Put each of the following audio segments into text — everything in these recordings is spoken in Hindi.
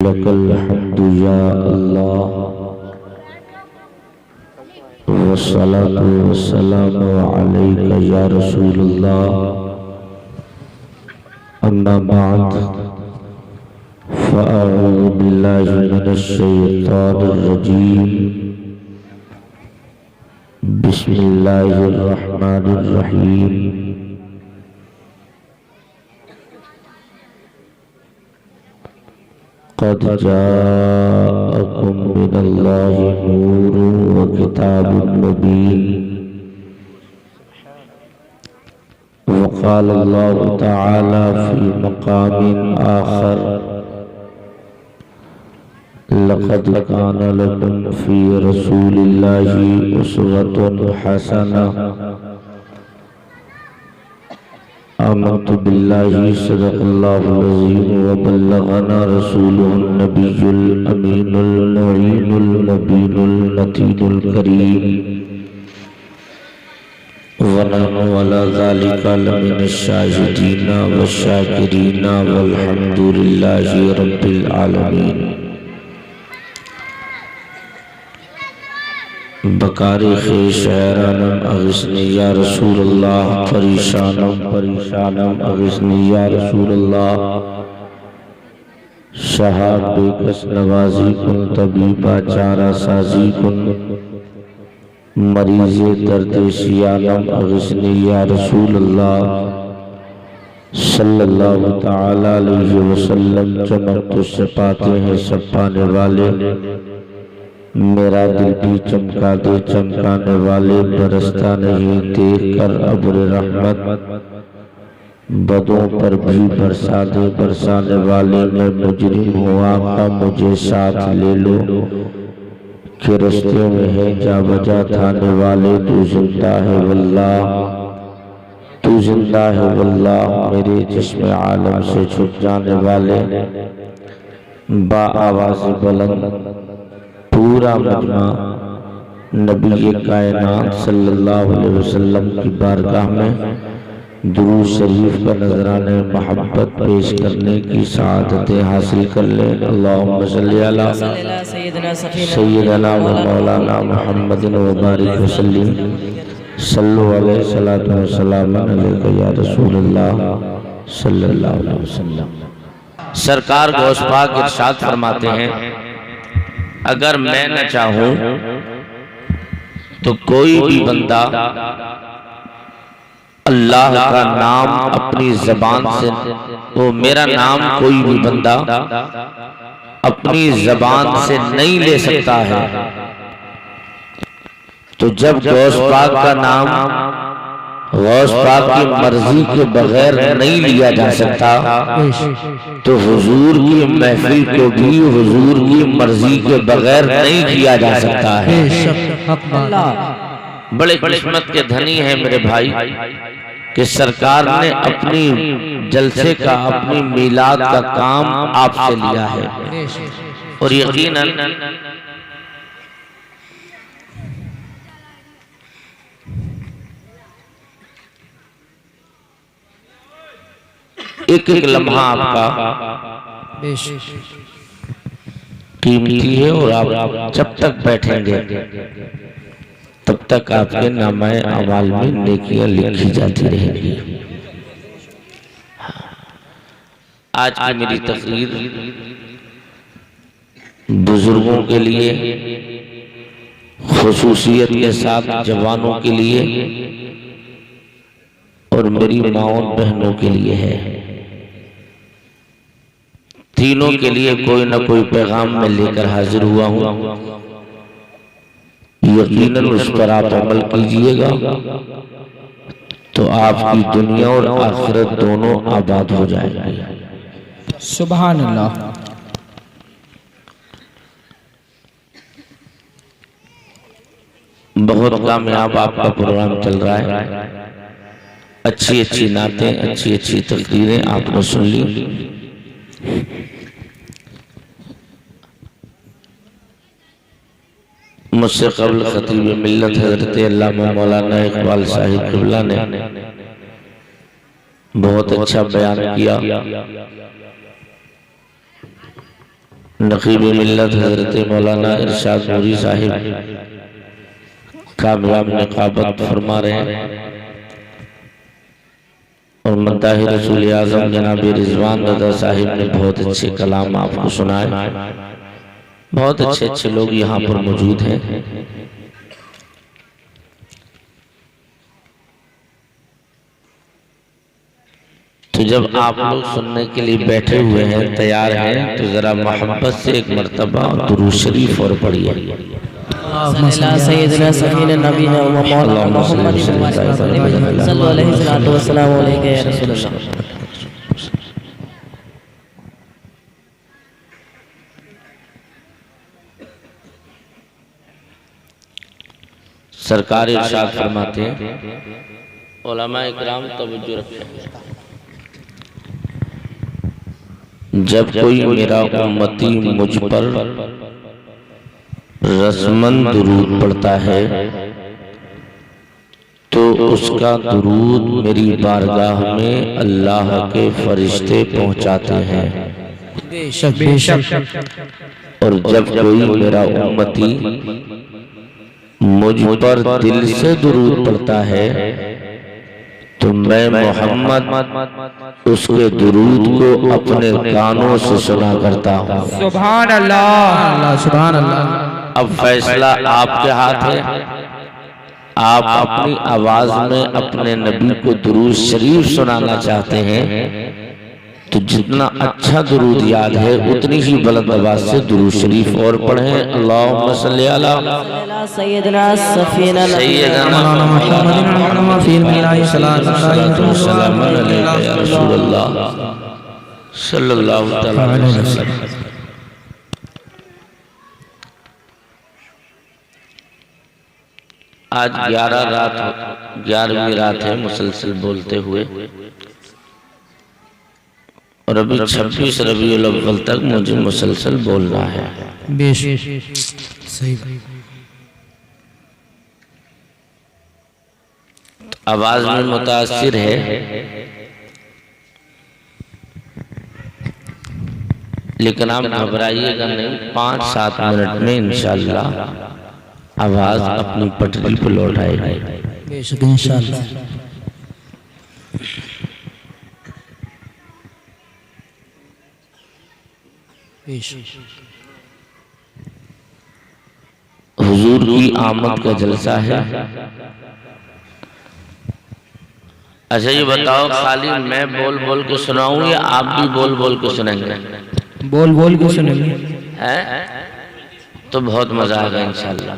लकल हम्दु या अल्लाह वस्सलातु वस्सलामु अलैका या रसूलल्लाह अम्मा बाद फ़अऊज़ु बिल्लाहि मिनश शैतानिर रजीम बिस्मिल्लाहिर रहमानिर रहीम क़द जाअकुम मिनल्लाहि नूरुन व किताबुम मुबीन व क़ाल अल्लाहु तआला फ़ी मक़ामिन आख़र लक़द कान लकुम फ़ी रसूलिल्लाहि उस्वतुन हसनह आमनतु बिल्लाहि सदक़ल्लाहुल अज़ीम व बल्लगना रसूलुहुन नबियुल अमीनुल मुईनुल मुबीनुल मतीनुल करीम व नहनु अला ज़ालिका लमिनश शाहिदीना वश्शाकिरीना वल्हम्दुलिल्लाहि रब्बिल आलमीन। बकारी ख़ेश हैरानम अग़िस्नी या रसूलल्लाह परेशानम परेशानम अग़िस्नी या रसूलल्लाह शहाब बेकस नवाजी कुन तबीबा चारा साजी कुन मरीज़ दर्द शियानम अग़िस्नी या रसूलल्लाह सल्लल्लाहु तआला अलैहि वसल्लम। चमक तुझसे पाते हैं सब पाने वाले, मेरा दिल भी चमका दे चमकाने वाले। बरसता नहीं देख कर अब्र रहमत, बदों पर भी बरसा दे बरसाने वाले। मैं मुजरिम हूँ आका मुझे साथ ले लो, के रस्ते में है जा बजा थाने वाले। तू जिंदा है वल्लाह, तू जिंदा है वल्लाह, मेरे जिस्म आलम से छुप जाने वाले। बा आवाज़ बुलंद पूरा मजमा नबी कायनात सल्लल्लाहु अलैहि वसल्लम की बारगाह में दुरूद शरीफ का नजराने मोहब्बत पेश करने की सआदतें हासिल कर ले। अल्लाहुम्मा सल्ली अला सय्यिदना व मौलाना मुहम्मदिन व बारिक वसल्लिम सल्लु अलैहि सलातु व सलामन अलैका या रसूलल्लाह सल्लल्लाहु अलैहि वसल्लम। सरकार गौस पाक इरशाद फरमाते हैं, अगर मैं न चाहूं तो कोई भी बंदा अल्लाह का नाम अपनी ज़बान से, तो मेरा नाम कोई भी बंदा अपनी ज़बान से नहीं ले सकता है। तो जब गौस पाक का नाम गौस पाक की मर्जी के बगैर नहीं लिया जा सकता, तो हुजूर की महफिल को भी हुजूर की मर्जी के बगैर नहीं किया जा सकता है। बड़े किस्मत के धनी हैं मेरे भाई कि सरकार ने अपनी जलसे का अपनी मीलाद का काम आपसे लिया है। और यकीनन एक एक लम्हा आपका कीमती है और आप जब तक बैठेंगे तब तक आपके नामाए अमाल में नेकियां लिखी जाती रहेंगी। आज की मेरी तकरीर बुजुर्गों के लिए, खुसूसियत के साथ जवानों के लिए और मेरी माओं बहनों के लिए है। तीनों के लिए कोई ना कोई पैगाम मैं लेकर हाजिर हुआ हूं। यकीनन उस पर आप अमल कीजिएगा तो आपकी दुनिया और आखिरत दोनों आबाद हो जाएगी। सुभान अल्लाह। बहुत कामयाब आपका प्रोग्राम चल रहा है। अच्छी अच्छी नातें, अच्छी अच्छी तकरीरें आपने सुन ली। मुझसे कबल खतीब मिल्लत हज़रत अल्लामा मौलाना इकबाल साहिब क़िबला ने बहुत अच्छा बयान किया। नकीब मिल्लत हजरत मौलाना इरशाद नूरी साहिब कामयाब निकाबत फरमा रहे हैं और मद्दाह रसूल आज़म जनाब रिजवान रज़ा साहिब ने बहुत अच्छे कलाम आपको सुनाए। बहुत अच्छे अच्छे लोग यहाँ पर मौजूद हैं। तो जब आप लोग सुनने के लिए बैठे हुए हैं, तैयार हैं, तो जरा मोहब्बत से एक मर्तबा दुरूद शरीफ और पढ़िए। सय्यदना सफीना नबीना व मौलाना मुहम्मद सल्लल्लाहु अलैहि वसल्लम या रसूल अल्लाह। सरकार इरशाद फरमाते हैं, उलमा इकराम तवज्जो रखें, जब कोई मेरा उम्मती मुझ पर रस्मन दुरूद पढ़ता है तो उसका दुरूद मेरी बारगाह में अल्लाह के फरिश्ते पहुंचाते हैं। बेशक। और जब कोई मेरा उम्मती मुझ पर दिल से दुरूद पढ़ता है तो मैं मोहम्मद उसके दुरूद को अपने कानों से सुना करता हूँ। सुभान अल्लाह, सुभान अल्लाह। अब फैसला आपके हाथ है। आप अपनी आवाज में अपने नबी को दुरूद शरीफ सुनाना चाहते हैं तो जितना अच्छा दुरूद याद है उतनी ही बुलंद आवाज से दुरूद शरीफ और पढ़ें। अल्लाहुम्मा सल्ली अला सय्यदना सफीना सय्यदना सलाम अलैका या रसूल अल्लाह सल्लल्लाहु अलैहि वसल्लम। आज 11वीं रात है मुसलसल बोलते हुए, और अभी 26 रबीउल अव्वल तक मुझे मुसलसल बोलना है। सही। आवाज में मुतासिर है, लेकिन आप घबराइएगा नहीं, 5-7 मिनट में इंशाअल्लाह आवाज अपनी पटरी पर लौट आएगी। बेशक इंशाअल्लाह। हुजूर की आमद का जलसा है। अच्छा ये बताओ, खाली मैं बोल बोल के सुनाऊं या आप भी बोल बोल के सुनेंगे? बोल बोल के सुनेंगे हैं? तो बहुत मजा आएगा इंशाअल्लाह।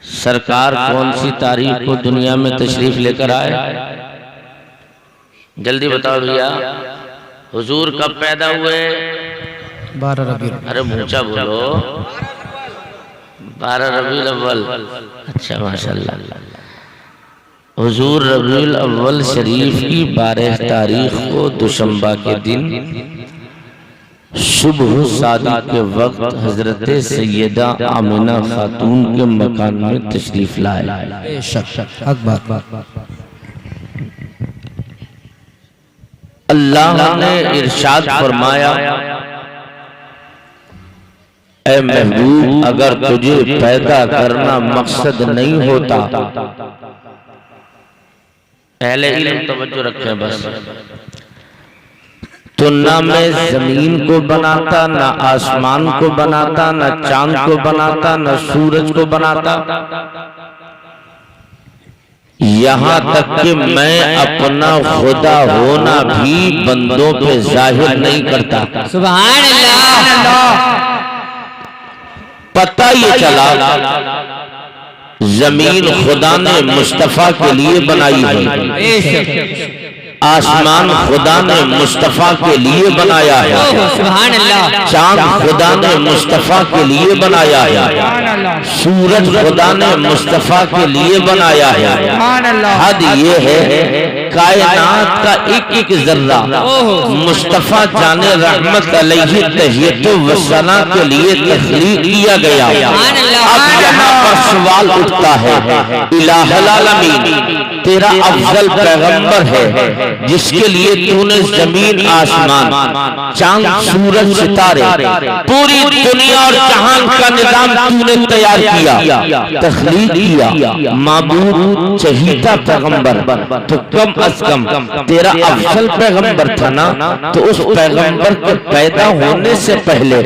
सरकार कौन सी तारीख को दुनिया में तशरीफ लेकर आए? जल्दी बताओ भैया। हुजूर कब पैदा हुए? 12 रबीउल। अरे ऊंचा बोलो। 12 रबीउल अव्वल। अच्छा माशाल्लाह। हुजूर रबीउल अव्वल शरीफ की 12 तारीख को दुशंबा के दिन सुबह सादिक के वक्त हजरत सैयदा आमिना खातून के मकान में तशरीफ लाए। अल्लाह ने इरशाद फरमाया, ऐ महबूब, अगर तुझे पैदा करना मकसद नहीं होता, पहले इल्म तवज्जो रखें बस, तो ना मैं जमीन को बनाता, ना आसमान को बनाता, ना चांद को बनाता, ना सूरज को बनाता, यहाँ तक कि मैं अपना खुदा होना भी बंदों पे जाहिर नहीं करता। सुभान अल्लाह। पता ये चला जमीन खुदा ने मुस्तफा के लिए बनाई है, आसमान खुदा ने मुस्तफा के लिए बनाया है, सुभान अल्लाह। चांद खुदा ने मुस्तफा के लिए बनाया है, सूरज खुदा ने मुस्तफा के लिए बनाया है। हद ये है कायनात का एक एक जर्रा मुस्तफा जाने रहमत अलैहि तहियतु वसना के लिए तख्लीक किया गया। अब यहाँ पर सवाल उठता है, इलाहुल आलमीन तेरा अफजल पैगंबर है जिसके लिए तूने जमीन आसमान चांद सूरज सितारे पूरी दुनिया और जहान का निजाम तूने तैयार किया, तख्लीक किया, माबूद चहीता पैगंबर तो कम अज कम तेरा अफजल पैगंबर था ना, तो उस पैगंबर के पैदा होने से पहले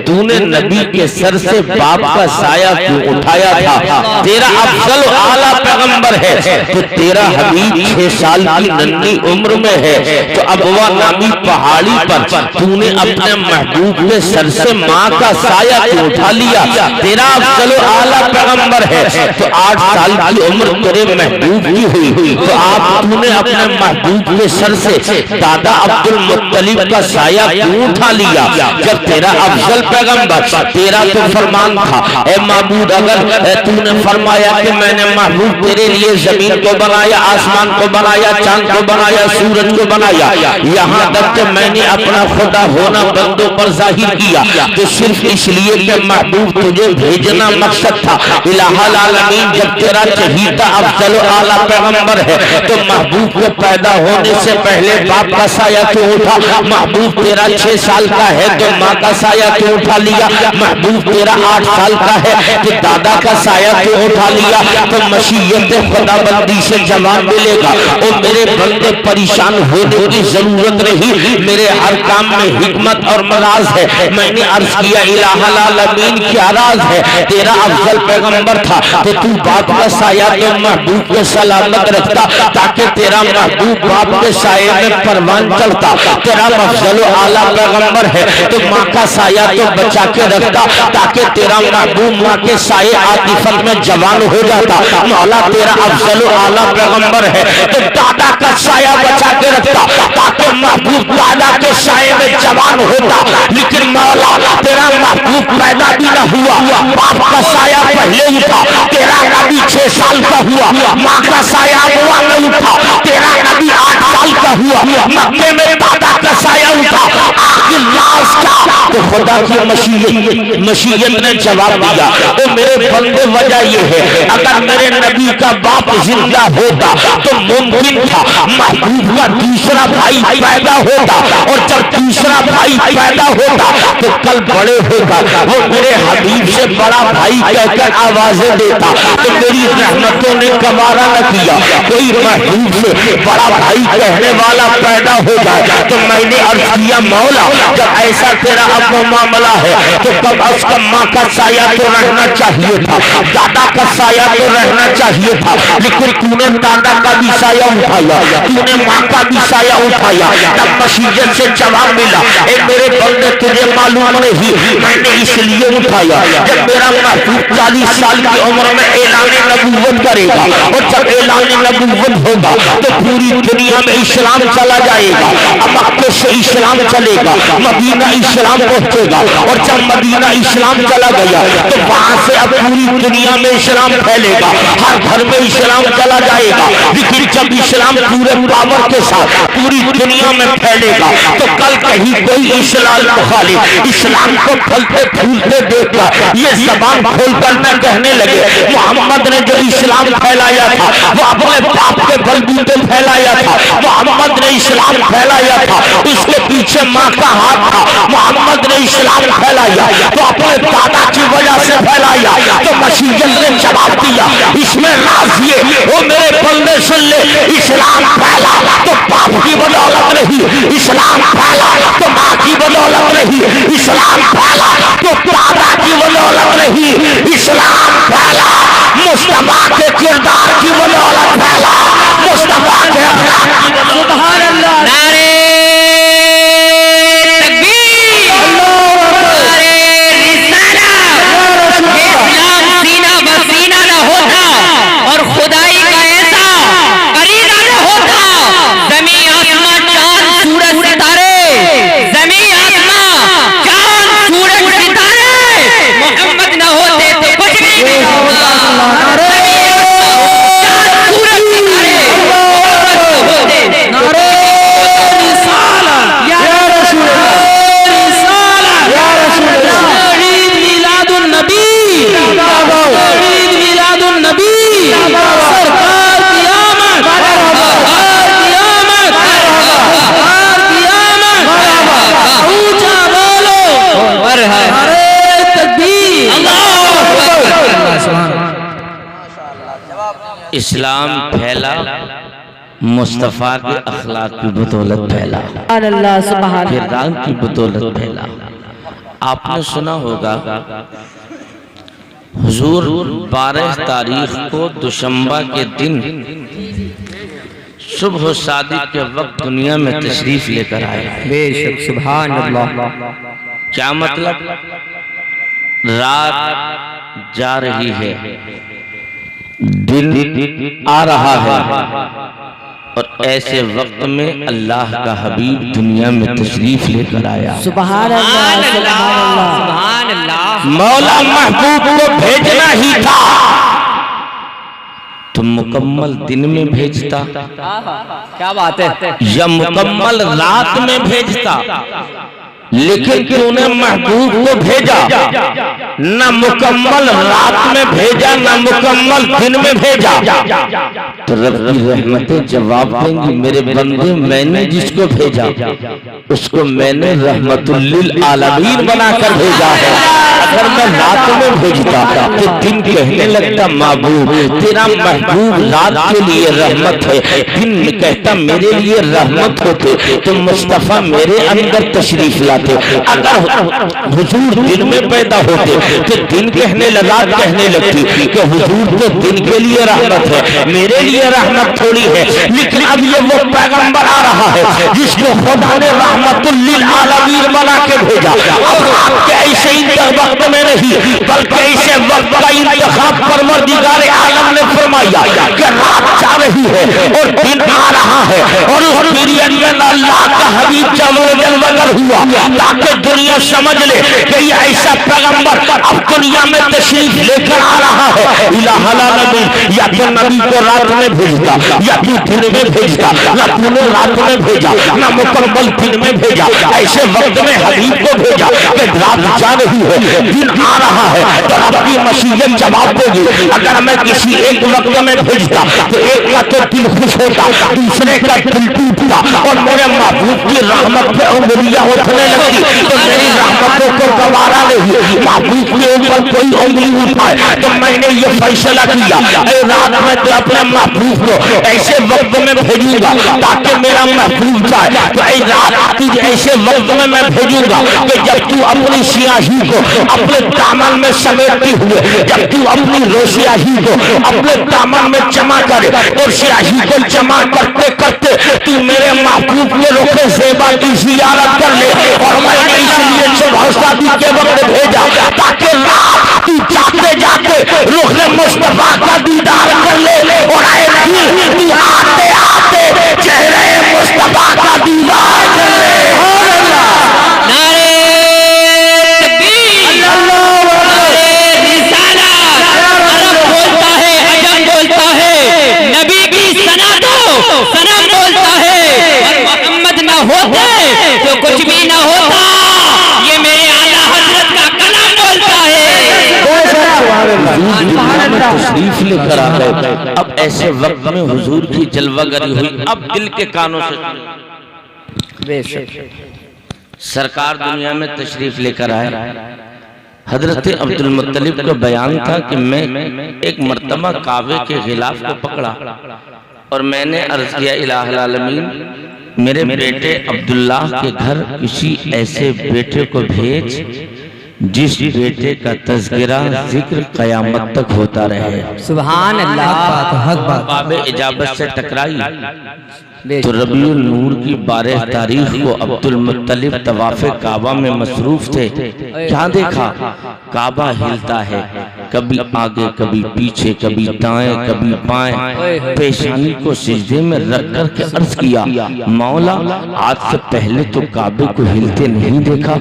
तूने नबी के सर से बाप का साया क्यों उठाया था? तेरा अफजल आला पैगंबर है तो तेरा हबीब 6 साल की नन्ही उम्र में है, तो अबवा नामी पहाड़ी पर तूने अपने महबूब के सर से माँ का साया क्यों उठा लिया? तेरा अफजल आला पैगंबर है तो 8 साल की उम्र तेरे महबूब की हुई, तो आप तूने अपने महबूब के सर से दादा अब्दुल मुत्तलिब का साया क्यों उठा लिया? जब तेरा अफजल पैगंबर तेरा तो फरमान था, ए महबूब अगर तूने फरमाया कि मैंने महबूब तेरे लिए जमीन को बनाया, आसमान को बनाया, चांद को बनाया, सूरज को बनाया, यहाँ तक कि मैंने अपना खुदा होना बंदों पर जाहिर किया, तो सिर्फ इसलिए कि महबूब तुझे भेजना मकसद था। इलाहुल आलमीन जब तेरा चहीता अफजल आला पैगंबर है तो महबूब को पैदा होने से पहले बाप का साया क्यों उठा? महबूब तेरा 6 साल का है तो माँ का साया क्यों उठा लिया? महबूब तेरा 8 साल का है तो दादा का साया क्यों उठा लिया? तो मशीयत खुदाबंदी से जवाब मिलेगा, और मेरे बंदे परेशान होने की जरूरत नहीं, मेरे हर काम में हिकमत और मराज है। मैंने अर्ज किया इलाहुल आलमीन क्या राज है? तेरा अफजल पैगंबर था तो तू बाप का साया तो महबूब को सलामत रखता ताकि तेरा महबूब बाप के साये में परवान चढ़ता। तेरा अफजल आला पैगंबर है तो माँ का साया तो बचा के रखता ताकि तेरा महबूब माँ के साये आतिफत में जवान हो जाता। मौला तेरा अफजल आला पैगंबर है तो दादा का साया बचा के रखता ताकि महबूब दादा के साये में जवान होता। लेकिन मौला तेरा महबूब पैदा भी न हुआ, बाप का साया पहले ही था, तेरा नबी 6 साल का हुआ, माँ का साया हुआ नहीं उठा, तेरा नबी 8 साल का हुआ, मक्के में दादा का साया उठा, आखिर लाश का तो खुदा की मशीयत ने जवाब दिया, तो मेरे बंदे वजह ये है अगर मेरे नबी का बाप जिंदा होता तो मुमकिन था महबूब का दूसरा भाई पैदा होता, और जब दूसरा भाई पैदा होता तो कल बड़े होगा वो मेरे हबीब से बड़ा भाई कहकर आवाजें देता, तो मेरी रहमतों ने कमारा न किया कोई महबूब से बड़ा भाई कहने वाला पैदा हो जाए। तो मैंने अर्ज किया मौला जब ऐसा तेरा अब मामला है तो कम अज कम माँ का साया तो रहना चाहिए था, दादा का साया तो रहना चाहिए था, लेकिन तूने दादा का भी साया उठाया, तूने माँ का भी साया उठाया। तब मशीयत से जवाब मिला, ए मेरे बंदे तुझे मालूम नहीं मैंने इसलिए उठाया जब मेरा महबूब 40 साल की उम्र में ऐलान नबूवत करेगा, और जब ऐलान नबूवत होगा तो पूरी दुनिया में इस्लाम चला जाएगा, मक्के से इस्लाम चलेगा, मदीना इस्लाम पहुंचेगा, और जब मदीना इस्लाम चला गया तो वहां से अब पूरी दुनिया में इस्लाम फैलेगा, हर घर में इस्लाम चला जाएगा। लेकिन जब इस्लाम पूरे पावर के साथ पूरी दुनिया में फैलेगा तो कल कहीं कोई इस्लाम मुखालिफ इस्लाम को फलते फूलते देखकर ये जबान खोलकर न कहने लगे मोहम्मद ने जो इस्लाम फैलाया था वो अपने बाप के बलबूते फैलाया था, मोहम्मद ने इस्लाम फैलाया था उसके पीछे माँ का हाथ था, मोहम्मद ने इस्लाम फैलाया तो अपने दादा की वजह से फैलाया। तो मशीयत ने जवाब दिया इसमें राज ये वो मेरे बंदे सुन ले, इस्लाम फैला तो बाप की बदौलत नहीं, इस्लाम फैला तो माँ की बदौलत नहीं, इस्लाम फैला तो दादा की बदौलत नहीं, इस्लाम फैला मुस्तफा के किरदार की बदौलत फैला, मुस्तफा के अखलाक की बदौलत। सुभान अल्लाह, नारे तकबीर, नारे रिसालत। इस्लाम सीना बसीना न होता और खुदाई का ऐसा करीना न होता, ज़मीन आसमां चांद सूरज सितारे, ज़मीन आसमां चांद सूरज सितारे मोहम्मद न होते तो कुछ नहीं होता। इस्लाम फैला मुस्तफ़ा के अखलाक की बदौलत फैला, अल्लाह सुभान किरदार की बदौलत फैला। आपने सुना होगा हुजूर 12 तारीख को दुशंबा के दिन सुबह सादिक के वक्त दुनिया में तशरीफ लेकर आए। बेशक सुभान अल्लाह। क्या मतलब? रात जा रही है, दिन आ रहा है, और ऐसे वक्त में अल्लाह का हबीब दुनिया में तशरीफ लेकर आया। सुभान अल्लाह सुभान अल्लाह। मौला महबूब को भेजना ही था तो मुकम्मल दिन में भेजता, क्या बात है, या मुकम्मल रात में भेजता, लेकिन तूने महबूब को भेजा, न मुकम्मल रात में भेजा न मुकम्मल दिन में भेजा। तो रब की रहमतें जवाब देंगी, मेरे बंदे मैंने जिसको भेजा उसको मैंने रहमतुल लिल आलमीन बनाकर भेजा है। अगर मैं रात में भेजता तो दिन कहने लगता महबूब तेरा महबूब रात के लिए रहमत है, दिन में कहता मेरे लिए रहमत होते तो मुस्तफा मेरे अंदर तशरीफ लाते। अगर हुजूर दिन में पैदा होते तो दिन कहने लगा, कहने लगती कि हुजूर तो दिन के लिए रहमत है, मेरे लिए रहमत थोड़ी है। लेकिन अब ये वो पैगंबर आ रहा है जिसको खुदा ने रहमतुल लिल आलमीन बना के भेजा। अब आपके ऐसे ही वक्त में नहीं बल्कि ऐसे वक्त का इंतखाब परवरदिगार आलम ने फरमाया कि रात जा रही है और दिन आ रहा है, और उस पीरियड में अल्लाह का हबीब जलवगर हुआ ताकि दुनिया समझ ले कि ये ऐसा पैगंबर अब दुनिया में तशरीफ लेकर आ रहा है। इलाहा नबी, या तो नबी को रात में भेजता या तू दिन में भेजता, न तूने रात में भेजा न मुकम्मल दिन में भेजा। ऐसे वक्त में हबीब को भेजा कि रात जा रही है दिन आ रहा है, तो आपकी मसीहत जवाब देगी। अगर मैं किसी एक वक्त में भेजता तो एक का तो दिल खुश होता, दूसरे का दिल टूटता, और मेरे महबूब की रहमत पे उंगलियां उठने लगती तो मेरी रहमतों को गवारा नहीं। महबूब के ऊपर कोई उंगली उठाए तो मैंने ये फैसला किया रात में तो अपने महबूब को ऐसे वक्त में भेजूंगा ताकि मेरा महबूब जाए। तो रात की ऐसे वक्त में मैं भेजूंगा कि जब तू अपनी सियाही को अपने दामन में समेटती हुए, जब तू अपनी रोशियाही को अपने दामन में जमा करे और सियाही को जमा करते करते तू मेरे महबूब के रोके सेवा की जियारत कर ले। और मैंने इसलिए सुबह शादी के वक्त भेजा ताकि रात तू जाते जाते रुखने मुस्तफा का दीदार कर ले, और आए नहीं तू आते आते चेहरे मुस्तफा का दीदार कर ले। सनम बोलता है और मोहम्मद ना होते तो कुछ भी ना होता, ये मेरे आला हजरत का कलाम बोलता है। तशरीफ लेकर आ गए। अब ऐसे वक्त में हुजूर की जलवागरी हुई, अब दिल के कानों से सरकार दुनिया में तशरीफ लेकर आए। हजरत अब्दुल मुत्तलिब का बयान था कि मैं एक मर्तबा काबे के खिलाफ को पकड़ा और मैंने अर्ज किया इलाहुल आलमीन मेरे बेटे अब्दुल्ला के घर किसी ऐसे बेटे को भेज जिस बेटे का तज़किरा जिक्र कयामत तक होता रहे। सुभान अल्लाह। काबे इजाबत से टकराई तो रबीउल नूर की 12 तारीख को अब्दुल मुत्तलिब तवाफ़े काबा में मसरूफ थे। क्या देखा? काबा हिलता है, कभी आगे कभी पीछे, कभी दाएं कभी बाएं। पेशानी को सिजदे में रख कर के अर्ज किया मौला आज से पहले तो काबे को हिलते नहीं देखा,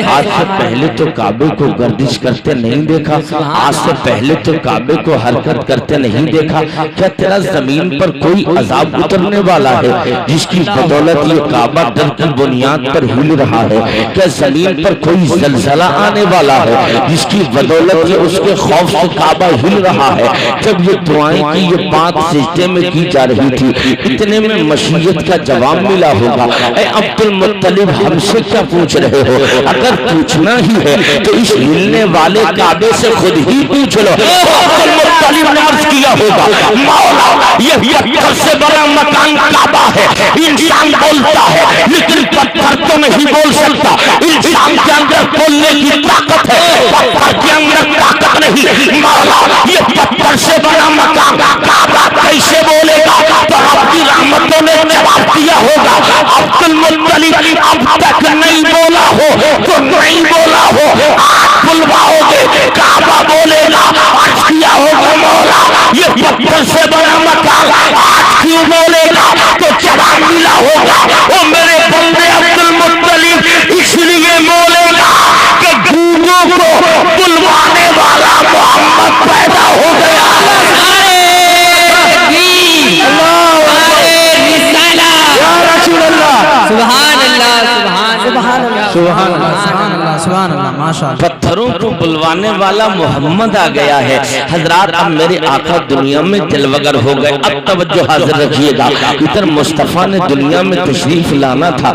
आज से पहले तो काबे को गर्दिश करते नहीं देखा, आज से पहले तो काबे को हरकत करते नहीं देखा। क्या तेरा जमीन पर कोई अजाब उतरने वाला है जिसकी बदौलत ये काबा डर की बुनियाद पर हिल रहा है? क्या जमीन पर कोई जलजला आने वाला है जिसकी बदौलत ये उसके खौफ खौफ से काबा हिल रहा है। जब ये दुआएं की ये बात सिजदे में की जा रही थी, इतने में मशीयत का जवाब मिला होगा। ऐ अब्दुल मुत्तलिब, हमसे क्या पूछ रहे हो? अगर पूछना ही है तो इस हिलने वाले काबे से खुद ही पूछ लो। अब्दुल मुत्तलिब ने अर्ज किया होगा, मौला ये पत्थर से बड़ा मकान काबा है। इंसान बोलता है लेकिन पत्थर तो नहीं बोल सकता। इंसान के अंदर बोलने की ताकत है, पत्थर के अंदर ताकत नहीं। मौला ये पत्थर से बड़ा मकान काबा कैसे बोलेगा? तो आपकी रहमतों ने जवाब दिया होगा, अब्दुल मुत्तलिब अब तक नहीं बोला हो तो नहीं बोला हो, आज बुलवाओगे काबा बोलेगा। आज किया होगा, मौला ये पत्थर से बड़ा मकान आज क्यों बोलेगा? तो जवाब मिला होगा, ओ मेरे बंदे अब्दुल मुत्तलिब इसलिए बोलेगा कि गूंगों को बुलवाने वाला मोहम्मद पैदा हो गया। पत्थरों को बुलवाने वाला मोहम्मद आ गया है। हजरात, अब मेरे आका दुनिया में दिलवगर हो गए। अब तवज्जो हाजिर रखिएगा, इधर मुस्तफा ने दुनिया में तशरीफ लाना था।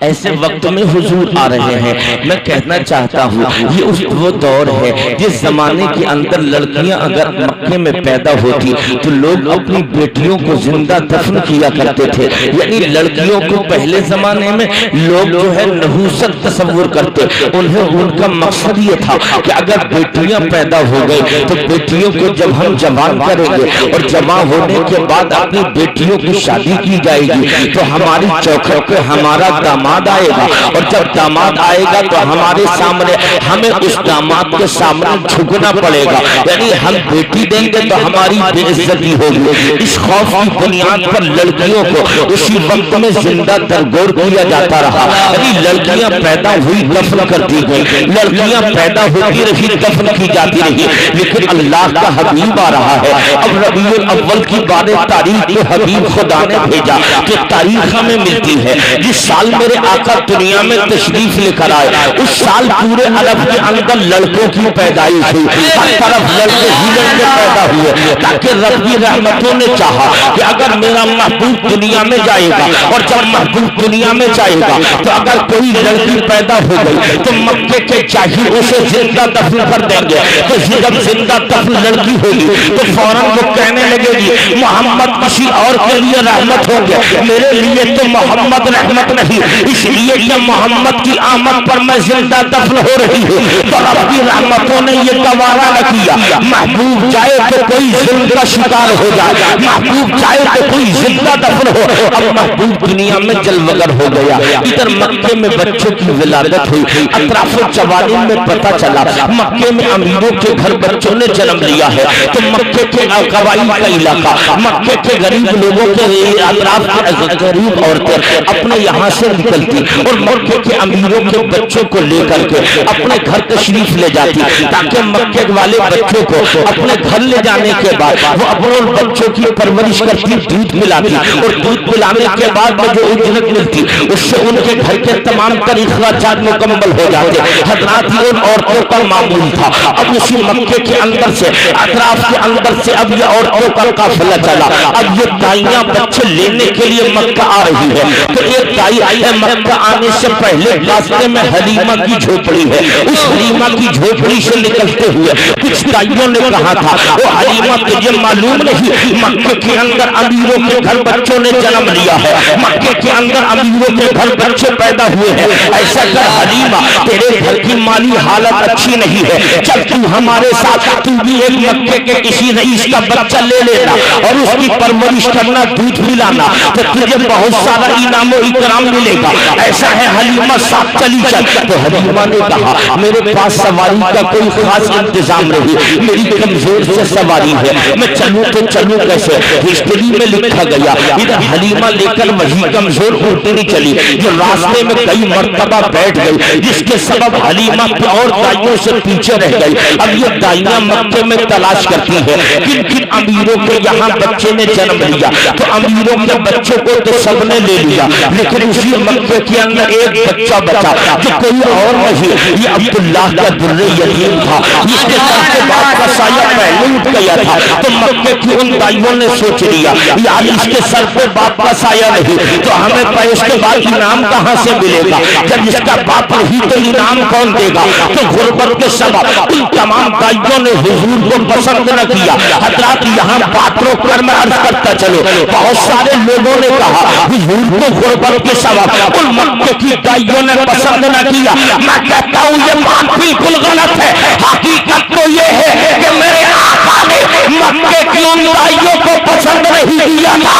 ऐसे वक्त में हुजूर आ रहे हैं। मैं कहना चाहता हूँ, ये वो दौर है जिस जमाने के अंदर लड़कियां अगर मक्के में पैदा होती तो लोग अपनी बेटियों को जिंदा दफन किया करते थे। यानी लड़कियों को पहले जमाने में लोग जो है नहूसत तस्वुर करते। उन्हें उनका मकसद ये था कि अगर बेटियां पैदा हो गई तो बेटियों को जब हम जवान करेंगे और जमा होने के बाद अपनी बेटियों की शादी की जाएगी तो हमारी चौखट पे हमारा दामाद आएगा, और जब दामाद आएगा तो हमारे सामने हमें उस दामाद के सामने झुकना पड़ेगा। यानी हम बेटी देंगे तो हमारी बेइज्जती होगी। इस खौफ की बुनियाद पर लड़कियों को उसी वक्त में जिंदा दरगोर किया जाता रहा। यानी लड़कियां पैदा हुई दफन कर दी गई, लड़कियां पैदा होती रही दफन की जाती रही। लेकिन अल्लाह का हबीब आ रहा है। अब रबीउल अव्वल की 12 तारीख को हबीब खुदा ने भेजा कि तारीख हमें मिलती है जिस साल मेरे आका दुनिया में तशरीफ लेकर आए, उस साल पूरे अरब के अंदर लड़कों की पैदाइश हुई। हर तरफ लड़के ही लड़के पैदा हुए, ताकि रब की रहमतों ने चाहा कि अगर मेरा महबूब दुनिया में जाएगा और जब महबूब दुनिया में जाएगा तो अगर कोई लड़की पैदा हो गई तो मक्के के चाहिए उसे जिंदा दफन कर देंगे। तो जब जिंदा दफन लड़की होगी तो फौरन वो कहने लगेगी मोहम्मद किसी और के लिए रहमत होंगे, मेरे लिए तो मोहम्मद रहमत नहीं, इसलिए कि मोहम्मद की आमद पर मैं जिंदा दफन हो रही हूँ। तो रब की रहमतों ने ये गवारा न किया, महबूब जाए तो कोई जुल्म का शिकार हो जाए, महबूब जाए तो कोई जिंदा दफन हो। अब महबूब दुनिया में जलवगर हो गया। इधर मक्के में बच्चों की विलादत हुई। अतराफो चवालीन में पता चला मक्के में अमीरों के घर बच्चों ने जन्म लिया है। तो मक्के के कबाइल का इलाका, मक्के के गरीब लोगों के अतराफ के गरीब औरतें अपने यहाँ से निकलती और मक्के के अमीरों के बच्चों को लेकर के अपने घर तशरीफ ले जाती, ताकि मक्के वाले बच्चों को अपने घर ले जाने के बाद वो अपने बच्चों की परवरिश करती, दूध पिलाती, और दूध पिलाने के बाद में जो उजरत मिलती उससे उनके घर के तमाम खर्चात मुकम्मल हो जाते। हजरात, ये उन औरतों का मामूल था। अब उसी मक्के के अंदर से अतराफ के अंदर से अब ये औरतों का काफिला चला। अब ये दाइयां बच्चे लेने के लिए मक्का आ रही है। तो एक दाई आई है, मक्का आने से पहले रास्ते में हलीमा की झोपड़ी है। उस हलीमा की झोपड़ी से निकलते हुए कुछ दाइयों ने कहा था, वो हलीमा तुझे मालूम नहीं मक्के के अंदर अमीरों के घर बच्चों ने जन्म लिया है, मक्के के अंदर अमीरों के घर बच्चे पैदा हुए हैं। ऐसा कर हलीमा, तेरे घर की माली हालत अच्छी नहीं है, चल तू हमारे साथ, तू भी एक मक्के के किसी रईस का बच्चा ले लेना और उसकी परवरिश करना, दूध पिलाना, तो तुझे बहुत सारा इनाम और इकराम मिलेगा। ऐसा है हलीमा, साथ चली चल। तो हलीमा ने कहा मेरे पास सवारी का कोई खास इंतजाम नहीं, मेरी कमजोर से सवारी है, मैं चलूं तो चलूं कैसे? हिस्ट्री में लिखा गया इधर हलीमा लेकर वही कमजोर ऊँटनी चली जो रास्ते रास्ते में कई मर्तबा बैठ गई, जिसके सबब हलीमा और दाइयों से पीछे रह गई। अब ये दाइयां मक्के में तलाश करती है किन किन अमीरों के यहाँ बच्चे ने जन्म लिया। तो अमीरों के बच्चे को तो सबने ले लिया, लेकिन उसी मक्के के अंदर एक बच्चा बचा जो कोई और नहीं, ये अब्दुल्लाह का दुर्रे यतीम था, जिसके सर के बाप का साया पहले उठ गया था। तो मक्के की उन दाइयों ने सोच लिया यार इसके सर पे बाप का साया नहीं तो हमें पैसे के बाद इनाम कहाँ से मिलेगा, जब इसका बाप नहीं तो इनाम कौन देगा। तो गुर्बत के सबब उन तमाम दाइयों ने हुजूर को पसंद न किया। हजरात यहाँ बात रोक कर मैं अर्ज करता चलो, बहुत सारे लोगों ने कहा हुजूर को गुर्बत के सबब उन मक्के की दाइयों ने पसंद न किया। मैं कहता हूँ ये बात बिल्कुल गलत है। हकीकत तो ये है कि मेरे आका ने मक्के की उन दाइयों को पसंद नहीं किया था,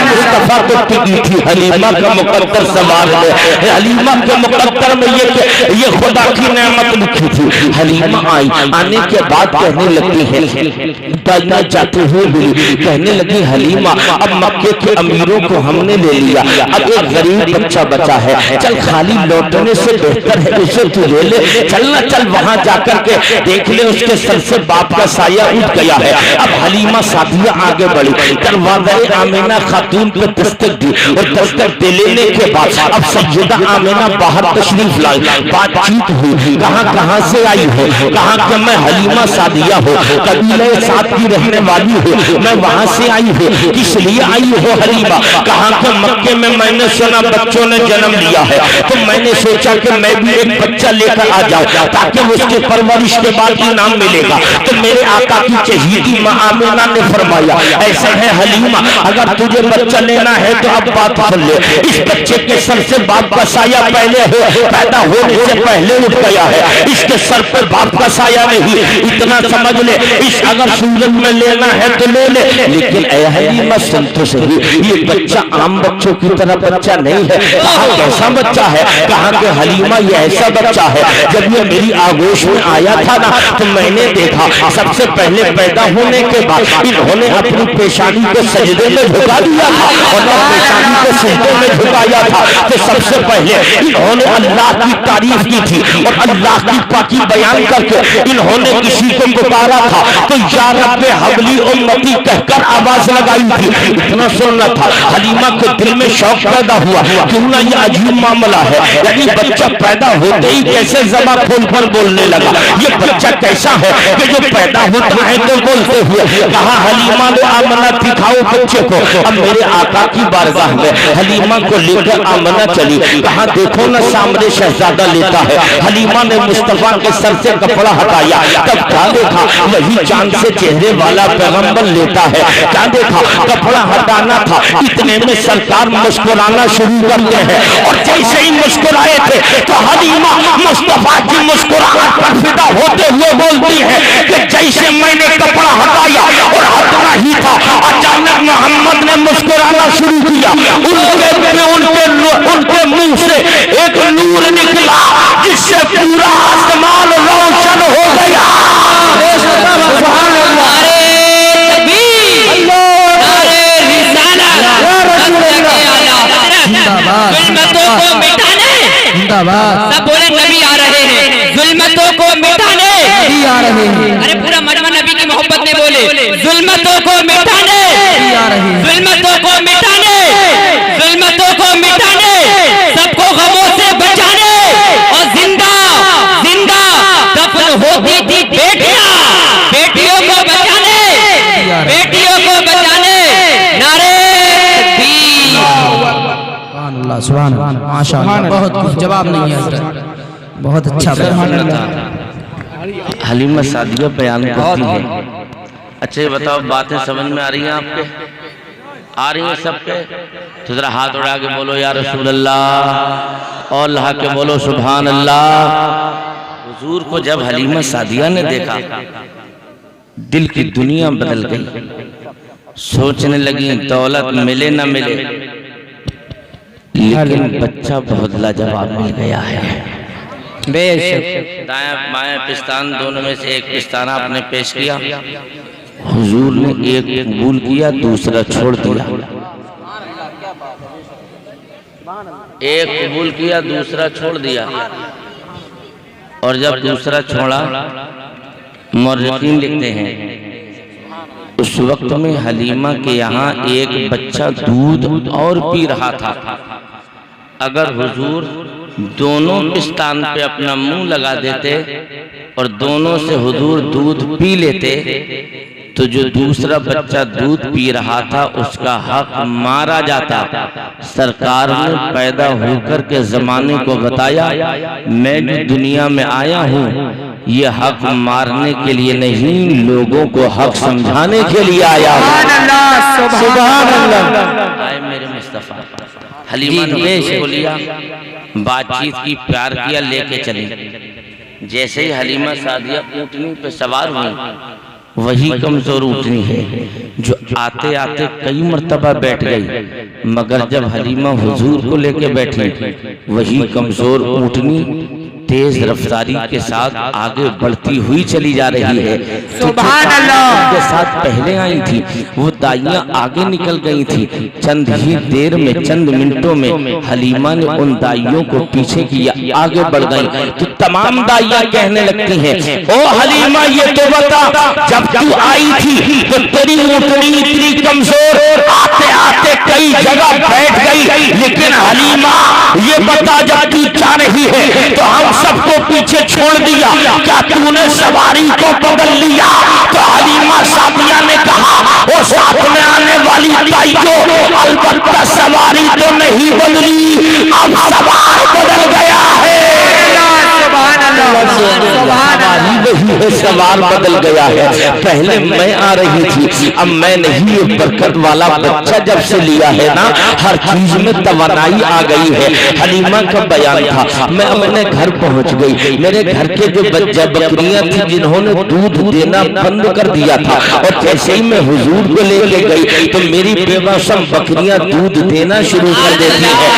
मुस्तफा को टिकी थी हलीमा का मुकद्दर सवाल है। हलीमा के मुकद्दर में ये खुदा की नेमत लिखी थी। हलीमा आई, आने के बाद कहने लगती है दाइया जाते हुए मिली, कहने लगी हलीमा अब मक्के के अमीरों को हमने ले लिया, अब एक गरीब बच्चा बचा है, चल खाली लौटने से बेहतर है उसे तू ले ले, चलना चल वहां जाकर के देख ले उसके सर से बाप का साया उठ गया है। अब हलीमा सादिया आगे बढ़ी, दरवाज़े आमीना खातून पे दस्तक दी और दस्तक दे लेने के बाद अब सैयदा आमीना बाहर तशरीफ लाई। बातचीत हुई, कहाँ से आई हो, कहाँ कि मैं हलीमा सादिया हो, कबीले साथ की रहने वाली हो, मैं वहां से आई हूँ, किस लिए आई हो हलीमा, कहाँ के मक्के में मैंने सुना बच्चों ने जन्म लिया है, तो मैंने सोचा कि मैं भी एक बच्चा लेकर आ जाऊं ताकि उसके परवरिश के बाद इनाम मिलेगा। तो मेरे आका की चहीती माँ आमीना ने फरमाया ऐसा है हलीमा अगर तुझे बच्चा लेना है तो अब बात सुन ले, इस बच्चे के सर से बाप का साया पैदा होने से पहले उठ गया है, इसके सर पर बाप का साया नहीं, इतना समझ ले। इस अगर सूरत में लेना है तो ले ले, लेकिन ऐ हलीमा सुन तो सही, ये बच्चा आम बच्चों की तरह बच्चा नहीं है। कहा कैसा बच्चा है, कहा कि हलीमा ये ऐसा बच्चा है जब ये मेरी आगोश में आया था ना तो मैंने देखा सबसे पहले पैदा होने के बाद इन्होंने अपनी पेशानी को सजदे में झुका दिया था और जब पेशानी को सजदे में झुकाया था तो सबसे पहले इन्होंने अल्लाह की तारीफ की थी और अल्लाह की पाकी बयान करके इन्होंने किसी को पुकारा था तो या रब्बे हबली उम्मती कहकर आवाज लगाई थी। इतना सुनना था, हलीमा के दिल में शौक पैदा हुआ, क्यों ना ये अजीब मामला है, यानी बच्चा पैदा होते ही कैसे ज़बान खोल कर बोलने लगा, ये बच्चा कैसा है कि जो पैदा होता है तो बोलते हुए। कहा हलीमा ने आमना दिखाओ बच्चे को। अब मेरे आका की बारगाह में हलीमा को लेकर आमना चली, कहा देखो ना सामने शहजादा लेता है। हलीमा ने मुस्तफा के सर से कपड़ा हटाया, तब क्या देखा वही चांद से चेहरे वाला पैगंबर लेता है। क्या देखा कपड़ा हटाना था, इतने में सरकार मुस्कुराना शुरू करते हैं और जैसे ही मुस्कुराए थे तो हलीमा मुस्तफा की मुस्कुराहट पर फिदा होते हुए बोलती है कि जैसे मैंने कपड़ा हटाया और हटना ही था अचानक मोहम्मद ने मुस्कुराना शुरू किया, उनके मुंह से एक नूर निकला जिससे पूरा आसमान रोशन हो गया। सब बोले नबी आ रहे हैं, जुल्मतों को मिटाने नबी आ रहे हैं। अरे पूरा मजमा नबी की मोहब्बत में बोले जुल्मतों को मिटाने, जुल्मतों को मिटाने, जुल्मतों को मिटाने, सबको गमों से बचाने और जिंदा जिंदा दफन होती थी बेटियां, बेटियों को बचाने, बेटियों को बचाने। नारे सुभान अल्लाह, माशाअल्लाह, बहुत जवाब नहीं है हज़रत, बहुत अच्छा बयान था। हलीमा सादिया बयान करती है। अच्छा ये बताओ बातें समझ में आ रही हैं आपके, आ रही हैं सबके? तो जरा हाथ उड़ा के बोलो या रसूल अल्लाह और अल्लाह के बोलो सुभान अल्लाह। हुजूर को जब हलीमा सादिया ने देखा दिल की दुनिया बदल गई, सोचने लगी दौलत मिले न मिले लेकिन बच्चा बहुत लाजवाब मिल गया है। दायां बायां पिस्तान दोनों में से एक पिस्तान आपने पेश किया, हुजूर ने एक कबूल किया दूसरा छोड़ दिया। एक कबूल किया, दूसरा छोड़ दिया, और जब दूसरा छोड़ा, मुर्रिखीन लिखते हैं उस वक्त में हलीमा के यहाँ एक बच्चा दूध और पी रहा था। अगर हुजूर दोनों पिस्तान पे अपना मुंह लगा देते और दोनों से हुजूर दूध पी लेते तो जो दूसरा बच्चा दूध पी रहा था उसका हक मारा जाता। सरकार ने पैदा होकर के जमाने को बताया, मैं जो दुनिया में आया हूँ ये हक मारने के लिए नहीं, लोगों को हक समझाने के लिए आया हूँ। सुभान अल्लाह। आए मेरे मुस्तफा। हलीमा ने बोलिया, बातचीत की, प्यार किया, लेके चली। जैसे ही हलीमा सादिया ऊँटनी पे सवार हुई, वही कमजोर ऊँटनी है जो आते आते कई मर्तबा बैठ गई, मगर जब हलीमा हुजूर को लेके बैठी, वही कमजोर ऊँटनी तेज रफ्तारी के साथ आगे बढ़ती हुई चली जा रही है। सुभान अल्लाह। के साथ पहले आई थी वो दाइयां आगे निकल गई थी। चंद ही देर में, चंद मिनटों में हलीमा ने उन दाइयों को पीछे किया, आगे बढ़ गई। तो तमाम दाइयां कहने लगती हैं, ओ हलीमा ये तो बता, जब तू आई थी तो तेरी ऊँटनी इतनी कमजोर, आते आते कई जगह बैठ गई, लेकिन हलीमा ये बता, जब तू जा रही है तो हम सबको पीछे छोड़ दिया, क्या तूने सवारी को बदल लिया? तो हलीमा सादिया ने कहा, वो साथ में आने वाली दाइयों, अलबत्ता सवारी तो नहीं बदली, अब सवार बदल गया है। सवार बदल गया है। पहले मैं आ रही थी, अब मैं नहीं। ये बरकत वाला बच्चा जब से लिया है ना, हर चीज में तवानाई आ गई है। हलीमा का बयान था, मैं अपने घर पहुंच गई। मेरे घर के जो बच्चा बकरियां थी जिन्होंने दूध देना बंद कर दिया था, और जैसे ही मैं हुजूर को लेके गई तो मेरी बेवसम बकरियां दूध देना शुरू कर देती है।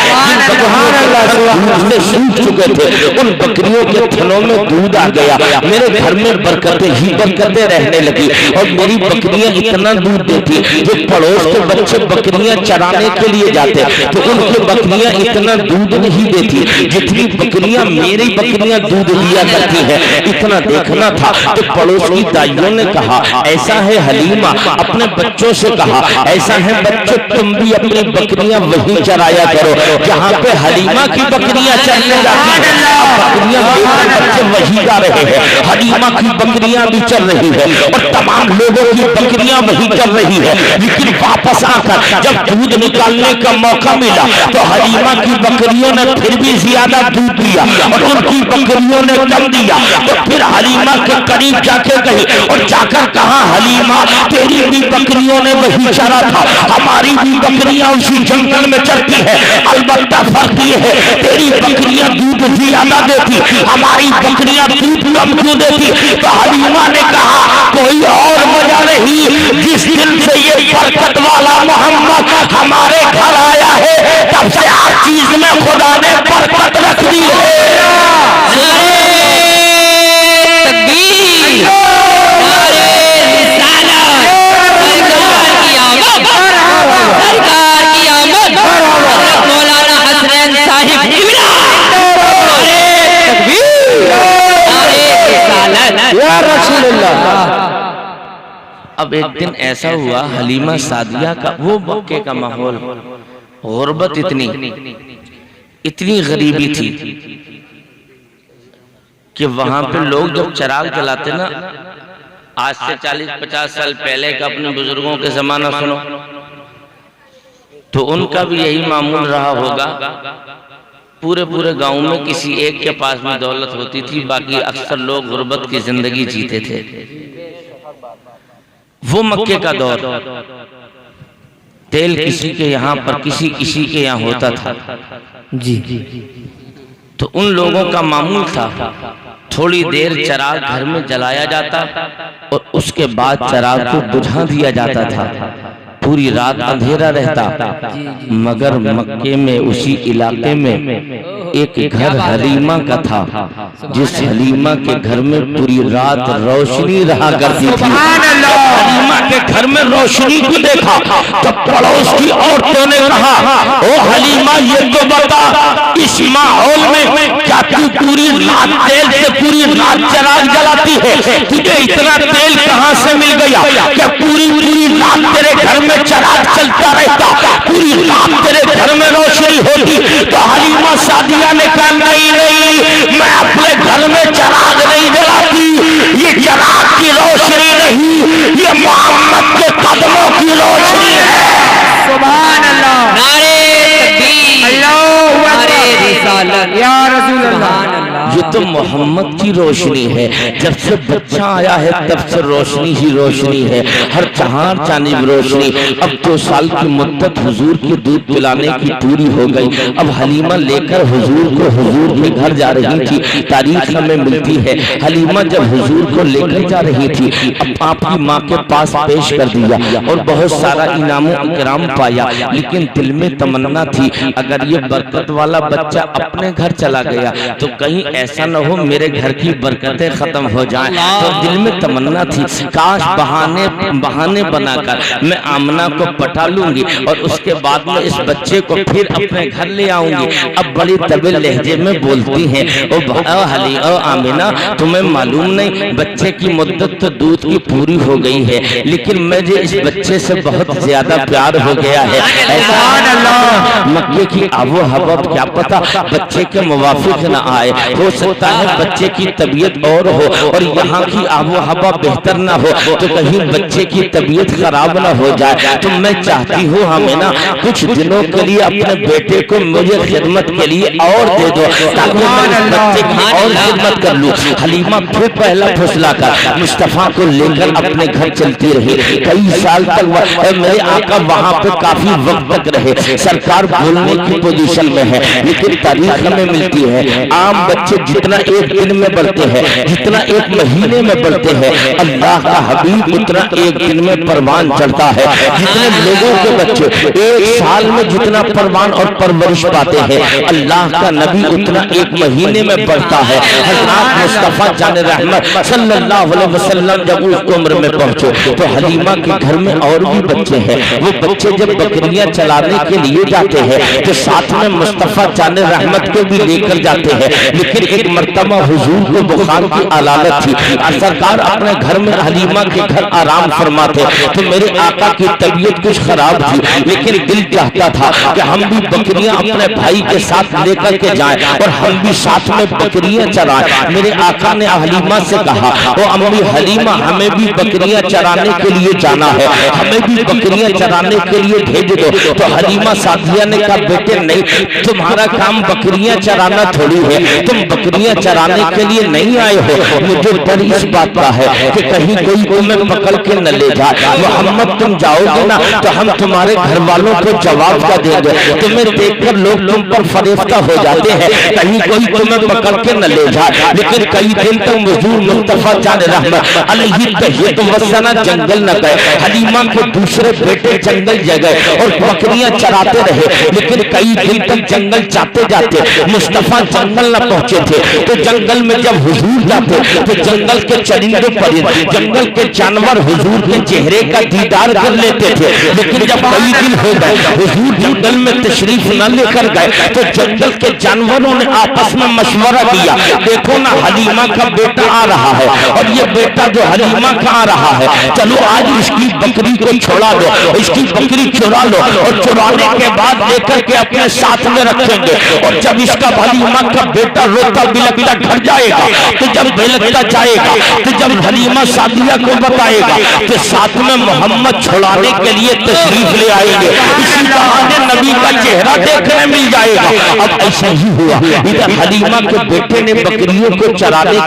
जिन सूख चुके थे उन बकरियों के थनों में दूध आ गया। मेरे घर में बरकतें ही बरकतें रहने लगी, और मेरी बकरियां इतना दूध देती, जो पड़ोस के बच्चे बकरियां चराने के लिए जाते तो उनकी बकरियां इतना दूध नहीं देती जितनी बकरियां मेरी बकरियां दूध दिया करती है। इतना देखना था। तो पड़ोस की दाइयों ने कहा, ऐसा है हलीमा, अपने बच्चों से कहा, ऐसा है बच्चों तुम भी अपनी बकरियां वहीं चराया करो जहाँ पे हलीमा की बकरियां चलने जाती है। बकरियां बच्चे वहीं जा रहे हैं, हलीमा की बकरियां भी चल रही है, और तमाम लोगों की बकरियां वहीं चल रही है। लेकिन वापस आकर जब दूध निकालने का मौका मिला तो हलीमा की बकरियों ने फिर भी ज्यादा दूध दिया और उनकी बकरियों ने कम दिया। तो फिर हलीमा के करीब जाके गई और जाकर कहा, हलीमा तेरी भी बकरियों ने वही चरा था, हमारी भी बकरियां उसी जंगल में चरती है, अलबत्ता फर्क ये है तेरी बकरियां दूध ज्यादा देती, हमारी बकरियां दूध कम क्यों देती? तो हलीमा ने कहा, कोई और वजह नहीं, जिस दिन से ये बरकत वाला मोहम्मद हमारे घर आया है तब से हर चीज में खुदा ने बरकत रख दी है। अब एक दिन ऐसा हुआ, हलीमा सादिया का वो मक्के का माहौल, गुर्बत इतनी गरीबी थी कि वहां पे लोग जब चिराग जलाते ना, आज से 40-50 साल पहले का अपने बुजुर्गों के जमाना सुनो, तो उनका भी यही मामूल रहा होगा। पूरे गांव में किसी एक के पास में दौलत होती थी, बाकी अक्सर लोग गुर्बत की जिंदगी जीते थे। वो मक्के का दौर, तेल किसी के यहाँ पर, किसी के यहाँ होता था जी। तो उन लोगों का मामूल था, थोड़ी देर चिराग घर में जलाया जाता और उसके बाद चिराग को बुझा दिया जाता था। पूरी रात अंधेरा रहता, मगर मक्के में, उसी इलाके में एक घर हलीमा का था, जिस हलीमा के घर में पूरी रात रोशनी रहा करती थी। हलीमा के घर में रोशनी को देखा तो पड़ोस की औरतों ने कहा, ओ हलीमा ये तो बता, इस माहौल में क्या तू पूरी रात तेल से पूरी रात चिराग जलाती है? तुझे इतना तेल कहाँ से मिल गया? क्या पूरी रात तेरे घर में चिराग चलता रहता, पूरी रात तेरे घर में रोशनी होती? तो हलीमा सादिया ने कहा, नहीं, मैं अपने घर में चिराग नहीं जलाती, ये चिराग की रोशनी नहीं, ये मोहम्मद के कदमों की रोशनी है। सुभान अल्लाह, नारे तकबीर, नारे रिसालत, या रसूल अल्लाह। ये तो मोहम्मद की रोशनी है। जब से बच्चा आया है तब से रोशनी ही रोशनी है, हर चार जानिब रोशनी। अब 2 साल की मुद्दत हुजूर के दूध पिलाने की पूरी हो गई। अब हलीमा लेकर हुजूर को हुजूर के घर जा रही थी। तारीख हमें मिलती है, हलीमा जब हुजूर को लेकर जा रही थी, अब आपकी माँ के पास पेश कर दिया और बहुत सारा इनाम इकराम पाया। लेकिन दिल में तमन्ना थी, अगर ये बरकत वाला बच्चा अपने घर चला गया तो कहीं ऐसा न हो मेरे घर की बरकतें खत्म हो जाएं। तो दिल में तमन्ना थी, काश बहाने बनाकर मैं आमना को पटा लूंगी और उसके बाद में इस बच्चे को फिर अपने घर ले आऊंगी। अब बड़ी तबील लहजे में बोलती हैं, ओ आमिना, तुम्हें मालूम नहीं बच्चे की मुद्दत तो दूध की पूरी हो गई है, लेकिन मुझे इस बच्चे से बहुत ज्यादा प्यार हो गया है। मक्के की आबो हवा क्या पता बच्चे के मुवाफिक न आए, हो सकता है बच्चे की तबीयत और हो और यहाँ की आबो हवा बेहतर ना हो, तो कहीं बच्चे की तबीयत खराब ना हो जाए। तो मैं चाहती हूँ हमें ना कुछ दिनों के लिए अपने बेटे को मुझे खिदमत के लिए और दे दो, ताकि मैं इस बच्चे की और खिदमत कर लूँ। हलीमा फिर पहला फुसला कर मुस्तफा को लेकर अपने घर चलती रही। कई साल तक मेरे आका वहाँ पे काफी वक्त तक रहे। सरकार बोलने की पोजीशन में है, लेकिन तारीख में मिलती है आम बच्चे जितना एक दिन में बढ़ते हैं, जितना एक महीने में बढ़ते हैं, अल्लाह का हबीब उतना एक दिन में परवान चढ़ता है। जितने लोगों के बच्चे एक साल में जितना परवान और परवरिश पाते हैं, अल्लाह का नबी उतना एक महीने में बढ़ता है। हज़रत मुस्तफा जान रहमत सल्लल्लाहु अलैहि वसल्लम जब उस उम्र में पहुंचे तो हलीमा के घर में और भी बच्चे हैं। वो बच्चे जब बकरियां चलाने के लिए जाते हैं तो साथ में मुस्तफा जान रहमत को भी लेकर जाते हैं। लेकिन एक मर्तबा हुजूर को बुखार की अलालत थी और सरकार अपने घर में हलीमा के घर आराम फरमाते, तो मेरे आका की तबीयत कुछ खराब थी, लेकिन दिल चाहता था कि हम भी बकरियां अपने भाई के साथ लेकर के जाएं और हम भी साथ में बकरियां चराएं। मेरे आका ने हलीमा से कहा, ओ अम्मी हलीमा, हमें भी बकरियां चराने के लिए जाना है, हमें भी बकरियां चराने के लिए भेज दो। तो हलीमा सादिया ने कहा, बेटे नहीं, तुम्हारा काम बकरियां चराना थोड़ी है, तुम बकरियां चराने के लिए नहीं आए हो। मुझे डर इस बात का है कि कहीं कोई तुम्हें पकड़ के न ले जाए। मोहम्मद तुम जाओगे ना तो हम तुम्हारे घर वालों को जवाब क्या देंगे? तुम्हें देखकर लोग तुम पर फरेफ्ता हो जाते हैं, कहीं कोई तुम्हें पकड़ के न ले जाए। लेकिन कई दिन तक हुजूर मुस्तफा जान रहमत अलैहि तहियत वसना जंगल न गए। हलीमा के दूसरे बेटे जंगल जगह और बकरियां चराते रहे, लेकिन कई दिन तक जंगल जाते जाते मुस्तफा जंगल न पहुंचे थे। तो जंगल में जब हुजूर जाते तो जंगल के चरिंदे परिंदे, जंगल के जानवर हुजूर के चेहरे का दीदार कर लेते थे। लेकिन जब कई दिन हो गए हुजूर जंगल में तशरीफ न लेकर गए तो जंगल के जानवरों ने आपस में मशवरा किया, देखो ना हलीमा का बेटा आ रहा है और ये बेटा जो हलीमा का आ रहा है, चलो आज इसकी बकरी को छोड़ा दो, इसकी बकरी चुरा लो और चुराने के बाद लेकर के अपने साथ में रखेंगे। और जब इसका हलीमा का बेटा रोता बिलखता घर जाएगा तो जब बिलखता जाएगा तो जब हलीमा सादिया को बताएगा तो साथ में मोहम्मद छुड़ाने के लिए तशरीफ ले आएंगे। इसी बहाने नबी का चेहरा देखने मिल जाएगा। अब ऐसा ही हुआ, इधर हलीमा के बेटे ने बकरियों को चराने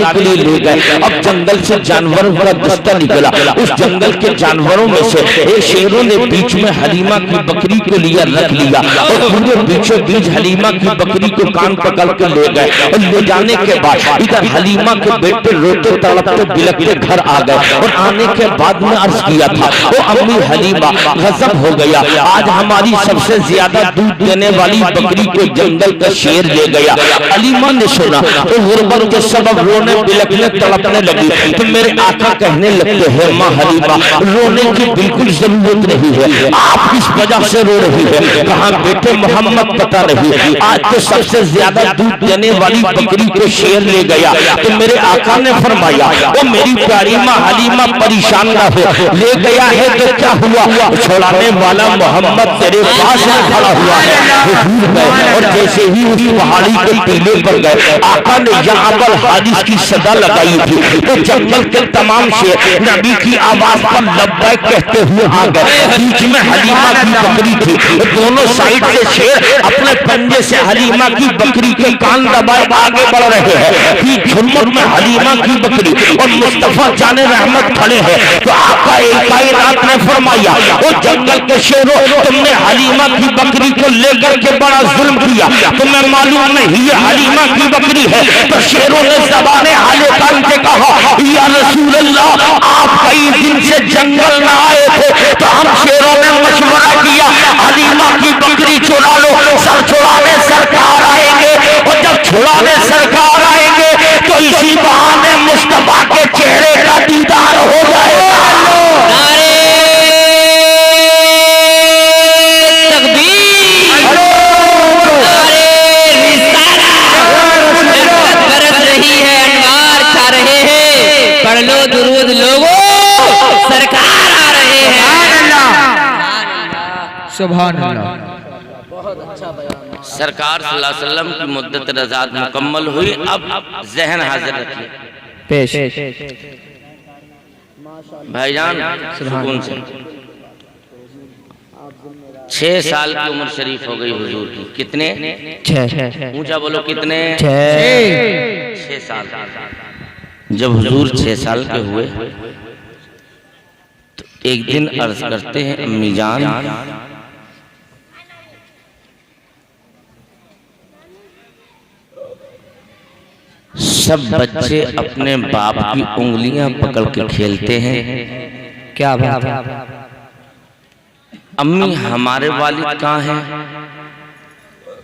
के लिए ले गए। अब जंगल से जानवरों का दस्ता निकला, उस जंगल के जानवरों में से एक शेरों ने बीच में हलीमा की बकरी को लिया रख लिया और पूरे बीचों बीच हलीमा की बकरी को कान पकड़ कर ले गए और ले जाने के बाद इधर हलीमा के बेटे रोते तड़पते बिलखते घर आ गए और आने के बाद में अर्ज किया था, वो अम्मी हलीमा गजब हो गया, आज हमारी सबसे ज्यादा दूध देने वाली बकरी को जंगल का शेर ले गया। हलीमा ने सुना तो गुर्बत के सबब रोने बिलखने तड़पने लगी। तो मेरे आका कहने लगते हैं, माँ हलीमा रोने की बिल्कुल जरूरत नहीं है, आप किस वजह से रो रही है? कहा बेटे मोहम्मद पता नहीं, आज तो सबसे ज्यादा दूध देने वाली बकरी को शेर ले गया। तो मेरे आका ने फरमाया, वो मेरी प्यारी माँ हलीमा परेशान ना हो, ले गया है तो क्या हुआ, छुड़ाने वाला मोहम्मद तेरे पास में खड़ा हुआ है। और जैसे ही उस पहाड़ी के टीले पर गए, आका ने यहाँ पर हादिस की सदा लगाई थी, तो जंगल के तमाम शेर नबी की आवाज पर लब्बैक कहते हुए आ गए। बीच में हलीमा की बकरी थी, दोनों साइड से शेर अपने पंजे से हलीमा की बकरी के कान दबाए आगे बढ़ रहे हैं। फिर झुरमुट में हलीमा की बकरी और मुस्तफा जाने रहमत खड़े हैं। तो आका एक रात ने फरमाया, वो जंगल के शेरों, तुमने हलीमा की बकरी को लेकर के बड़ा जुल्म किया, तुम्हें मालूम नहीं ये हलीमा की बकरी है। तो शेरों ने ज़बाने हाले कान से कहा, या रसूल अल्लाह, आप कई दिन से जंगल न आए थे, तो हम शेरों ने मशवरा किया हलीमा की बकरी चुरा लो, सर छुड़ाने सरकार आएंगे, और जब छुड़ाने सरकार आएंगे तो इसी बहाने मुस्तफा के चेहरे का दीदार हो जाएगा। सुभान अल्लाह। सरकार सल्लल्लाहु अलैहि वसल्लम की मुद्दत रज़ात मुकम्मल हुई। अब जहन हाजिर रखिए पेश भाईजान, सुकून से 6 साल की उम्र शरीफ हो गई हुजूर की। कितने? 6। ऊंचा बोलो, कितने? 6 साल। जब हुजूर 6 साल के हुए तो एक दिन अर्ज करते हैं, अम्मी जान सब बच्चे अपने बाप की उंगलियां पकड़ के खेलते हैं, क्या बात है? अम्मी हमारे वालिद कहाँ हैं?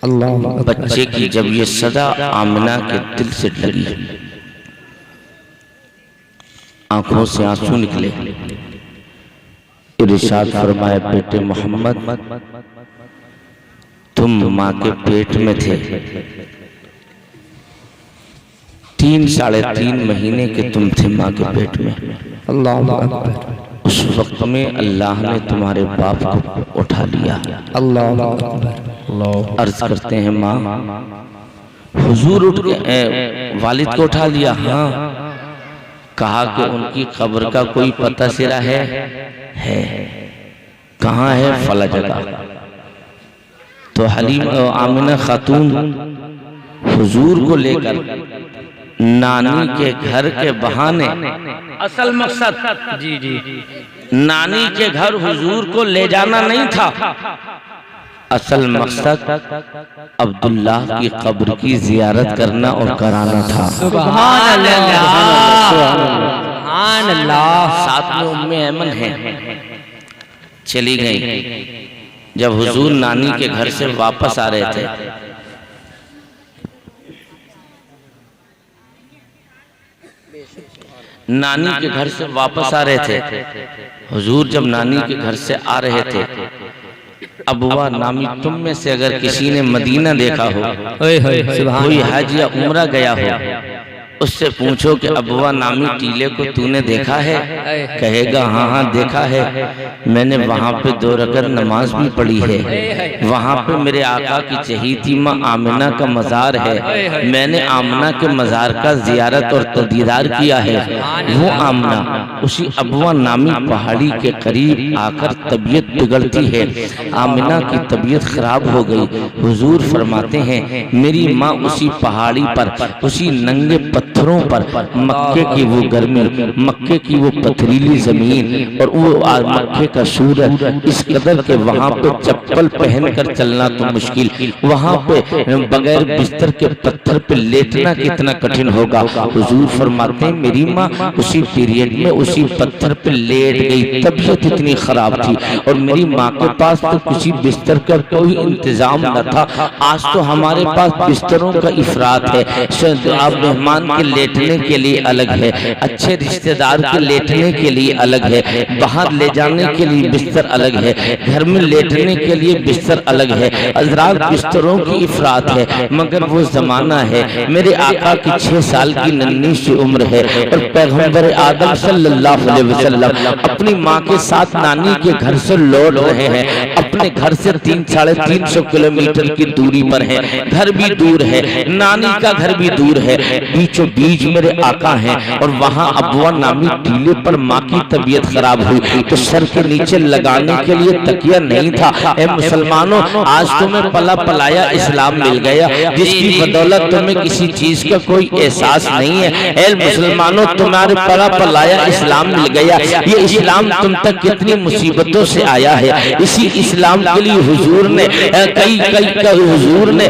अल्लाह। बच्चे की जब ये सदा आमिना के दिल से लगी, आंखों से आंसू निकले। इरशाद फरमाया, बेटे मोहम्मद तुम माँ के पेट में थे, 3 साढ़े 3 महीने के तुम थे माँ के पेट में। अल्लाह। उस वक्त में अल्लाह ने तुम्हारे बाप को उठा लिया। अल्लाह। अर्ज करते हैं, माँ हुजूर उठ के वालिद को उठा लिया? हाँ। कहा कि उनकी कब्र का कोई पता सिरा है? कहाँ है? फला जगह। तो हलीम आमिना खातून हुजूर को लेकर नानी के घर के बहाने, असल मकसद जी नानी के घर हुजूर को ले जाना नहीं था, असल मकसद अब्दुल्लाह की कब्र की जियारत करना और कराना था। सुभान अल्लाह। साथ में उम्मे ऐमन है, चली गई। जब हुजूर नानी के घर से वापस आ रहे थे, नानी के घर से वापस आ रहे थे, हुजूर जब नानी के घर से आ रहे थे, अबुआ नामी तुम में से अगर किसी ने मदीना देखा हो, कोई हज या उम्रा गया हो, उससे पूछो कि अबुआ नामी टीले को तूने देखा है? कहेगा हाँ हाँ देखा है, मैंने वहाँ पे 2 रकअत नमाज भी पढ़ी है, वहाँ पे मेरे आका की चहीती माँ आमिना का मज़ार है, मैंने आमिना के मज़ार का जियारत और दीदार किया है। वो आमिना उसी अबुआ नामी पहाड़ी के करीब आकर तबीयत बिगड़ती है, आमिना की तबीयत खराब हो गई। हुजूर फरमाते हैं, मेरी माँ उसी पहाड़ी पर उसी नंगे पत्थरों पर मक्के की वो गर्मी, मक्के की वो पथरीली जमीन और वो मक्के का सूरज, इस कदर के वहां पे चप्पल पहनकर चलना तो मुश्किल, वहां पे बगैर बिस्तर के पत्थर पे लेटना कितना कठिन होगा। हुजूर फरमाते हैं मेरी माँ उसी पीरियड में उसी पत्थर पे लेट गई, तबीयत इतनी खराब थी और मेरी माँ के पास तो किसी बिस्तर का कोई इंतजाम न था। आज तो हमारे पास बिस्तरों का इफरात है, आप मेहमान के लेटने के लिए अलग है, अच्छे रिश्तेदार के लेटने के लिए अलग है, बाहर ले जाने के लिए बिस्तर अलग है, घर में लेटने के लिए बिस्तर अलग है। हज़रात बिस्तरों की इफरात है, मगर वो जमाना है मेरे आका की 6 साल की नन्ही सी उम्र है और पैगंबर आदम सल्लल्लाहु अलैहि वसल्लम अपनी माँ के साथ नानी के घर से लौट रहे हैं। अपने घर से 300-350 किलोमीटर की दूरी पर है, घर भी दूर है, नानी का घर भी दूर है, बीचों बीच मेरे आका हैं और वहाँ अबुआ नामी टीले पर माँ की तबीयत खराब हुई तो सर के नीचे लगाने के लिए तकिया नहीं था। ए मुसलमानों, आज तुम्हें पला पलाया इस्लाम मिल गया जिसकी बदौलत तुम्हें किसी चीज का कोई एहसास नहीं है। ए मुसलमानों, तुम्हारे पला पलाया इस्लाम मिल गया। ये इस्लाम तुम तक कितनी मुसीबतों से आया है। इसी इस्लाम के लिए हुजूर ने हुजूर ने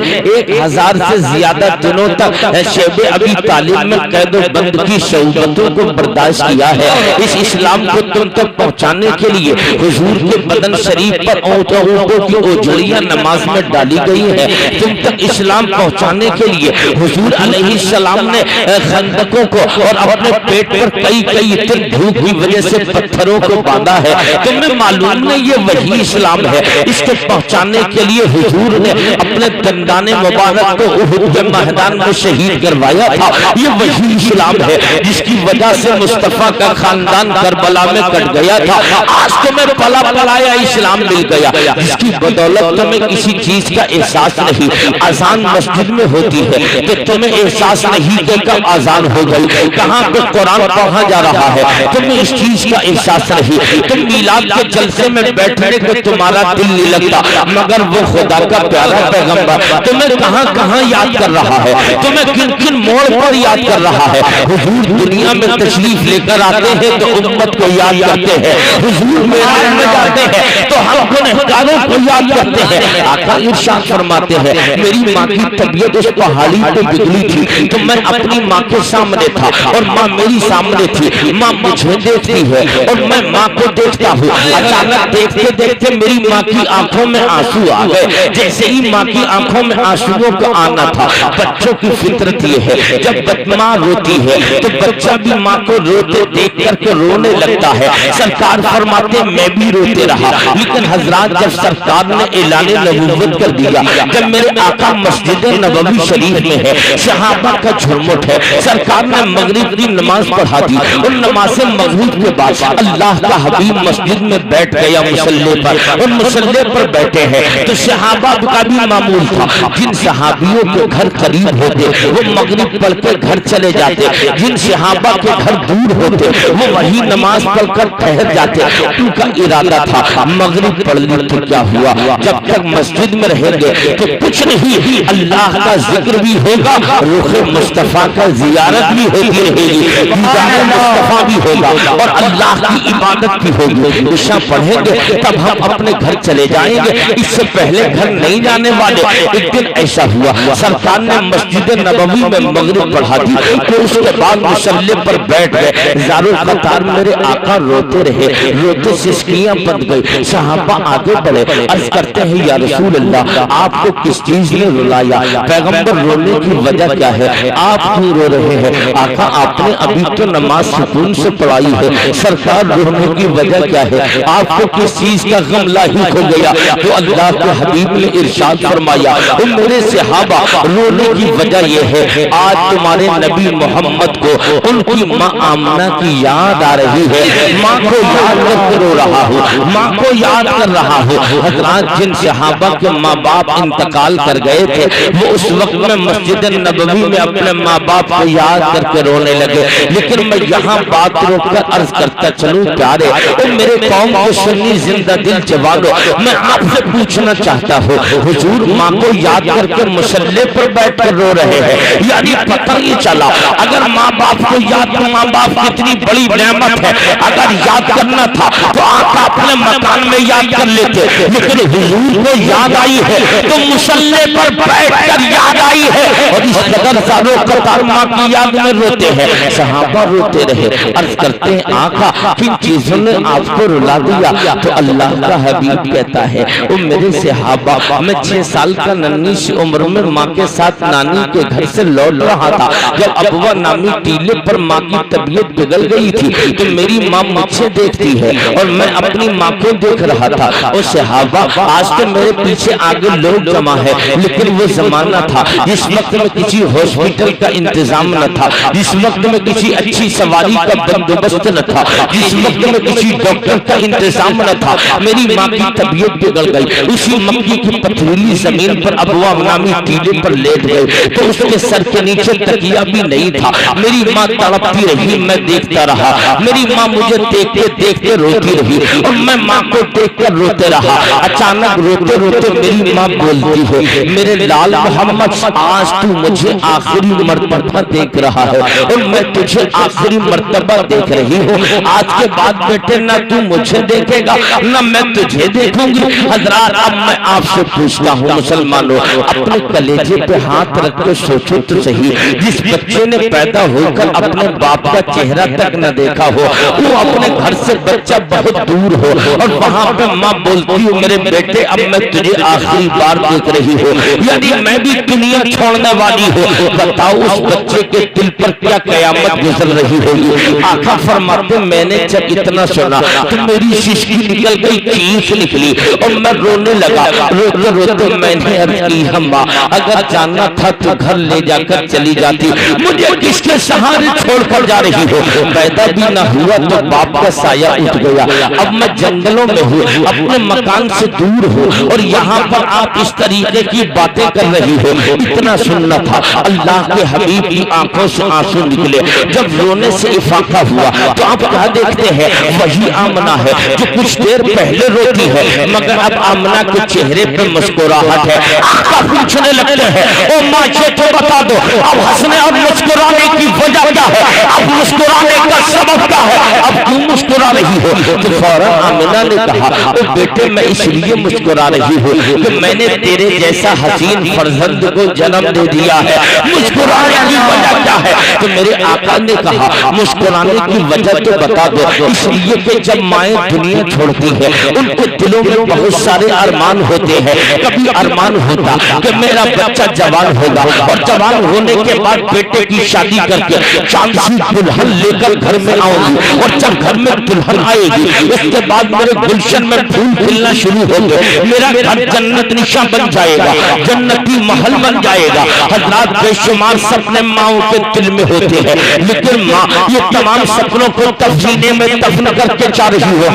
1000 से ज्यादा दिनों तक शेब अबी तालिब में कैद बंद की शौबतों को बर्दाश्त किया है। इस इस्लाम को तुम तक पहुंचाने के लिए हुजूर के बदन शरीफ पर ऊँटों की ओझड़ियां नमाज में डाली गई है। तुम तक इस्लाम पहुंचाने के लिए हुजूर अलैहिस्सलाम ने खंदकों को और अपने पेट पर कई दिन धूप की वजह से पत्थरों को बांधा है। तुम्हें मालूम नहीं ये वही इस्लाम है। इसको पहुंचाने के लिए हुजूर ने अपने दंदाने मुबारक को उहुद के मैदान में शहीद करवाया था। ये वही इस्लाम है जिसकी वजह से मुस्तफा का खानदान करबला में कट गया था। आज तुम्हें पला पलाया इस्लाम मिल गया जिसकी बदौलत तुम्हें किसी चीज का एहसास नहीं। अजान मस्जिद में होती है तो तुम्हें एहसास नहीं कि कब अजान हो गई, कहाँ पे कुरान पढ़ा जा रहा है, तुम्हें इस चीज का एहसास नहीं। तुम मिलाद के जलसे में बैठने को तुम्हारा दिल नहीं लगता, मगर वो खुदा का प्यारा पैगंबर तुम्हें कहाँ कहाँ याद कर रहा है, तुम्हें किन किन मोड़ पर याद कर रहा है। हुजूर दुनिया में तशरीफ लेकर आते हैं तो उम्मत को याद करते हैं। हुजूर मेराज में जाते हैं तो हम गुनहगारों को याद करते हैं। आका इरशाद फरमाते हैं मेरी माँ की तबीयत उस पहाड़ी पे बिगड़ी थी तो मैं अपनी माँ के सामने था और माँ मेरी सामने थी। माँ मुझे देखती है और मैं माँ को देखता हूँ। अचानक देखते देखते मेरी माँ की आंखों में आंसू आ गए। जैसे ही माँ की आंखों में आंसुओं का आना था, बच्चों की फितरत ये है जब माँ रोती है तो बच्चा भी माँ को रोते देख करके रोने लगता है। सरकार फरमाते मैं भी रोते रहा, लेकिन हजरात जब सरकार ने ऐलान नबूवत कर दिया, जब मेरे आका मस्जिद नबवी शरीफ में है, सहाबा का झुरमुट है, सरकार ने मगरिब की नमाज पढ़ा दी। उन नमाज मगरिब के बाद अल्लाह का हबीब मस्जिद में बैठ गया मुसल्ले पर। उन मुसल्ले पर बैठे हैं तो सहाबा का भी मामूल था, जिन सहाबियों के घर करीब होते वो मगरिब पढ़ के घर चले जाते, जिन सहाबा के घर दूर होते वो वही नमाज पढ़कर ठहर जाते। उनका इरादा था मगरिब पढ़ ली तो क्या हुआ, जब तक मस्जिद में रहेंगे तो कुछ नहीं, अल्लाह का जिक्र भी होगा, रुखे मुस्तफा का जियारत भी होती रहेगी, दीदार मुस्तफा भी होगा और अल्लाह की इबादत भी होगी। इशा पढ़ेंगे तब हम अपने घर चले जाएंगे, इससे पहले घर नहीं जाने वाले। एक दिन ऐसा हुआ, सरकार ने मस्जिद नबवी में मगरिब पढ़ा दी तो उसके बाद मुसल्ले पर बैठ गए। ज़ारुल कतार मेरे आका रोते रहे, रोते सिसकियां बंद गई। सहाबा आगे बढ़े, अर्ज करते हैं या रसूल अल्लाह आपको किस चीज ने रुलाया, पैगंबर रोने की वजह क्या है, आप क्यों रो रहे हैं। आका आपने अभी तो नमाज सुकून से पढ़ाई है, सरकार रोने की वजह क्या है, आपको किस चीज का गम लाहिक हो गया। तो अल्लाह के हबीब ने इरशाद फरमाया मेरे सहाबा रोने की वजह यह है आज तुम्हारे नबी मोहम्मद को उनकी माँ आमना की याद आ रही है, माँ को याद करके रो रहा हूँ, माँ को याद कर रहा हूँ। हज़रात जिन सहाबा के माँ बाप इंतकाल कर गए थे वो उस वक्त में मस्जिद नबवी में अपने माँ बाप को याद करके रोने लगे। लेकिन मैं यहाँ बात रोककर अर्ज करता चलूं प्यारे, तो मेरे कौम के सुन्नी जिंदा दिल जवानों, मैं आपसे पूछना चाहता हूँ, हुजूर माँ को याद करके मुसल्ले पर बैठ कर रो रहे हैं, यानी पता ही चला अगर माँ बाप को याद, माँ बाप कितनी बड़ी नेमत है, अगर याद करना था तो आका अपने मकान में याद कर लेते, लेकिन हुजूर को याद आई है तो मुसल्ले पर बैठकर याद आई है। और इस कदर सालों कतार माँ की याद में रोते हैं, सहाबा रोते रहे। अर्ज करते हैं आका किन चीजों ने आपको रुला दिया? तो अल्लाह का हबीब कहता है, वो मेरे सहाबा, मैं 6 साल का नन्ही सी उम्र में माँ के साथ नानी के घर से लौट रहा था, जब अबुआ नामी टीले पर माँ की तबीयत बिगड़ गई थी तो मेरी माँ मुझसे देखती है और मैं अपनी माँ को देख रहा था। और सहाबा, आज तो मेरे पीछे आगे लोग जमा है, लेकिन वो जमाना था जिस वक्त में किसी हॉस्पिटल का इंतजाम न था, जिस वक्त में किसी अच्छी सवारी का बंदोबस्त न था, जिस वक्त में किसी डॉक्टर का इंतजाम न था। मेरी माँ की तबीयत बिगड़ गई, उसी मक्की की पथरीली जमीन पर अबुआ नामी टीले पर लेट गए तो उसके सर के नीचे तकिया भी नहीं था। मेरी माँ तड़पती रही, मैं देखता रहा, मेरी माँ मुझे देखते देखते रोती रही और मैं माँ को देखकर रोते रहा। अचानक रोते रोते मेरी माँ बोलती है, मेरे लाल मोहम्मद, आज तू मुझे आखिरी मर्तबा देख रहा है और मैं तुझे आखिरी मर्तबा देख रही हूँ। आज के बाद बेटे ना तू मुझे देखेगा ना मैं तुझे देखूंगी। हजरात, अब मैं आपसे पूछता हूँ मुसलमानों, अपने कलेजे पे हाथ रख के सोचो तो सही, जिस बच्चे ने पैदा होकर अपने बाप का चेहरा तक न देखा हो, वो अपने घर से बच्चा बहुत दूर हो और वहां पे माँ बोलती हो, मेरे बेटे अब मैं तुझे आखिरी बार देख रही हूँ, यानी मैं भी दुनिया छोड़ने वाली हूँ। बताओ उस बच्चे के दिल पर क्या कयामत गुजर रही होगी। आका फरमाते, मैंने जब इतना सुना तो मेरी शिश्की निकल गई, चीख निकली और मैं रोने लगा। रोते रोते मैंने अर्ज की, अम्मा अगर जानना था तो घर ले जाकर चली जाती, मुझे किसके सहारे छोड़कर जा रही हो? पैदा भी ना हुआ तो बाप का साया उठ गया, अब मैं जंगलों में हूँ, अपने मकान से दूर हूँ और यहाँ पर आप इस तरीके की बातें कर रही हो। इतना सुनना था। अल्लाह के हबीब की आंखों से आंसू निकले। जब रोने से इफाका हुआ तो आप क्या देखते हैं? वही आमना है जो कुछ देर पहले रोती है, मगर अब आमना के चेहरे पे मुस्कुराहट है। आका पूछने लगते हैं, ओ माँ ये तो बता दो, अब हंसने और मुस्कुराने की वजह क्या है? अब मुस्कुराने का सबब क्या है? अब क्यों मुस्कुरा रही हो? तो फौरन आमिना ने कहा, ओ बेटे मैं इसलिए मुस्कुरा रही हूँ कि मैंने तेरे जैसा हसीन फर्जंद को जन्म दे दिया है। मुस्कुराने की वजह क्या है? तो मेरे आका ने कहा, मुस्कुराने की वजह तो बता दो। इसलिए कि जब माएँ दुनिया छोड़ती है उनके दिलों में बहुत सारे अरमान होते हैं। कभी अरमान होता कि मेरा बच्चा जवान होगा और जवान होने के बाद बेटे की शादी करके चांद सी दुल्हन लेकर घर में आऊंगी और जब घर में दुल्हन आएगी उसके बाद मेरे गुलशन में फूल खिलना शुरू होंगे, मेरा घर जन्नत निशा बन जाएगा, जन्नती महल बन जाएगा। हज़रात, बेशुमार सपने माओं के दिल में होते हैं, लेकिन माँ ये तमाम सपनों को तफसीने में दफन करके जा रही हो।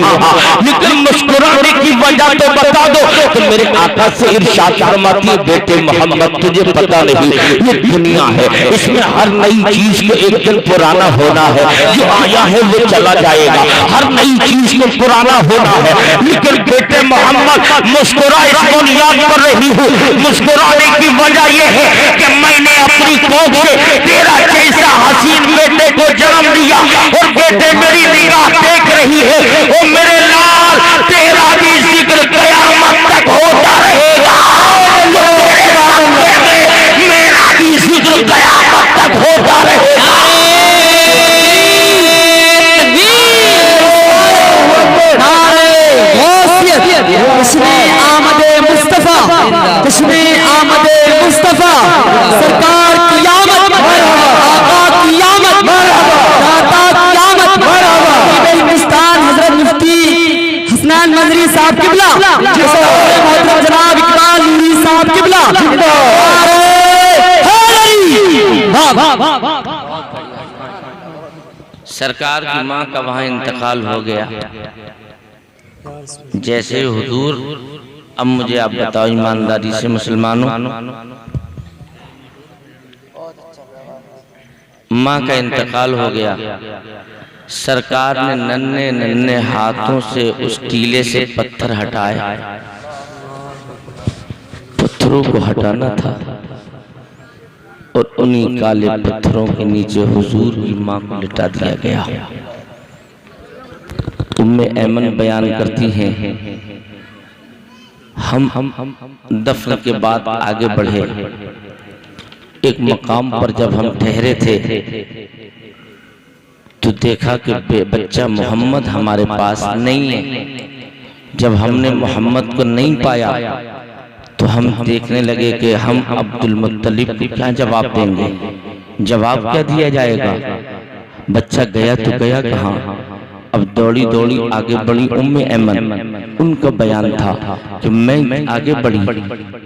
लेकिन मुस्कुराने की वजह तो बता दो। तो मेरे आका से इरशाद फरमाती है, बेटे मोहम्मद तुझे पता नहीं, ये दुनिया है, इसमें हर नई चीज को एक दिन पुराना होना है, जो आया है वो चला जाएगा, हर नई चीज को पुराना होना है। लेकिन बेटे मोहम्मद मुस्कुरा इस बुनियाद पर रही हूँ, मुस्कुराने की वजह यह है कि मैंने अपनी कोख से तेरा जैसा हसीन बेटे को जन्म दिया और बेटे मेरी निगाह देख रही है। ओ मेरे लाल, तेरा भी जिक्र कयामत तक होता रहेगा, मेरा भी जिक्र कयामत तक होता रहेगा। सरकार क़यामत, आका क़यामत, दाता क़यामत, हिंदुस्तान हजरत मुफ्ती हसनैन मंजरी साहब किबला, जनाब इकबाल नूरी साहब किबला। सरकार की माँ का वहाँ इंतकाल हो गया। जैसे हुजूर, अब मुझे आप बताओ ईमानदारी से मुसलमानों, माँ का इंतकाल हो गया। सरकार ने नन्हे नन्हे हाथों से उस टीले से पत्थर हटाए। पत्थरों को हटाना था और उन्हीं काले पत्थरों के नीचे हुजूर की माँ को लिटा दिया गया। उम्मे ऐमन बयान करती हैं, हम दफन के बाद आगे बढ़े। एक मकाम पर जब हम ठहरे थे तो देखा कि बच्चा मोहम्मद हमारे पास नहीं है। जब हमने मोहम्मद को नहीं पाया तो हम देखने लगे कि हम अब्दुल मुत्तलिब को क्या जवाब देंगे। जवाब क्या दिया जाएगा? बच्चा गया तो गया कहाँ? अब दौड़ी दौड़ी आगे बढ़ी उम्मे ऐमन। उनका बयान था कि मैं आगे बढ़ी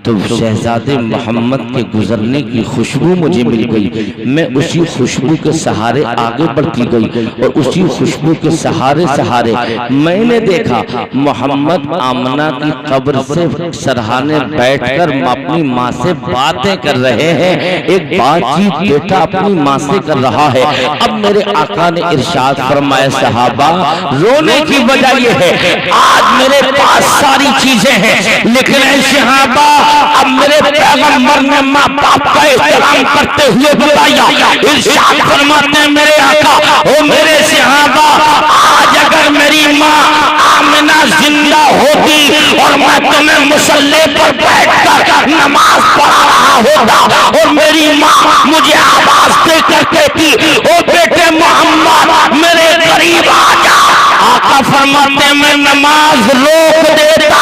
तो शहजादे मोहम्मद के गुजरने की खुशबू मुझे मिल गई। मैं उसी खुशबू के सहारे आगे बढ़ती गई और उसी खुशबू के सहारे सहारे मैंने देखा मोहम्मद आमना की कब्र से सरहाने बैठकर अपनी माँ से बातें कर रहे हैं। एक बातचीत बेटा अपनी माँ से कर रहा है। अब मेरे आका ने इरशाद फरमाया, सहाबा रोने की वजह यह है आज मेरे पास सारी चीजें हैं, लेकिन सहाबा अब मेरे पैगंबर ने माँ बाप का एहतराम करते हुए बताया। इरशाद फरमाते हैं मेरे आका, ओ मेरे सहाबा, आज अगर मेरी माँ आमिना जिंदा होती और मैं तुम्हें मुसल्ले पर बैठकर नमाज पढ़ा रहा होता और मेरी माँ मुझे आवाज देकर कहती, ओ बेटे मोहम्मद मेरे करीब आ जा, आका फरमाते मैं नमाज रोक देता,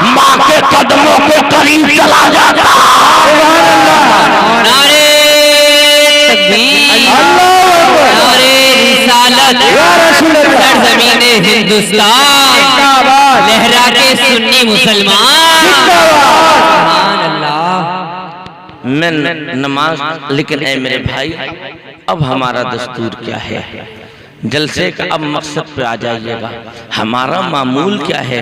माँ के कदमों के करीब चला जाता। नारे तकबीर, नारे रिसालत, सरज़मीने हिंदुस्तान, लहरा के सुन्नी मुसलमान। मैं नमाज, लेकिन ऐ मेरे भाई अब हमारा दस्तूर क्या है? जलसे का अब मकसद पे आ जाइएगा। हमारा मामूल क्या है?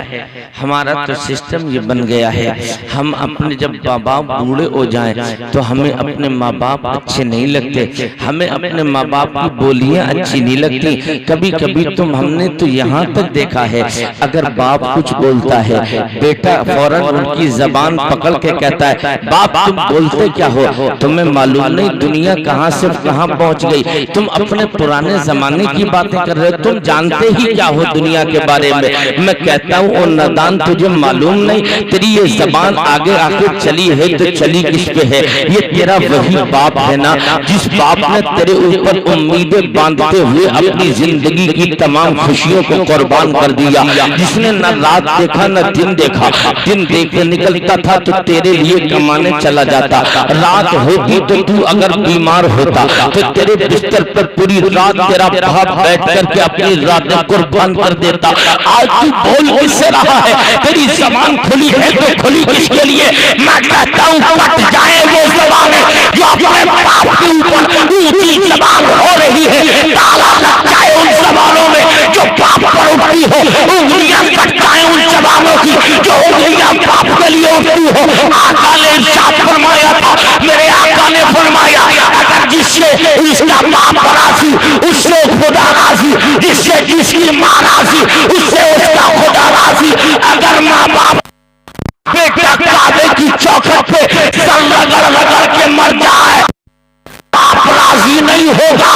हमारा तो सिस्टम ये बन गया है, हम अपने जब माँ बाप बूढ़े हो जाएं तो हमें अपने माँ बाप अच्छे नहीं लगते, हमें अपने माँ बाप की बोलियां अच्छी नहीं लगती। कभी कभी तुम हमने तो यहाँ तक देखा है, अगर बाप कुछ बोलता है बेटा फौरन उनकी जबान पकड़ के कहता है, बाप तुम बोलते क्या हो? तुम्हें मालूम नहीं दुनिया कहाँ से कहाँ पहुँच गई? तुम अपने पुराने जमाने की बातें कर रहे हो, तुम जानते ही क्या हो दुनिया के बारे में? मैं कहता हूँ ओ नादान, तुझे मालूम नहीं तेरी ये जबान आगे आके चली है तो चली किस पे है? ये तेरा वही बाप है ना जिस बाप ने तेरे ऊपर उम्मीदें बांधते हुए अपनी जिंदगी की तमाम खुशियों को कुर्बान कर दिया, जिसने न रात देखा न दिन देखा, दिन देखने निकलता था तो तेरे लिए कमाने चला जाता, रात होती तो तू अगर बीमार होता तो तेरे बिस्तर पर पूरी रात तेरा बाप बैठ करके अपनी रातें कुर्बान कर देता। आज तू बोल किससे रहा है? तेरी जबान खुली है तो खुली किसके लिए? मैं कहता हूँ कट जाए वो जबानें जो अपने बाप के ऊपर ऊंची जबान हो रही है, ताला लग जाए उन जबानों में जो बाप पर उठती हो, उंगलियां कट जाए उन जबानों की जो उंगलियां बाप के लिए उठती हो। आका ने इरशाद फरमाया था, मेरे आका ने फरमाया अगर जिससे इसका बाप राजी उससे खुदा राजी, जिससे जिसकी माँ राजी उससे उसका खुदा राजी। अगर माँ बाप बेटा काबे की चौखट पे सर रगड़ रगड़ के मर जाए, बाप राजी नहीं होगा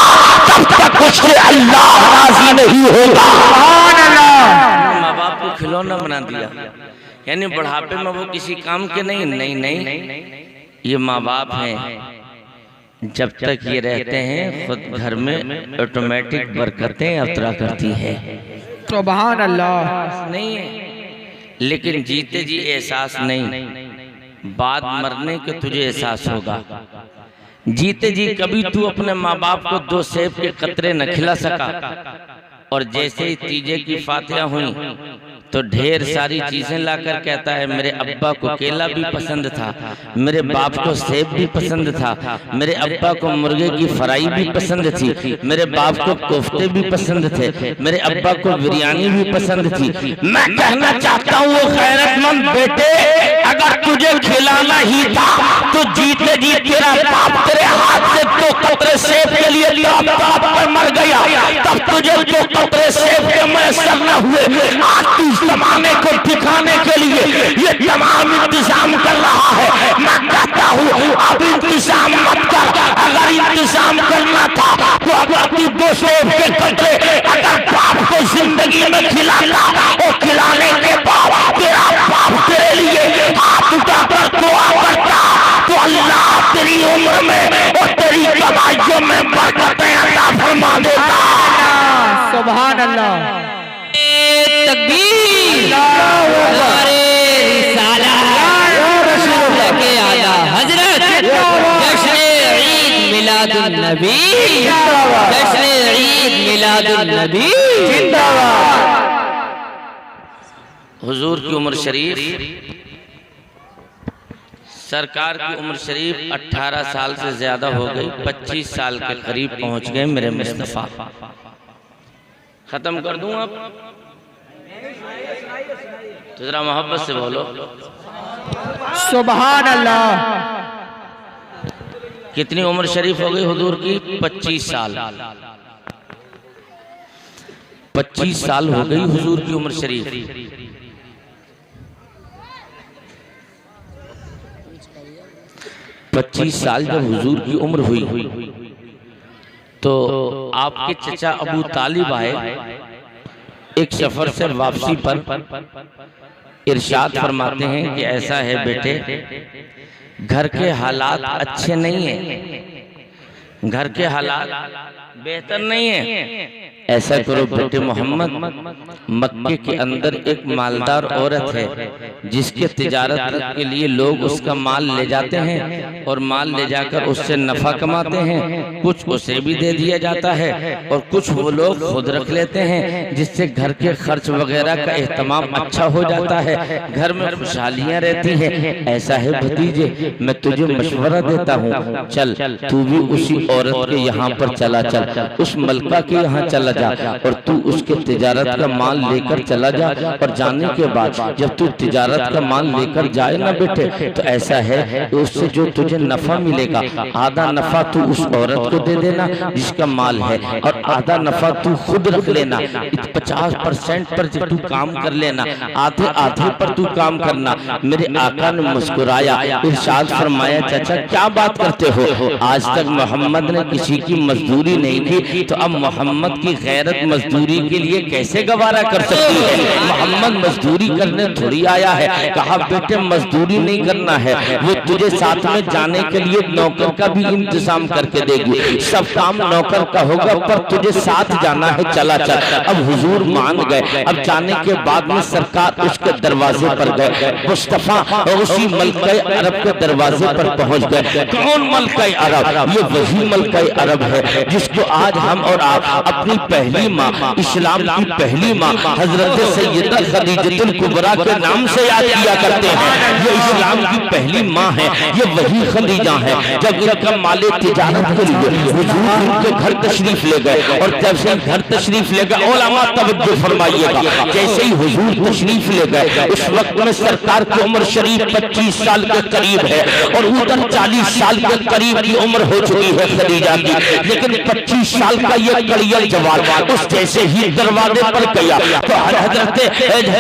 तब तक उससे अल्लाह राजी नहीं होगा। माँ बाप को खिलौना बना दिया, यानी बुढ़ापे में वो किसी काम के नहीं। नहीं, ये माँ बाप हैं, जब तक ये रहते हैं खुद घर में ऑटोमेटिक बरकतें अतरा करती है। सुभान अल्लाह। नहीं है, लेकिन जीते जी एहसास नहीं, बाद मरने के तुझे एहसास होगा। जीते जी कभी तू अपने माँ बाप को 2 सेब के कतरे न खिला सका, और जैसे ही तीजे की फातिहा हुई तो ढेर सारी चीजें लाकर कहता है मेरे अब्बा को केला भी पसंद था, मेरे बाप को सेब भी पसंद था, मेरे अब्बा को मुर्गे की फ्राई भी पसंद थी, मेरे बाप को कोफ्ते भी पसंद थे, मेरे अब्बा को बिरयानी भी पसंद थी। मैं कहना चाहता हूँ वो गैरतमंद बेटे, अगर तुझे खिलाना ही था तो जीते जी तेरा बाप तेरे हाथ से 2 कतरे सेब के लिए तुझे तो कपड़े सेब के मैसर न हुए, आज तू जमाने को दिखाने के लिए ये तमाम इंतजाम कर रहा है। मैं कहता हूँ अब इंतजाम मत कर, अगर इंतजाम करना था तो अगर तू 2 सेब के कपड़े अगर बाप को जिंदगी में खिलाता और खिलाने के बाद तेरा बाप तेरे लिए हाथ उठाकर दुआ करता तो अल्लाह तेरी उम्र में और तेरी कमाइयों में बरकतें अता फरमा देता। सुभान अल्लाह, तकबीर, हमारे रिसालत के आला हजरत जश्न ईद मिलादुन नबी, जश्न ईद मिलादुन नबी जिंदाबाद। हुजूर की उम्र शरीफ, सरकार की उम्र शरीफ 18 साल से ज्यादा हो गई, 25 साल के करीब पहुंच गए मेरे मुस्तफा। खत्म कर दूं अब तो जरा मोहब्बत से बोलो सुभान अल्लाह। कितनी उम्र शरीफ हो गई हुजूर की? 25 साल। 25 साल हो गई हुजूर की उम्र शरीफ। 25 साल जब हुजूर की उम्र हुई तो आपके चचा अबू तालिब आए एक सफर से वापसी पर, इरशाद फरमाते हैं कि ऐसा है बेटे, घर के हालात अच्छे नहीं हैं, घर के हालात बेहतर नहीं है। ऐसा करो बेटे मोहम्मद, मक्के के अंदर एक मालदार औरत है जिसके तिजारत के लिए लोग उसका माल ले जाते हैं और माल ले जाकर उससे नफा कमाते हैं, कुछ उसे भी दे दिया जाता है और कुछ वो लोग खुद रख लेते हैं, जिससे घर के खर्च वगैरह का एहतमाम अच्छा हो जाता है, घर में खुशहालियां रहती हैं। ऐसा है भतीजे, मैं तुझे मशवरा देता हूँ, चल तू भी उसी औरत के यहाँ पर चला चल, उस मलका के यहाँ चला जा और तू उसके तिजारत का माल लेकर चला जा। और जाने के बाद जब तू तिजारत का माल लेकर जाए ना बेटे, तो ऐसा है उससे जो तुझे नफा मिलेगा, आधा नफा तू उस औरत को दे देना जिसका माल है और आधा नफा तू खुद रख लेना। 50% पर तू काम कर लेना, आधे आधे पर तू काम करना। मेरे आका ने मुस्कुराया, इरशाद फरमाया, चाचा क्या बात करते हो, आज तक मोहम्मद ने किसी की मजदूरी नहीं की, तो अब मोहम्मद की गैरत मजदूरी के लिए कैसे गवारा कर सकती है? मोहम्मद मजदूरी करने थोड़ी आया है। कहा बेटे मजदूरी नहीं करना है, वो तुझे साथ में जाने के लिए नौकर का भी इंतजाम करके देगी, सब काम नौकर का होगा, पर तुझे साथ जाना है, चला चल। अब हुजूर मान गए। अब जाने के बाद में सरकार उसके दरवाजे पर गए, मुस्तफा उसी मलका अरब के दरवाजे पर पहुंच गए। कौन मलका अरब? ये वही मलका अरब है जिसको आज हम और आप अपनी पहली माँ, इस्लाम की पहली माँ हजरत सैयदा खदीजतुल कुबरा के नाम से याद किया करते हैं। ये इस्लाम की पहली माँ है, ये वही खदीजा है। जब इनका माले तिजारत के लिए हुजूर इनके घर तशरीफ ले गए और जब से घर तशरीफ ले गए, उलमा तवज्जो फरमाइएगा, जैसे ही हुजूर तशरीफ ले गए उस वक्त में सरकार की उम्र शरीफ 25 साल के करीब है और उधर 40 साल के करीब की उम्र हो चुकी है खदीजा की। लेकिन 25 साल का ये कड़ियल जवाब उस जैसे ही दरवाजे पर गया तो हजरत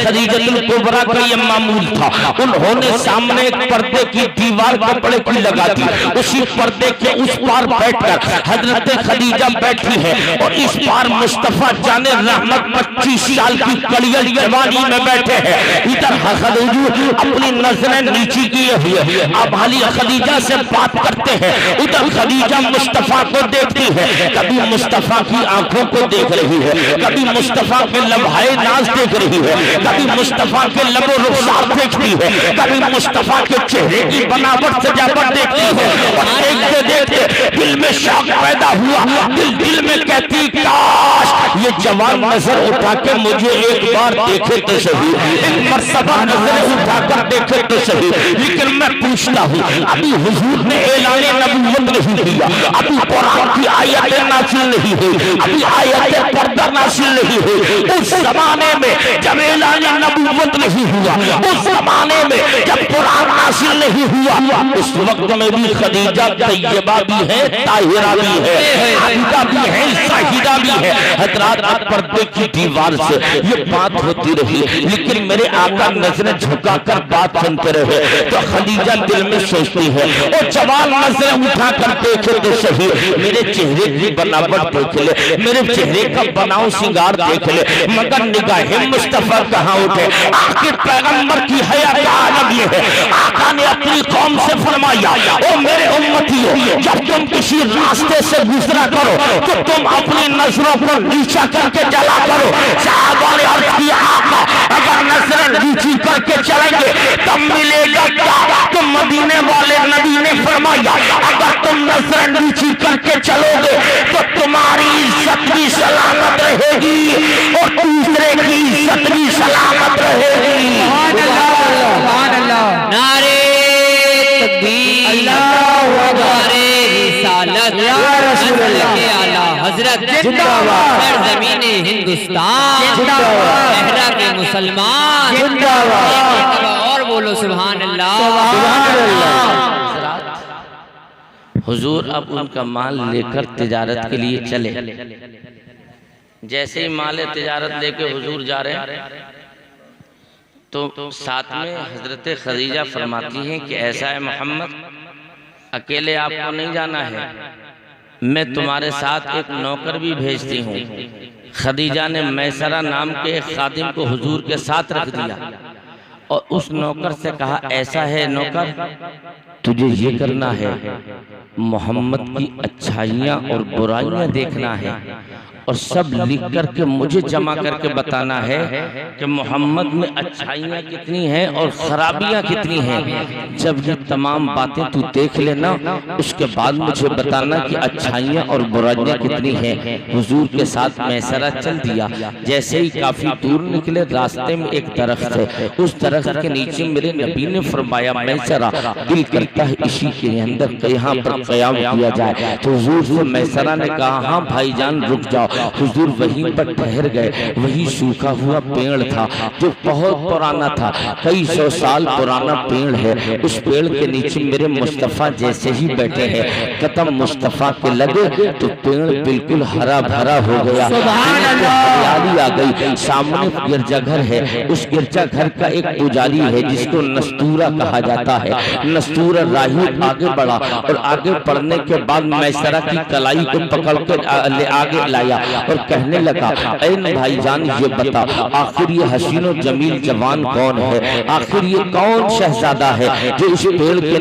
खदीजतुल कुबरा का ये मामूल था, उन्होंने सामने एक पर्दे की दीवार कपड़े की लगा दी, उसी पर्दे के उस पार बैठकर हजरत खदीजा बैठी है और इस पार मुस्तफा जाने रहमत 25 साल की कड़ियल जवानी में बैठे हैं। इधर हुजूर अपनी नजरें नीची किए हुए अब हाली खदीजा से बात करते हैं, उधर खदीजा मुस्तफा को देखती है, कभी मुस्तफा की आंखों को देख रही है, कभी मुस्तफा के लम्हाए नाज देख रही है, कभी मुस्तफा के लबो रुखसार देखती है, कभी मुस्तफा के चेहरे की बनावट सजावट देखती है और देखते देखते दिल में शौक पैदा हुआ, दिल में कहती काश ये जवान नजर उठा के मुझे एक बार देखे तो सही, एक मर्तबा नजर उठाकर देखे तो सही। लेकिन मैं पूछता हूँ, अभी हुजूर ने ऐलान नबूवत नहीं नहीं किया, अभी कुरान की आयतें नाज़िल नहीं हुई, अभी आयतें पर्दा नाज़िल नहीं हुई। उस जमाने में जब ऐलान नबूवत नहीं हुआ, उस जमाने में जब कुरान नाज़िल नहीं हुआ, उस वक्त में भी खदीजा तैयबा भी है, ताहिरा भी है, हामिदा भी है, साहिदा भी है। हजरात पर्दे की दीवार से ये बात होती रही, लेकिन मेरे आका नजरें झुकाकर बात सुनते रहे। तो खदीजा दिल में सोचती है, और जवान नजरें उठाकर देखे तो सही, मेरे चेहरे की बनावट देख ले, मेरे चेहरे का बनाव सिंगार देख ले, मगर निगाहें मुस्तफा कहाँ उठे। आखिर पैगंबर की हया का आलम ये है, आका ने अपनी कौम से फरमाया, ओ मेरे उम्मतियों, जब तुम किसी रास्ते से गुजरा करो तो तुम अपनी नजरों को नीचा करके चला करो। साहबा ने अर्ज किया, आका अगर नजरें नीची करके चलेंगे तब मिलेगा क्या? तो मदीने वाले नबी ने फरमाया, अगर तुम नजरें नीची करके चलोगे तो तुम्हारी इज्जत भी सलामत रहेगी और दूसरे की इज्जत भी सलामत रहेगी। नारे तकबीर, नारे रिसालत, के आला हजरत जिंदाबाद, ज़मीने हिंदुस्तान जिंदाबाद, लहरा के मुसलमान जिंदाबाद, और बोलो सुभान अल्लाह, सुभान अल्लाह। हुजूर अब उनका माल लेकर तिजारत के लिए चले। जैसे ही माल तिजारत लेके हुजूर जा रहे हैं तो साथ में हजरत खदीजा फरमाती हैं कि ऐसा है मोहम्मद, अकेले आपको नहीं जाना है, मैं तुम्हारे साथ एक नौकर भी भेजती हूँ। खदीजा ने मैसरा नाम के एक खादिम को हुजूर के साथ रख दिया और उस नौकर से कहा, ऐसा है नौकर, तुझे ये करना है, मोहम्मद की अच्छाइयाँ और बुराइयाँ देखना है और सब लिख करके मुझे जमा करके बताना है कि मोहम्मद में अच्छाइयाँ कितनी हैं और खराबियाँ कितनी हैं। जब ये तमाम बातें तू देख लेना, उसके बाद मुझे बताना कि अच्छाइयाँ और बुराइयाँ कितनी हैं। हुजूर के साथ मैसरा चल दिया। जैसे ही काफी दूर निकले, रास्ते में एक दरख्त है, उस दरख्त के नीचे मेरे नबी ने फरमाया, मैसरा दिल करता है इसी के अंदर यहाँ पर क़याम किया जाए। तो हुजूर से मैसरा ने कहा, हाँ भाईजान रुक जाओ। हुजूर वहीं पर ठहर गए। वही सूखा हुआ पेड़ था जो बहुत पुराना था, कई सौ साल पुराना पेड़ है। उस पेड़ के नीचे मेरे मुस्तफ़ा जैसे ही बैठे हैं, कदम मुस्तफ़ा के लगे तो पेड़ बिल्कुल हरा भरा हो गया, हरियाली आ गई। सामने गिरजाघर है, उस गिरजाघर का एक पुजारी है जिसको नस्तूरा कहा जाता है। नस्तूरा राही आगे बढ़ा और आगे बढ़ने के बाद मैसरा की कलाई को पकड़ कर आगे लाया और कहने लगा, ऐ भाईजान ये बता, आखिर ये हसीनो जमील जवान कौन है? आखिर ये कौन शहजादा है जो इस पेड़ के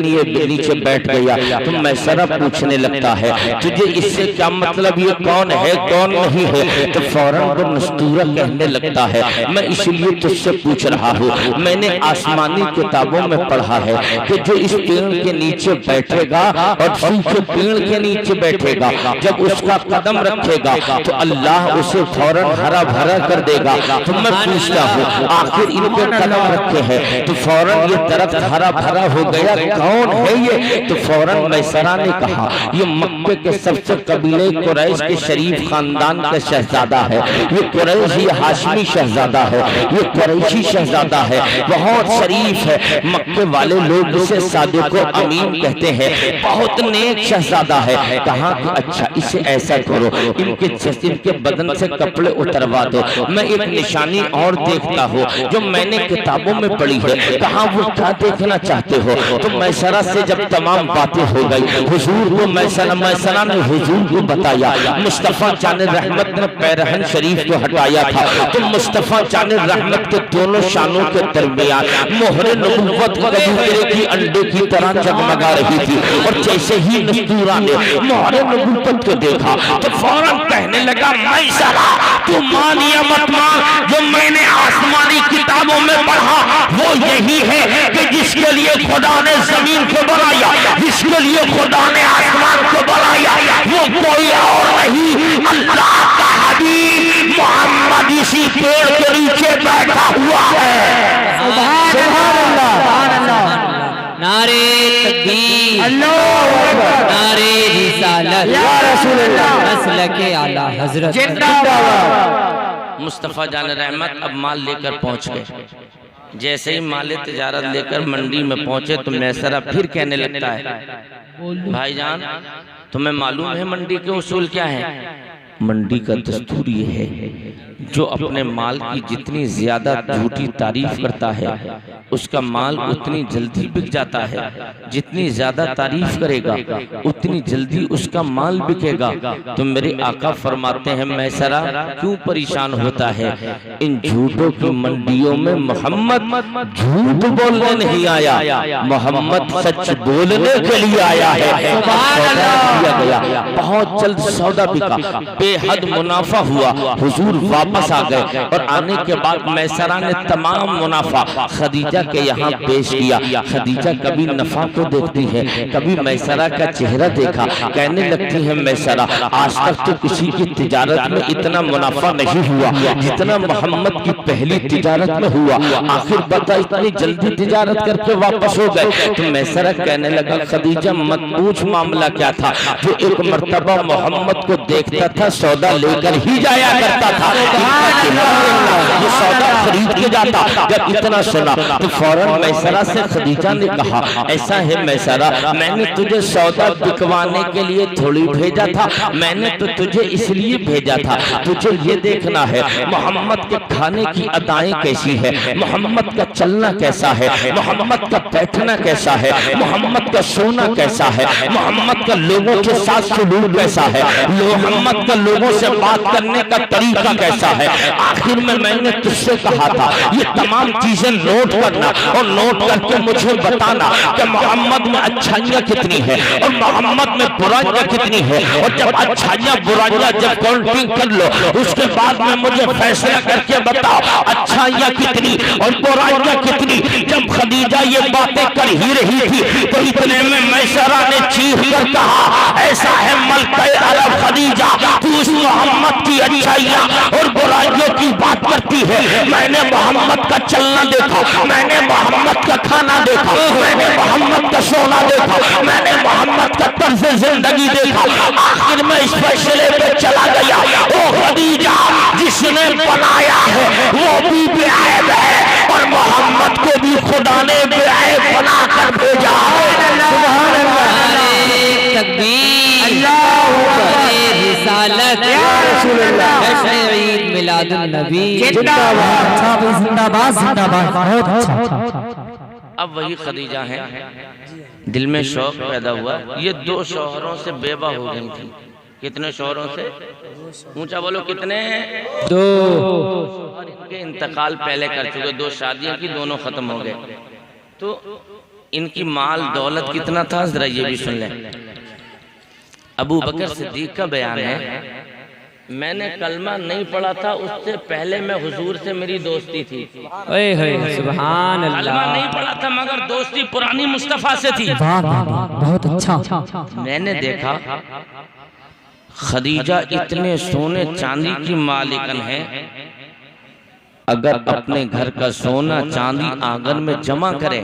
नीचे बैठ गया? तो मैसरा पूछने लगता है, तुझे इससे क्या मतलब, ये कौन है कौन नहीं है? तो फौरन वो नस्तूरा कहने लगता है, मैं इसलिए तुझसे पूछ रहा हूँ, मैंने आसमानी किताबों में पढ़ा है कि जो इस पेड़ के नीचे बैठेगा और सूखे पेड़ के नीचे बैठेगा, जब उसका कदम रखेगा तो अल्लाह उसे फौरन हरा भरा कर देगा। तो मैं पूछता हूँ, आखिर इनके कदम रखे हैं तो फौरन ये दरख्त हरा भरा हो गया, कौन है ये? तो फौरन मैसरा ने कहा, ये मक्के के सबसे कबीले कुरैश के शरीफ खानदान का शहजादा है। ये कुरैश, ये हाशमी शहजादा है, ये कुरैशी शहजादा है, बहुत शरीफ है। मक्के वाले लोग इसे सादिक अमीन कहते हैं, बहुत नेक शहजादा है। कहा कि अच्छा इसे ऐसा करो, इनके बदन से कपड़े उतरवा दो, मैं एक निशानी और देखता हूँ जो मैंने किताबों में पढ़ी है। कहा वो क्या देखना चाहते हो? तो मैसरा से जब तमाम बातें हो गई, हुजूर को मैसरा ने हुजूर को बताया, मुस्तफा जाने रहमत ने पैरहन शरीफ को हटाया था, तो मुस्तफा जाने रहमत के दोनों शानों के दरमियान मोहरे नबुव्वत कबूतरे की अंडे की तरह जगमगा रही थी। और जैसे ही नस्तूरा ने मोहरे नबुव्वत को देखा तो फौरन कहने लगा, मैसरा तू मान या मत मान, जो मैंने आसमानी किताबों में पढ़ा वो यही है कि जिसके लिए खुदा ने जमीन को बनाया, जिसके लिए खुदा ने आसमान को बनाया, वो कोई और नहीं, अल्लाह का हबीब मोहम्मद इसी पेड़ के नीचे बैठा हुआ है। सुभान अल्लाह, नारे तकबीर, नारे रिसालत या रसूलल्लाह मसलके आला हजरत जिंदाबाद। मुस्तफ़ा जान रहमत अब माल लेकर पहुंच गए। जैसे ही माल तिजारत लेकर मंडी में पहुंचे तो मैसरा फिर कहने लगता है, भाईजान तुम्हें मालूम है मंडी के उसूल क्या है? मंडी का दस्तूर ये है, जो अपने माल की जितनी ज्यादा झूठी तारीफ करता है उसका माल उतनी जल्दी बिक जाता है। जितनी ज्यादा तारीफ करेगा उतनी जल्दी उसका माल बिकेगा। तो मेरे आका फरमाते हैं, मैसरा क्यों परेशान होता है? इन झूठों की मंडियों में मोहम्मद झूठ बोलने नहीं आया, मोहम्मद सच बोलने के लिए आया है। किया गया, बहुत जल्द सौदा बिका, बेहद मुनाफा हुआ। हुजूर वापस आ गए और आने के बाद मैसरा ने तमाम मुनाफा खदीजा के यहाँ पेश किया। खदीजा कभी नफा को देखती है, कभी मैसरा का चेहरा देखा, कहने लगती है, मैसरा आज तक तो किसी की तिजारत में इतना मुनाफा नहीं हुआ जितना मोहम्मद की पहली तिजारत में हुआ। आखिर बता इतनी जल्दी तिजारत करके वापस हो गए। तो मैसरा कहने लगा, खदीजा मत पूछ मामला क्या था। जो एक मर्तबा मोहम्मद को देखता था सौदा लेकर ही जाया करता था, ये सौदा खरीद के जाता। जब इतना सुना तो फौरन मैसरा से खदीजा ने कहा, ऐसा है मैसरा, मैंने तुझे सौदा बिकवाने के लिए थोड़ी भेजा था, मैंने तो तुझे इसलिए भेजा था तुझे ये देखना है मोहम्मद के खाने की अदाएं कैसी है, मोहम्मद का चलना कैसा है, मोहम्मद का बैठना कैसा है, मोहम्मद का सोना कैसा है, मोहम्मद का लोगों के साथ सलूक कैसा है, मोहम्मद का लोगों से बात करने का तरीका कैसा है। आखिर में मैंने तुझसे कहा था ये तमाम चीजें नोट करना और नोट करके मुझे बताना कि मोहम्मद में अच्छाइयाँ कितनी है और मोहम्मद में बुराइयाँ कितनी है। और जब अच्छाइयाँ बुराइयाँ जब काउंटिंग कर लो उसके बाद में मुझे फैसला करके बताओ अच्छाइयाँ कितनी और बुराइयाँ कितनी। जब खदीजा ये बातें कर ही रही थी तो इतने में मैसरा ने चीख कर कहा, ऐसा है मलके अरब खदीजा, तू उस मोहम्मद की अच्छाइयाँ और बुराइयों की बात करती है। मैंने मोहम्मद का चलना देखा, मैंने मोहम्मद का खाना देखा, मैंने मोहम्मद का सोना देखा, मैंने मोहम्मद का तर्ज जिंदगी देखा। आखिर में इस फैसले पे चला गया, ओ खदीजा जिसने बनाया है वो भी बेअयब है और मोहम्मद को भी खुदा ने बेअयब बना कर भेजा है। सुभान अल्लाह, तकबीर, अल्लाह रिसालत या रसूलल्लाह, जश्न ईद मिलादुन नबी जिंदाबाद जिंदाबाद जिंदाबाद। बहुत अच्छा। अब वही खदीजा है, दिल में शौक पैदा हुआ। ये 2 शौहरों से बेवा हो गई थी। कितने शौहरों से? ऊंचा बोलो, कितने? 2। और इनके इंतकाल पहले कर चुके, 2 शादियां की, दोनों खत्म हो गए। तो इनकी माल दौलत कितना था जरा ये भी सुन लें। अबू बकर सिद्दीक का बयान है, मैंने कलमा नहीं पढ़ा था उससे पहले मैं हुजूर से मेरी दोस्ती थी। ओए होए सुभान अल्लाह। कलमा नहीं पढ़ा था मगर दोस्ती पुरानी मुस्तफा से थी। बहुत अच्छा। मैंने देखा खदीजा इतने सोने चांदी की मालिकन है, अगर अपने घर का सोना चांदी आंगन में जमा करे,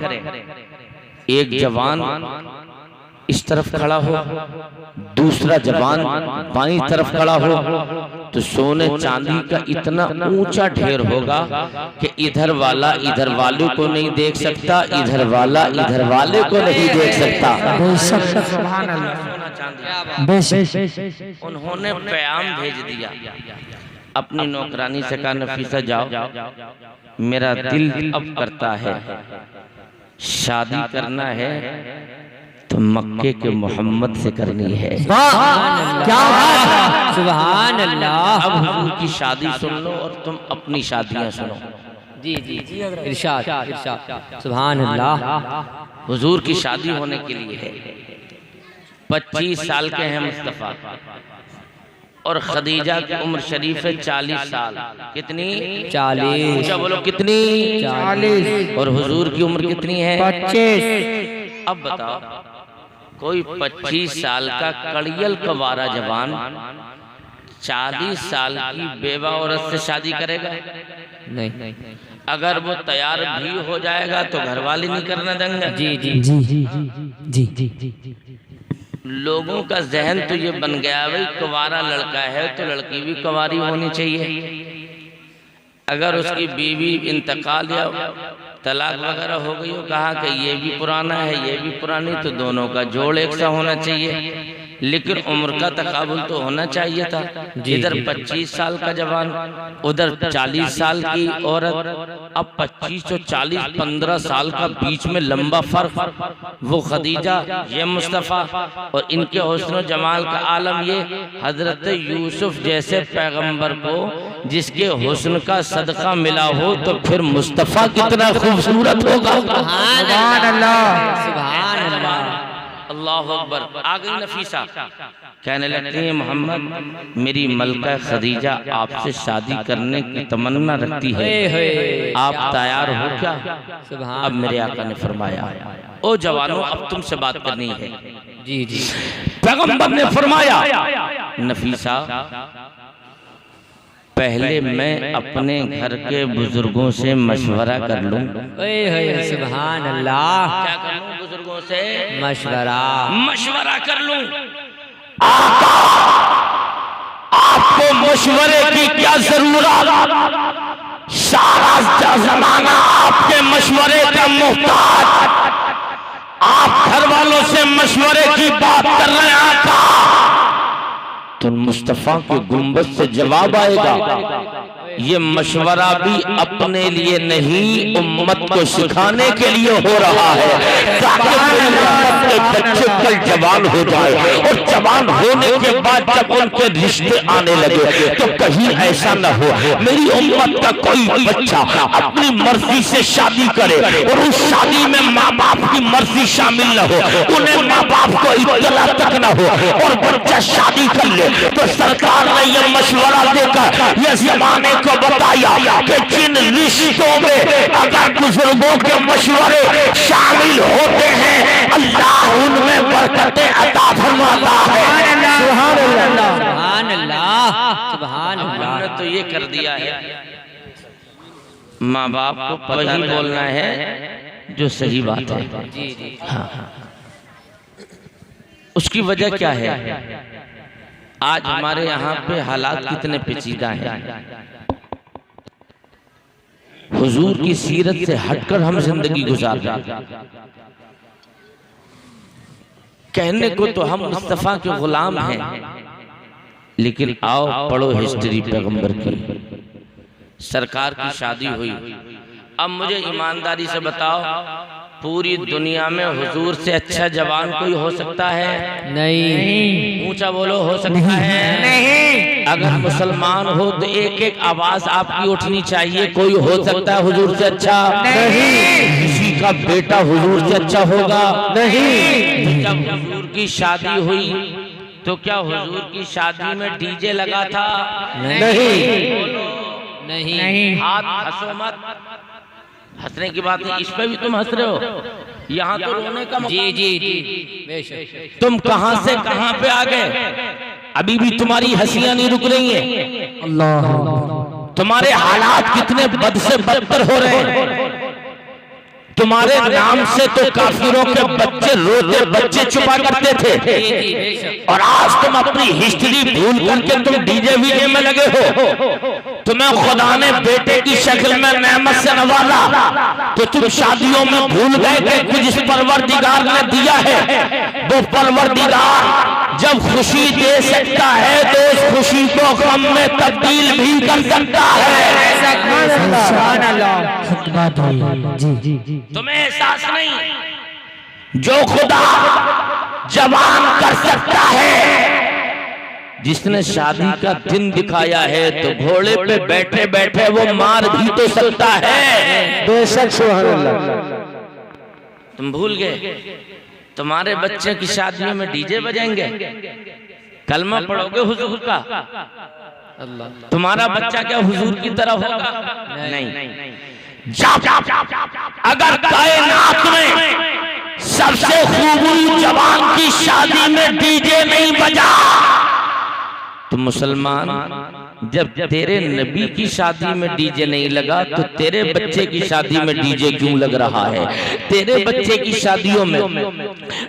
एक जवान इस तरफ खड़ा हो, दूसरा जवान बाईं तरफ खड़ा हो, तो सोने चांदी का इतना ऊंचा ढेर होगा कि इधर वाला इधर वाले को नहीं देख सकता, इधर वाला इधर वाले को नहीं देख सकता। उन्होंने पैगाम भेज दिया, अपनी नौकरानी से कहा, नफीसा जाओ, मेरा दिल अब करता है शादी करना है तो मक्के के मोहम्मद से करनी है। क्या बात, सुभान अल्लाह। अब हुजूर की शादी सुन लो और तुम अपनी शादियां सुनो। जी जी जी, इरशाद इरशाद, सुभान अल्लाह। हुजूर की शादी होने के लिए है, 25 साल के हैं मुस्तफ़ा और खदीजा की उम्र शरीफ है 40 साल। कितनी? 40। अच्छा बोलो, कितनी? 40। और हुजूर की उम्र कितनी है? 25। अब बताओ, कोई 25 साल का कड़ियल कवारा जवान 40 साल की बेवा औरत से शादी करेगा? नहीं। अगर वो तैयार भी हो जाएगा तो घर वाले नहीं करना देंगे। जी जी जी जी जी जी जी। लोगों का जहन तो ये बन गया भाई कुंवारा लड़का है तो लड़की भी कुंवारी होनी चाहिए। अगर उसकी बीवी इंतकाल या तलाक वगैरह हो गई हो, कहा कि ये भी पुराना है ये भी पुरानी, तो दोनों का जोड़ एक सा होना चाहिए। लेकिन उम्र का तकाबुल तो होना चाहिए था। इधर 25 साल का जवान, उधर 40 साल की औरत। अब 25 और 40 15 साल का बीच में लंबा फर्क। वो खदीजा, ये मुस्तफ़ा, और इनके हुस्न जमाल का आलम ये हजरत यूसुफ जैसे पैगंबर को जिसके हुस्न का सदका मिला हो, तो फिर मुस्तफ़ा कितना खूबसूरत होगा। सुभान अल्लाह, सुभान अल्लाह, अल्लाह अकबर। आ गई नफीसा, कहने लगती है मोहम्मद मेरी मलका खदीजा आपसे शादी करने की तमन्ना रखती है, आप तैयार हो क्या? अब मेरे आका ने फरमाया, ओ जवानों अब तुमसे बात करनी है। जी जी। पैगंबर ने फरमाया, नफीसा पहले मैं अपने घर के बुजुर्गों से मशवरा कर लूं। सुभान अल्लाह, क्या कर लूं? बुजुर्गों से मशवरा कर लूं। आपको मशवरे की क्या जरूरत? सारा जमाना आपके मशवरे का मोहताज। आप घर वालों से मशवरे की बात कर रहे हैं आका, तो मुस्तफा के गुंबद से जवाब आएगा, ये मशवरा भी अपने लिए नहीं उम्मत को सिखाने के लिए हो रहा है, ताकि के बच्चे कल जवान हो जाए, और जवान होने के बाद जब उनके रिश्ते आने लगे तो कहीं ऐसा न हो मेरी उम्मत का कोई बच्चा अपनी मर्जी से शादी करे और उस शादी में माँ बाप की मर्जी शामिल न हो, उन्हें माँ बाप को इत्तला तक न हो, और बच्चा शादी कर ले। तो सरकार ने यह मशवरा देकर यह जमाने को बताया कि जिन रिश्तों में अगर बुजुर्गों के मशवरे शामिल होते हैं अल्लाह उनमें बरकतें अता फरमाता है। सुभान अल्लाह, सुभान अल्लाह, सुभान अल्लाह। हमने तो ये कर दिया है, माँ बाप को वही बोलना है जो सही बात है। जी जी। हाँ, उसकी वजह क्या है? आज हमारे यहाँ पे हालात कितने पेचीदा हैं। हुजूर की सीरत से हटकर हम जिंदगी गुजार रहे हैं। कहने को तो हम मुस्तफा के गुलाम हैं, लेकिन आओ पढ़ो हिस्ट्री पैगंबर की। सरकार की शादी हुई। अब मुझे ईमानदारी से बताओ, पूरी दुनिया में हुजूर से अच्छा जवान कोई हो सकता है? नहीं। ऊंचा बोलो, हो सकता है? नहीं। अगर मुसलमान हो तो एक एक आवाज आपकी उठनी चाहिए, कोई हो सकता है हुजूर से अच्छा? नहीं। किसी का बेटा हुजूर से अच्छा होगा? नहीं। जब हुजूर की शादी हुई तो क्या हुजूर की शादी में डीजे लगा था? नहीं। हाथ हंसो मत, हंसने की बात नहीं, इस पे भी तुम हंस रहे हो, यहाँ तो रोने का मौका। जी जी जी। तुम कहां से कहां पे आ गए? अभी भी तुम्हारी हंसियां नहीं रुक रही हैं। अल्लाह, तुम्हारे हालात कितने बद से बदतर हो रहे हैं। तुम्हारे नाम से तो काफिरों के बच्चे रोते बच्चे छुपा करते थे, और आज तुम अपनी हिस्ट्री भूल करके तुम डीजे वीजे में लगे हो। तुम्हें खुदा ने बेटे की शक्ल में नेमत से नवाजा, तो तुम शादियों में भूल गए कि कुछ जिस परवरदिगार ने दिया है, वो परवरदिगार जब खुशी दे सकता है तो उस खुशी को गम में तब्दील भी कर सकता है। तुम्हें एहसास नहीं? जो खुदा जवान कर सकता है, जिसने शादी का दिन दिखाया है, तो घोड़े पे बैठे बैठे वो मार भी तो सकता है। बेशक, सुभान अल्लाह। तुम भूल गए? तुम्हारे बच्चे की शादियों में डीजे बजेंगे? कलमा पढ़ोगे हुजूर का? तुम्हारा बच्चा क्या हुजूर की तरह होगा? नहीं। अगर कायनात में सबसे खूबसूरत जवान की शादी में डीजे नहीं बजा तो मुसलमान, जब तेरे नबी की शादी में डीजे नहीं लगा तो तेरे बच्चे की शादी में डीजे क्यों लग रहा है? तेरे बच्चे की शादियों में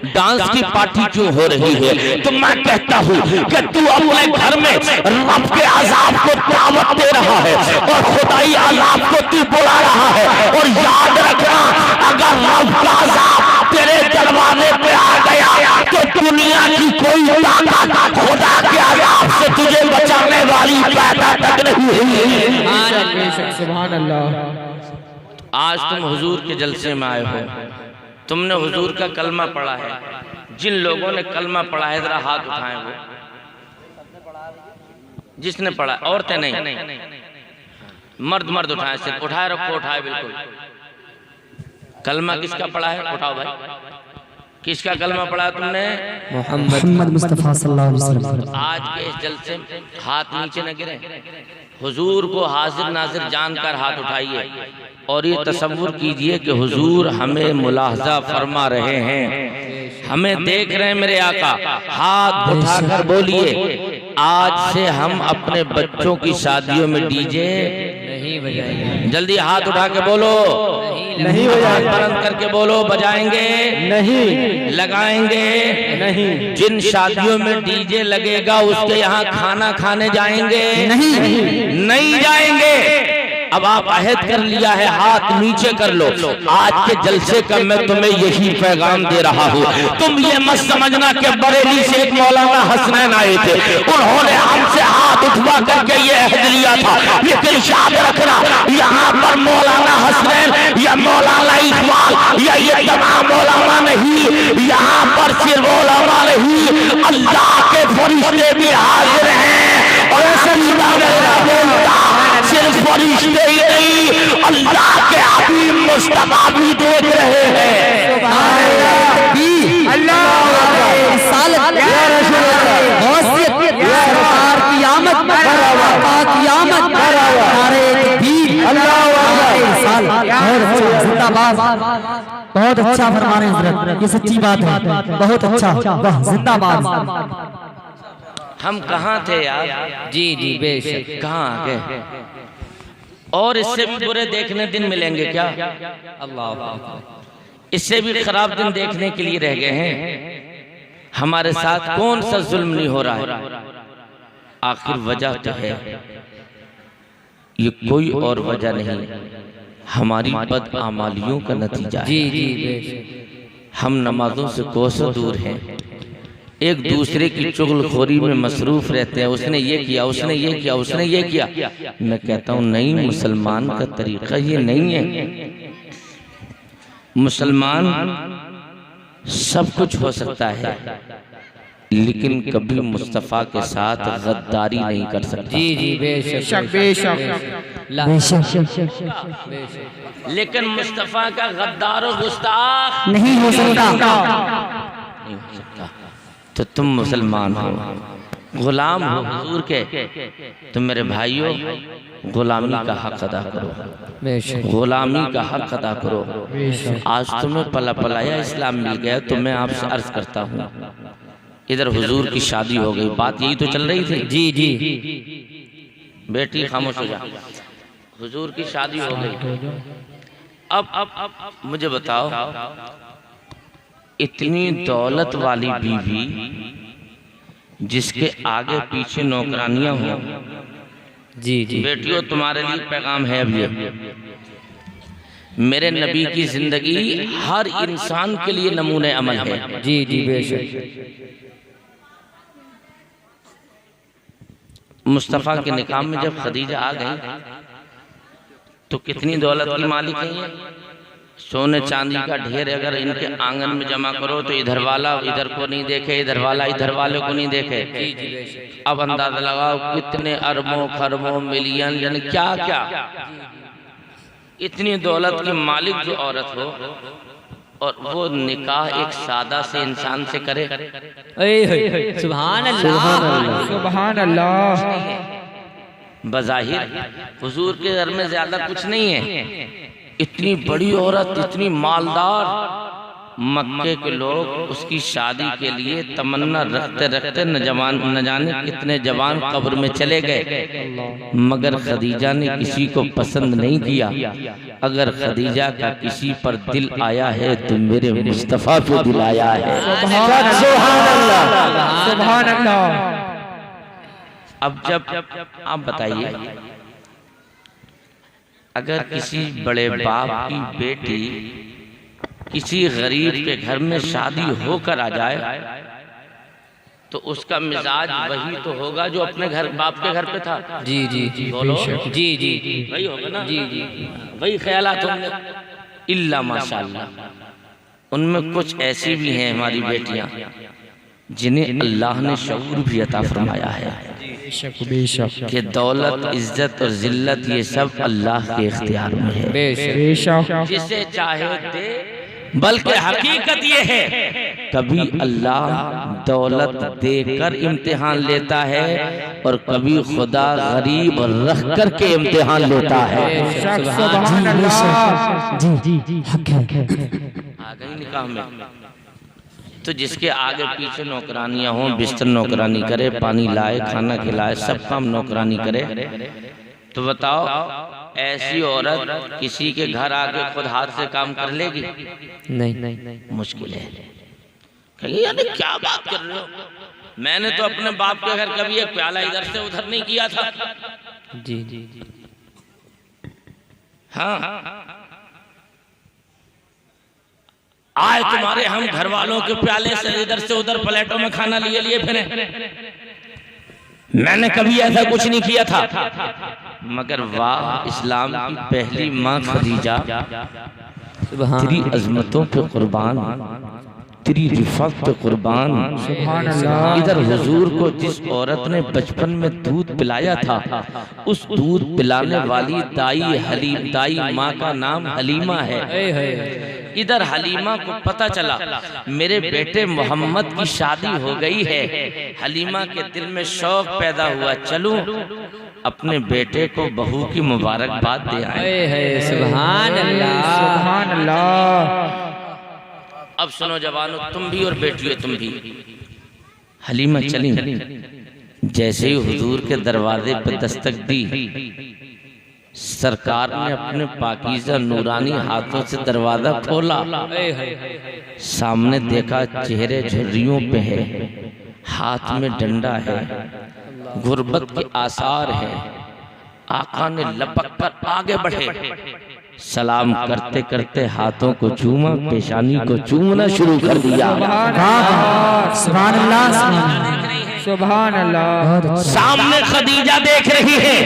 डांस की पार्टी क्यों हो रही है? तो मैं कहता हूँ कि तू अपने घर में रब के अज़ाब को दावत दे रहा है और खुदाई अज़ाब को तू बुला रहा है। और याद रखना, अगर रब का अज़ाब तेरे दरवाजे पे आ गया तो दुनिया की कोई ताकत खुदा के अज़ाब से तुझे बचाने वाली पैदा तक नहीं हुई। सुभान अल्लाह। आज तुम हुजूर के जलसे में आए हो, तुमने हुजूर का कलमा पढ़ा है। जिन लोगों ने कलमा पढ़ा है जरा हाथ उठाएं। वो जिसने पढ़ा, औरतें नहीं, मर्द उठाएं, सिर्फ उठाए रखो, उठाए बिल्कुल। कलमा किसका पढ़ा है? उठाओ भाई, किसका कलमा पढ़ा तुमने? मोहम्मद मुस्तफा सल्लल्लाहु अलैहि वसल्लम। आज के इस जलसे में हाथ नीचे न गिरे, हुजूर को हाजिर नाजिर जानकर हाथ उठाइए और ये तसव्वुर कीजिए कि हुजूर हमें मुलाहजा फरमा रहे हैं, हमें देख रहे हैं मेरे आका। हाथ उठाकर बोलिए, आज से हम अपने बच्चों की शादियों में डीजे नहीं बजाएंगे। जल्दी हाथ उठा के बोलो, नहीं बजाएंगे। बुलंद करके बोलो, बजाएंगे नहीं, लगाएंगे नहीं। जिन शादियों में डीजे लगेगा उसके यहाँ खाना खाने जाएंगे? नहीं जाएंगे। अब आप अहद कर लिया है, हाथ नीचे कर लो। आज के जलसे का मैं तुम्हें यही पैगाम दे रहा हूँ। तुम ये मत समझना कि बरेली से एक मौलाना हसनैन आए थे, उन्होंने हमसे हाथ उठवा करके ये अहद लिया था। लेकिन याद रखना, यहाँ पर मौलाना हसनैन या मौलाना इकबाल या ये तमाम मौलाना नहीं, यहाँ पर सिर्फ मौलाना नहीं, अल्लाह के फरिश्ते भी हाजिर हैं। और ऐसा बोलता सिर्फ फरिश्ते ही नहीं, अल्लाह के हबीब मुस्तफा भी देख रहे हैं। बहुत अच्छा फरमा रहे हैं हज़रत, ये सच्ची बात है। बहुत अच्छा, वाह जिंदाबाद। हम कहाँ थे यार? जी जी बेशक। कहाँ आ गए? और इससे भी बुरे देखने दिन मिलेंगे क्या? अल्लाह, इससे भी खराब दिन देखने के लिए रह गए हैं। हमारे साथ कौन सा जुल्म नहीं हो रहा है? आखिर वजह तो है, ये कोई और वजह नहीं, हमारी बदआमालियों का नतीजा। जी जी बेशक। हम नमाजों से कोसों दूर हैं, एक दूसरे की चुगलखोरी में मसरूफ रहते हैं। उसने ये किया, उसने ये किया, उसने ये किया। मैं कहता हूँ नहीं, मुसलमान का तरीका ये नहीं है। मुसलमान सब कुछ हो सकता है, लेकिन कभी मुस्तफ़ा के साथ गद्दारी नहीं कर सकता। जी जी बेशक बेशक। लेकिन मुस्तफ़ा का गद्दार और गुस्ताख नहीं हो सकता। नहीं हो सकता। तो तुम मुसलमान हो, गुलाम हो हुजूर के, तो मेरे भाइयों गुलामी का हक अदा करो, गुलामी का हक अदा करो। आज तुम्हें पला पलाया इस्लाम मिल गया, तो मैं आपसे अर्ज करता हूँ, इधर हुजूर की शादी हो गई, बात यही तो चल रही थी। जी जी। बेटी खामोश हो जा, हुजूर की शादी हो गई। अब मुझे बताओ, इतनी दौलत वाली बीवी जिसके आगे पीछे नौकरानियां हों, जी जी बेटियों तुम्हारे लिए पैगाम है। अब ये मेरे नबी की जिंदगी हर इंसान के लिए नमूने अमल है। जी जी बेशक। मुस्तफ़ा के निकाह में जब खदीजा आ गई तो कितनी दौलत की मालिक है ये। सोने चांदी का ढेर अगर इनके आंगन में जमा करो तो इधर वाला इधर को नहीं देखे, इधर वाला इधर वाले को नहीं देखे। अब अंदाजा लगाओ कितने अरबों खरबों मिलियन यानी क्या क्या इतनी दौलत की मालिक जो औरत हो, और वो निकाह एक सादा से इंसान से करे। सुभान अल्लाह, सुभान अल्लाह। बज़ाहिर हुजूर के घर में ज्यादा कुछ नहीं है, इतनी बड़ी औरत, इतनी मालदार, मक्के के लोग उसकी शादी के लिए तमन्ना रखते रखते न जाने कितने जवान कब्र में चले गए, मगर खदीजा ने किसी को पसंद नहीं किया। अगर खदीजा का किसी पर दिल आया है तो मेरे मुस्तफा पे दिल आया है। सुभान अल्लाह, सुभान अल्लाह। अब जब आप बताइए, अगर किसी बड़े बाप की बेटी किसी गरीब के घर में शादी होकर आ जाए तो उसका मिजाज वही तो होगा जो अपने घर बाप के घर पे था। जी जी जी बोलो जी जी जी वही होगा ना। जी जी वही ख्यालात होंगे। इल्ला माशाअल्लाह, उनमें कुछ ऐसी भी हैं हमारी बेटियां जिन्हें अल्लाह ने शऊर भी अता फरमाया है कि दौलत, इज्जत और जिल्लत ये सब अल्लाह के इख्तियार में है। बेशक जिसे चाहे दे, बल्कि हकीकत ये है कभी अल्लाह दौलत देकर इम्तिहान लेता है और कभी खुदा गरीब रख कर के इम्तिहान लेता है। सुभान अल्लाह। जी जी जी हक है। आ गई निकाह में तो जिसके आगे पीछे नौकरानियां हों, बिस्तर नौकरानी करे, पानी लाए, खाना खिलाए, सब काम नौकरानी करे, तो बताओ ऐसी औरत किसी के घर आके खुद हाथ से काम कर लेगी? नहीं, मुश्किल है। कहिए यानी क्या बात कर रहे हो, मैंने तो अपने बाप के घर कभी एक प्याला इधर से उधर नहीं किया था। जी जी जी हाँ, आए तुम्हारे हम घर वालों के प्याले से इधर से उधर प्लेटों में खाना लिए लिए फिरे, मैंने कभी ऐसा कुछ नहीं किया था। मगर वाह, इस्लाम की पहली माँ खदीजा, तेरी अजमतों पे कुर्बान, तेरी रिफत पे कुर्बान। सुभान अल्लाह। इधर हुजूर को जिस औरत ने बचपन में दूध पिलाया था, उस दूध पिलाने वाली दाई माँ का नाम हलीमा है। इधर हलीमा को पता चला मेरे बेटे मोहम्मद की शादी हो गई है। हलीमा के दिल में शौक पैदा हुआ, चलूं अपने बेटे को बहू की मुबारकबाद दे आए। सुभान अल्लाह, सुभान अल्लाह। अब सुनो जवानों, तुम भी और बेटियों तुम भी। हलीमा चली, जैसे ही हुजूर के दरवाजे पर दस्तक दी, सरकार ने अपने पाकीज़ा नूरानी हाथों से दरवाजा खोला। सामने देखा चेहरे झुर्रियों पे है, हाथ में डंडा है, गुर्बत के आसार है। आका ने लपक कर आगे बढ़े, सलाम करते करते हाथों को चूमा, पेशानी को चूमना शुरू कर दिया। सुभान अल्लाह, सुभान अल्लाह। सामने खदीजा देख रही है,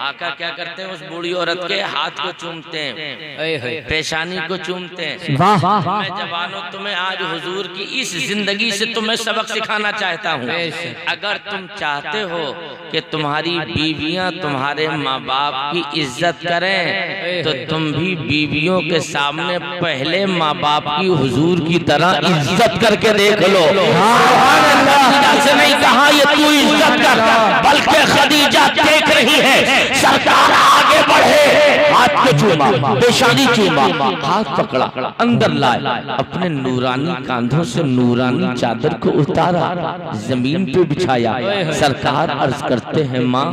आका क्या करते हैं, उस बूढ़ी औरत के हाथ को चूमते हैं, पेशानी को चूमते हैं। मैं जवानों तुम्हें आज हुजूर की इस जिंदगी से तुम्हें सबक सिखाना चाहता हूँ। अगर तुम चाहते हो कि तुम्हारी बीवियां तुम्हारे माँ बाप की इज्जत करें, तो तुम भी बीवियों के सामने पहले माँ बाप की हुजूर की तरह इज्जत करके देख लो। खदीजा से नहीं कहा ये तू इज्जत कर, बल्कि खदीजा देख रही है सरकार आगे बढ़े, हाथ को चूमा, पेशानी चूमा, हाथ पकड़ा, अंदर लाए, अपने नूरानी कांधों से नूरानी चादर को उतारा, जमीन पे बिछाया। सरकार अर्ज करते हैं माँ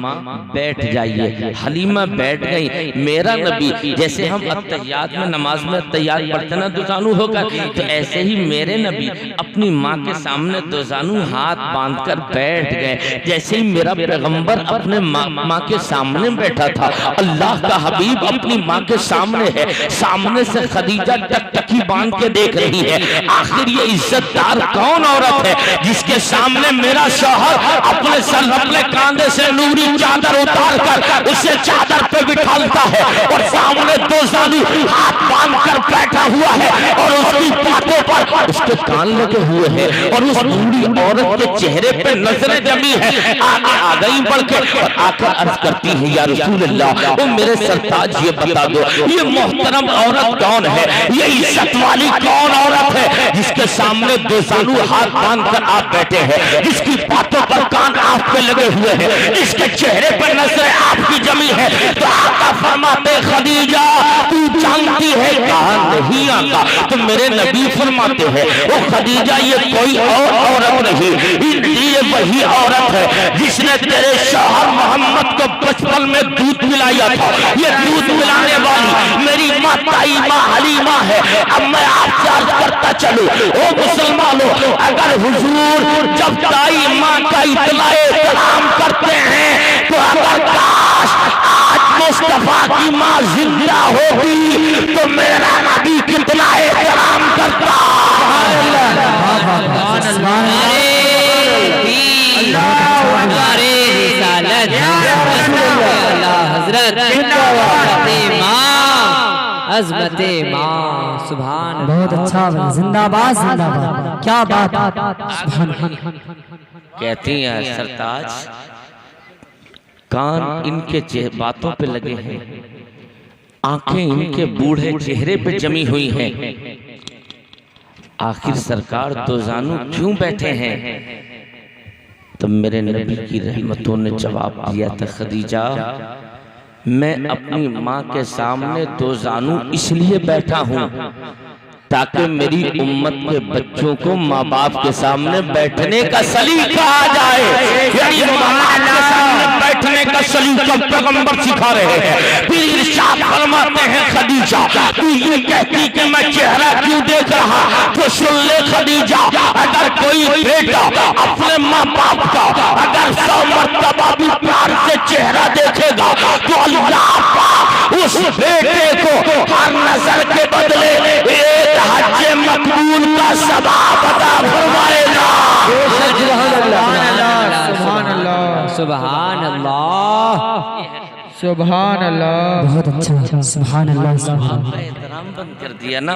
बैठ जाइए। हलीमा बैठ गई। मेरा नबी, जैसे हम अत्तहियात में नमाज में अत्तहियात पढ़ते ना दुजानू होकर, तो ऐसे ही मेरे नबी अपनी माँ के सामने दुजानू हाथ बांधकर बैठ गए। जैसे ही मेरा पैगंबर अपने माँ के सामने बैठा था, अल्लाह का हबीब अपनी माँ के सामने है, सामने से खदीजा टकटकी बांध के देख रही है। आखिर ये इज्जतदार कौन औरत है जिसके सामने मेरा शौहर अपने सर अपने कांधे से नूरी चादर उतार कर उसे चादर पे बिठाता है और सामने दो जानी हाथ बांध कर बैठा हुआ है और उसकी बातों पर उसके कान लगे हुए हैं और उस बूढ़ी औरत के चेहरे पे नजरें जमी है। आगे आ गई बढ़ के और आकर अर्ज करती है, या रसूल अल्लाह, वो मेरे सरताज ये बता दो, ये मोहतरम औरत कौन है, ये इज्जत वाली कौन औरत है जिसके सामने दो जानू हाथ बांध कर आप बैठे हैं, जिसकी बातों पर कान आप पे लगे हुए हैं, इसके चेहरे पर नजर आपकी जमी है। तो आका फरमाते खदीजा तू जानती है कहा नहीं आका। तो मेरे नबी फरमाते हैं वो खदीजा ये कोई और औरत नहीं, ये वही औरत है जिसने तेरे शौहर मोहम्मद को बचपन में दूध पिलाया था। ये दूध पिलाने वाली मेरी माँ ताई माँ हलीमा है। अब मैं आपसे अर्ज करता चलूं ओ मुसलमानों, अगर हुजूर जब ताई माँ का इतलाए सलाम करते हैं तो अगर काश आज मुस्तफा की माँ जिंदा होगी तो मेरा नबी कितना एहतराम करता। अज़मते माँ सुभान। बहुत अच्छा, जिंदाबाद जिंदाबाद, क्या बात। कहती हैं सरताज कान इनके बातों पे लगे हैं, आंखें इनके बूढ़े चेहरे पे जमी हुई हैं, आखिर सरकार दो जानू क्यों बैठे हैं। तो मेरे नबी की रहमतों ने जवाब दिया था खदीजा मैं अपनी माँ के सामने दो जानू इसलिए बैठा हूँ ताकि मेरी उम्मत के बच्चों को माँ बाप के सामने बैठने का सलीका आ जाए। यानी माँ बाप के सामने बैठने का सलीका पैगंबर सिखा रहे हैं। फिर इरशाद फरमाते हैं खदीजा तू ये कहती कि मैं चेहरा क्यों देख रहा, तो सुन ले खदीजा, अगर कोई बेटा अपने माँ बाप का अगर 100 मर्तबा भी प्यार से चेहरा देखेगा तो अल्लाह उस बेटे को हर नजर के बदले एक हज मकबूल का सवाब अता फरमाएगा। सुभान अल्लाह सुभान अल्लाह सुभान अल्लाह। बहुत अच्छा, सुभान अल्लाह सुभान अल्लाह। एहतराम बंद कर दिया ना,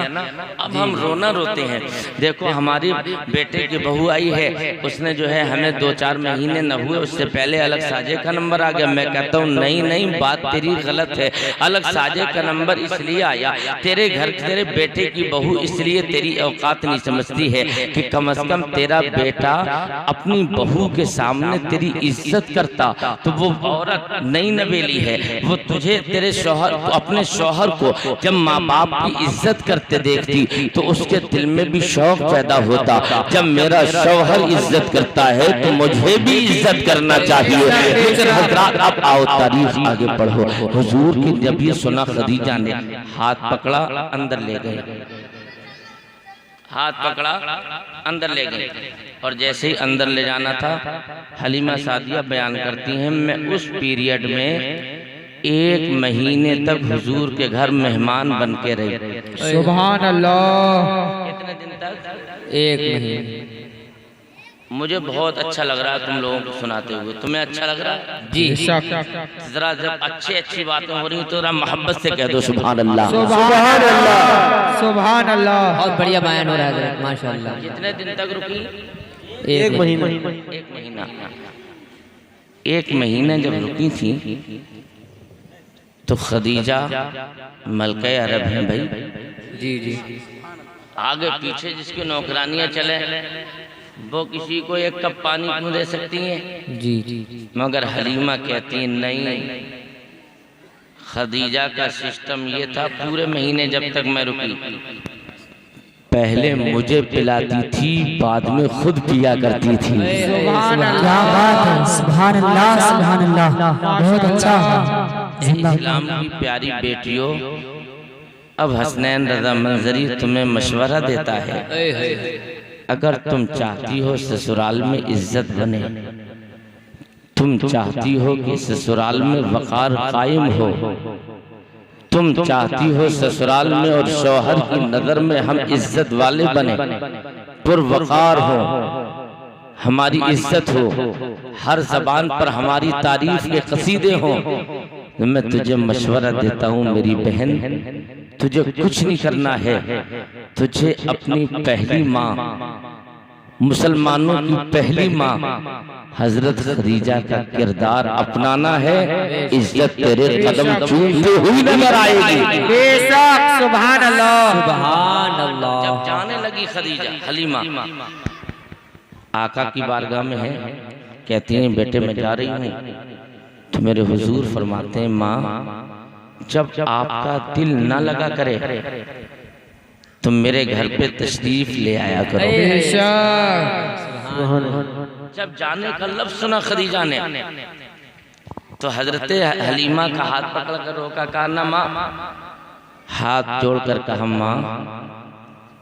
अब हम रोना रोते हैं। देखो हमारी बेटे की बहू आई है, उसने जो है हमें 2-4 महीने न हुए उससे पहले अलग साजे का नंबर आ गया। मैं कहता हूँ नहीं नहीं बात तेरी गलत है, अलग साजे का नंबर इसलिए आया तेरे घर तेरे बेटे की बहू इसलिए तेरी औकात नहीं समझती है कि कम से कम तेरा बेटा अपनी बहू के सामने तेरी इज्जत करता। तो वो औरत नई नवेली है, वो तुझे तेरे शौहर अपने शौहर को जब माँ बाप की इज्जत करते देखती तो उसके दिल में भी शौक पैदा होता, जब मेरा शौहर इज्जत करता है तो मुझे भी इज्जत करना चाहिए। लेकिन हजरात अब आओ तारीख आगे पढ़ो। हुजूर की जब ये सुना खदीजा ने हाथ पकड़ा अंदर ले गए, हाथ पकड़ा अंदर ले गए और जैसे ही अंदर ले जाना था हलीमा सादिया बयान करती हैं मैं उस पीरियड में 1 महीने तक हुजूर के घर मेहमान बन के रही। सुभान अल्लाह। कितने दिन तक? 1 महीने। मुझे बहुत अच्छा लग रहा है तुम लोगों को सुनाते हुए। तुम्हें अच्छा लग रहा है? जी जरा जब अच्छी बातें हो रही तो मोहब्बत से कह दो सुभान अल्लाह। सुभान अल्लाह सुभान अल्लाह। बहुत बढ़िया बयान हो रहा है माशाअल्लाह। कितने दिन तक रुकी? 1 महीना। 1 महीना। 1 महीना जब रुकी थी तो खदीजा मलके अरब हैं भाई, जी जी, आगे पीछे जिसकी नौकरानियां चले वो किसी को 1 कप पानी क्यों दे सकती हैं? जी जी, मगर हलीमा कहती नहीं, खदीजा का सिस्टम ये था पूरे महीने जब तक मैं रुकी पहले मुझे पिलाती थी बाद में खुद पिया करती थी। सुभान अल्लाह। क्या बात है, सुभान अल्लाह सुभान अल्लाह। बहुत अच्छा। इस्लाम की प्यारी बेटियों, अब हसनैन रज़ा मंजरी तुम्हें मशवरा देता है, अगर तुम चाहती हो ससुराल में इज्जत बने, तुम चाहती हो कि ससुराल में वक़ार कायम हो, तुम चाहती हो ससुराल में और शौहर की नजर में हम इज्जत वाले बने, पुरवक़ार हो, हमारी इज्जत हो, हर जबान पर हमारी तारीफ के कसीदे हो, तो मैं तुझे मशवरा देता हूँ मेरी बहन, तुझे कुछ नहीं करना है, तुझे अपनी पहली माँ, मुसलमानों की पहली माँ हजरत खदीजा का किरदार अपनाना है। इज्जत तेरे कदम चूमते हुई नजर आएगी। बेशक। सुभान अल्लाह सुभान अल्लाह। जब जाने लगी खदीजा, हलीमा आका की बारगाह में है, कहती हैं बेटे मैं जा रही हूँ, तो मेरे हुजूर फरमाते हैं माँ जब आपका दिल ना लगा करे तो मेरे घर पे तशरीफ ले आया करो। जब जाने का लफ्ज़ सुना खदीजा ने तो हजरत हलीमा का हाथ पकड़ कर रोका, कहा ना माँ, हाथ जोड़कर कहा माँ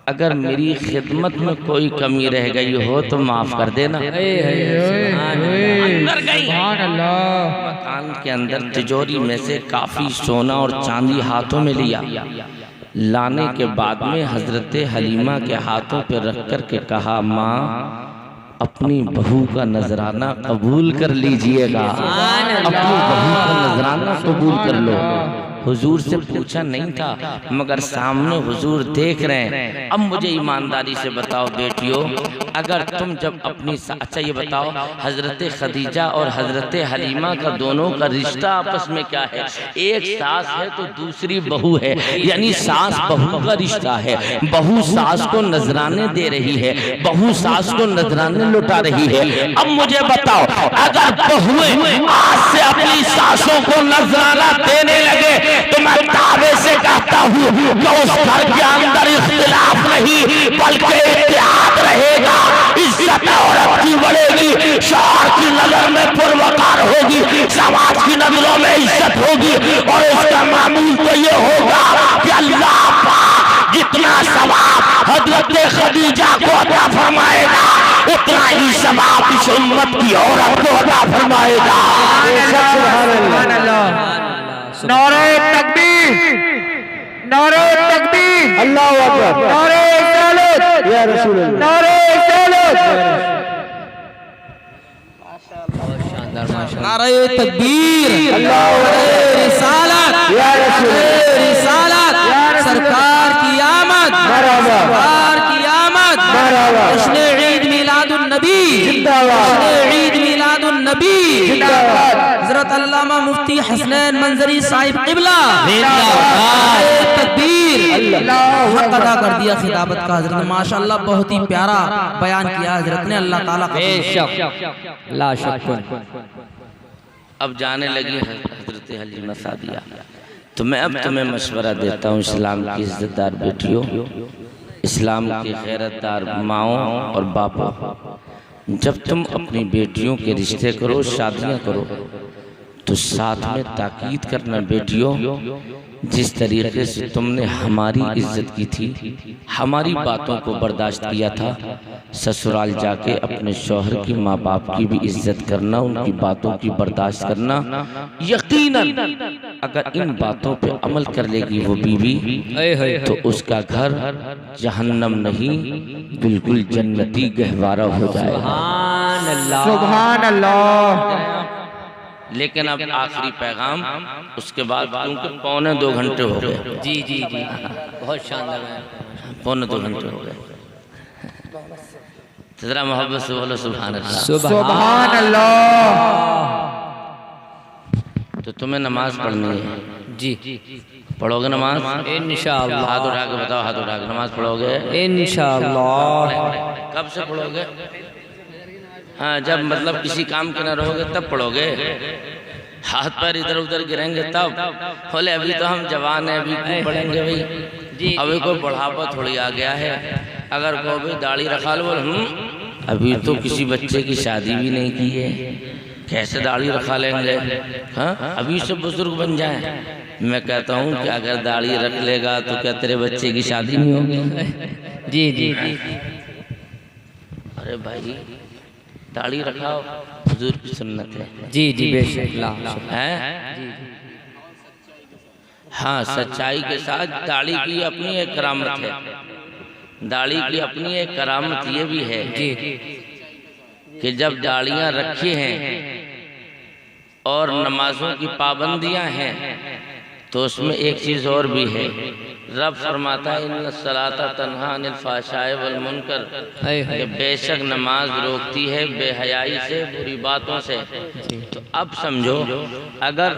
अगर मेरी खिदमत में कोई कमी रह गई हो तो माफ कर देना। अंदर गई, मकान के अंदर तिजोरी में से काफी सोना और चांदी हाथों में लिया, लाने के बाद में हजरत हलीमा के हाथों पे रख कर के कहा माँ अपनी बहू का नजराना कबूल कर लीजिएगा, अपनी बहू का नजराना कबूल कर लो। हुजूर से पूछा नहीं था मगर सामने हुजूर देख रहे हैं। अब मुझे ईमानदारी से बताओ बेटियों, अगर तुम जब अपनी अच्छा ये बताओ हजरत खदीजा और हजरत हलीमा का दोनों का रिश्ता आपस में क्या है? एक सास है तो दूसरी बहू है, यानी सास बहू का रिश्ता है। बहू सास को नजराने दे रही है, बहू सास को नजराने लुटा रही है। अब मुझे बताओ अगर बहुएं आज से अपनी सासों को नजराना देने लगे तो मैं दावे से कहता हूँ कि उस घर के अंदर इख्तिलाफ नहीं बल्कि इत्तेहाद रहेगा। इज्जत औरत की बढ़ेगी, शौहर की नजर में पुरवकार होगी, समाज की नजरों में इज्जत होगी और इसका मामूल तो ये होगा कि अल्लाह पाक जितना सवाब हजरत खदीजा को अता फरमाएगा उतना ही सवाब इस उम्मत की औरत को अता फरमाएगा। नारे तकबीर, नारे तकबीर, अल्लाहू अकबर, नारे रिसालत या रसूल अल्लाह, नारे रिसालत, नारे तकबीर, अल्लाहू अकबर, रिसालत या रसूल अल्लाह, रिसालत, सरकार की आमद, सरकार की आमद, जश्न ईद मिलादुन नबी, जश्न ईद मिलादुन नबी, हजरत अल्लामा मुफ्ती हसनैन मंजरी साहिब क़िबला तकबीर, हक अदा कर दिया खिताबत का हजरत ने। माशाअल्लाह बहुत ही प्यारा बयान किया हजरत ने, अल्लाह ताला का ला शक। अब जाने लगी हजरत हलीमा सादिया, तो मैं अब तुम्हें मशवरा देता हूँ इस्लाम की इज्जतदार बेटियों, इस्लाम की गैरतदार माओं और बापों, जब तुम अपनी बेटियों के रिश्ते करो, शादियां करो तो साथ में ताकीद करना बेटियों, जिस तरीके से तुमने हमारी इज्जत की थी, हमारी बातों को बर्दाश्त किया था, ससुराल जाके अपने शौहर की माँ बाप की भी इज्जत करना, उनकी बातों की बर्दाश्त करना। यकीनन अगर इन बातों पे अमल कर लेगी वो बीवी तो उसका घर जहन्नम नहीं बिल्कुल जन्नती गहवारा हो जाएगा। सुभान अल्लाह। लेकिन अब आखिरी पैगाम उसके बाद, क्योंकि 2.25 घंटे हो गए। जी जी जी बहुत शानदार, 2.25 घंटे हो गए। जरा मोहब्बत से बोलो सुभान अल्लाह। सुभान अल्लाह। तो तुम्हें नमाज पढ़नी है जी, पढ़ोगे नमाज इंशाअल्लाह? हाथ उठा के बताओ, हाथ उठा के नमाज पढ़ोगे इंशाअल्लाह? कब से पढ़ोगे? हाँ, जब मतलब किसी काम के ना रहोगे तब पढ़ोगे। हाथ पैर इधर उधर गिरेंगे तब बोले अभी तो हम जवान हैं, अभी क्यों पढ़ेंगे भाई, अभी कोई बढ़ापा थोड़ी आ गया है। अगर को भी दाढ़ी रखा लो, बोले अभी तो किसी बच्चे की शादी भी नहीं की है, कैसे दाढ़ी रखा लेंगे? हाँ, अभी से बुजुर्ग बन जाए। मैं कहता हूँ कि अगर दाढ़ी रख लेगा तो क्या तेरे बच्चे की शादी नहीं होगी? जी जी अरे भाई दाढ़ी रखाओ, हुजूर की सुन्नत है। जी जी बेशक है। हाँ, सच्चाई के साथ दाढ़ी की अपनी एक करामत है, दाढ़ी की अपनी एक करामत ये भी है कि जब दाढ़ियाँ रखी हैं और नमाजों की पाबंदियाँ हैं तो उसमें एक चीज़ और भी है। रब फरमाता है इन्ना सलाता तन्हा अनिल फ़ाहशाए वल मुनकर, कि बेशक नमाज रोकती है बेहयाई से, बुरी बातों से। तो अब समझो, अगर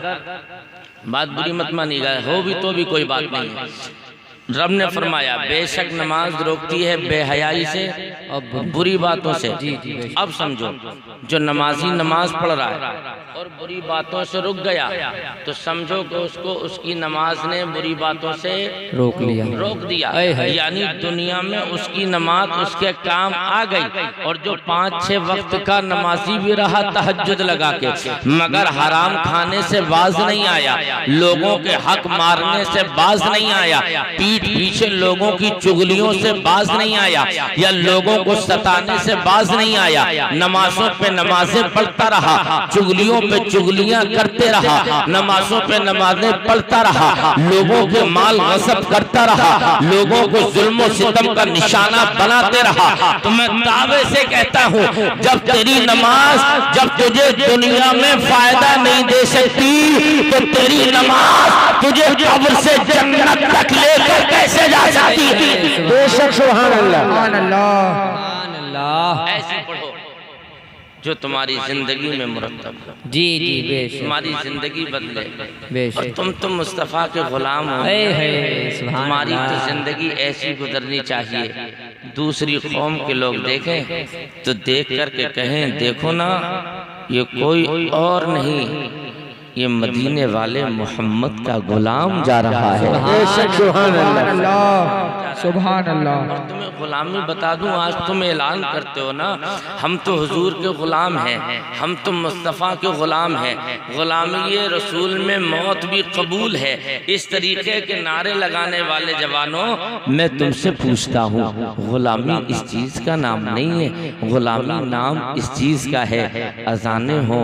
बात बुरी मत मानिएगा, हो भी तो भी कोई बात नहीं है, रब ने फरमाया बेशक नमाज रोकती है बेहयाई से और बुरी बातों से। अब समझो, जो नमाजी नमाज पढ़ रहा है और बुरी बातों से रुक गया तो समझो कि उसको उसकी नमाज ने बुरी बातों से रोक दिया। यानी दुनिया में उसकी नमाज उसके काम आ गई। और जो 5-6 वक्त का नमाजी भी रहा तहज्जुद लगा के, मगर हराम खाने से बाज नहीं आया, लोगों के हक मारने से बाज नहीं आया, पीठ पीछे लोगों की चुगलियों से बाज नहीं आया, या लोगों को सताने से बाज नहीं आया, नमाजों पे नमाजें पढ़ता रहा, चुगलियों पे चुगलियां करते रहा, नमाजों पे नमाजें पढ़ता रहा, लोगों के माल गसब करता रहा, लोगों को जुल्म और सितम का निशाना बनाते रहा। तो मैं दावे से कहता हूँ, जब तेरी नमाज जब तुझे दुनिया में फायदा नहीं दे सकती तो तेरी नमाज तुझे कब्र से जन्नत तक लेकर कैसे जा सकती है? बेशक सुभान अल्लाह। ऐसी पढ़ो जो तुम्हारी जिंदगी में मुरत्तब हो। जी जी बेशक, तुम्हारी जिंदगी बदले। बेशक। और तुम मुस्तफ़ा के गुलाम हो। तुम्हारी तो जिंदगी ऐसी गुजरनी चाहिए, दूसरी कौम के लोग देखें तो देख करके कहें देखो ना, ये कोई और नहीं, ये मदीने वाले मोहम्मद का गुलाम जा रहा है। बेशक सुभान अल्लाह, सुभान अल्लाह। और तुम्हें गुलामी बता दूं, आज तुम ऐलान करते हो ना हम तो हुजूर के गुलाम हैं, हम तो मुस्तफ़ा के गुलाम हैं, गुलामी रसूल में मौत भी कबूल है। इस तरीके के नारे लगाने वाले जवानों, मैं तुमसे पूछता हूँ, गुलामी इस चीज का नाम नहीं है, गुलामी नाम इस चीज का है अजाने हो,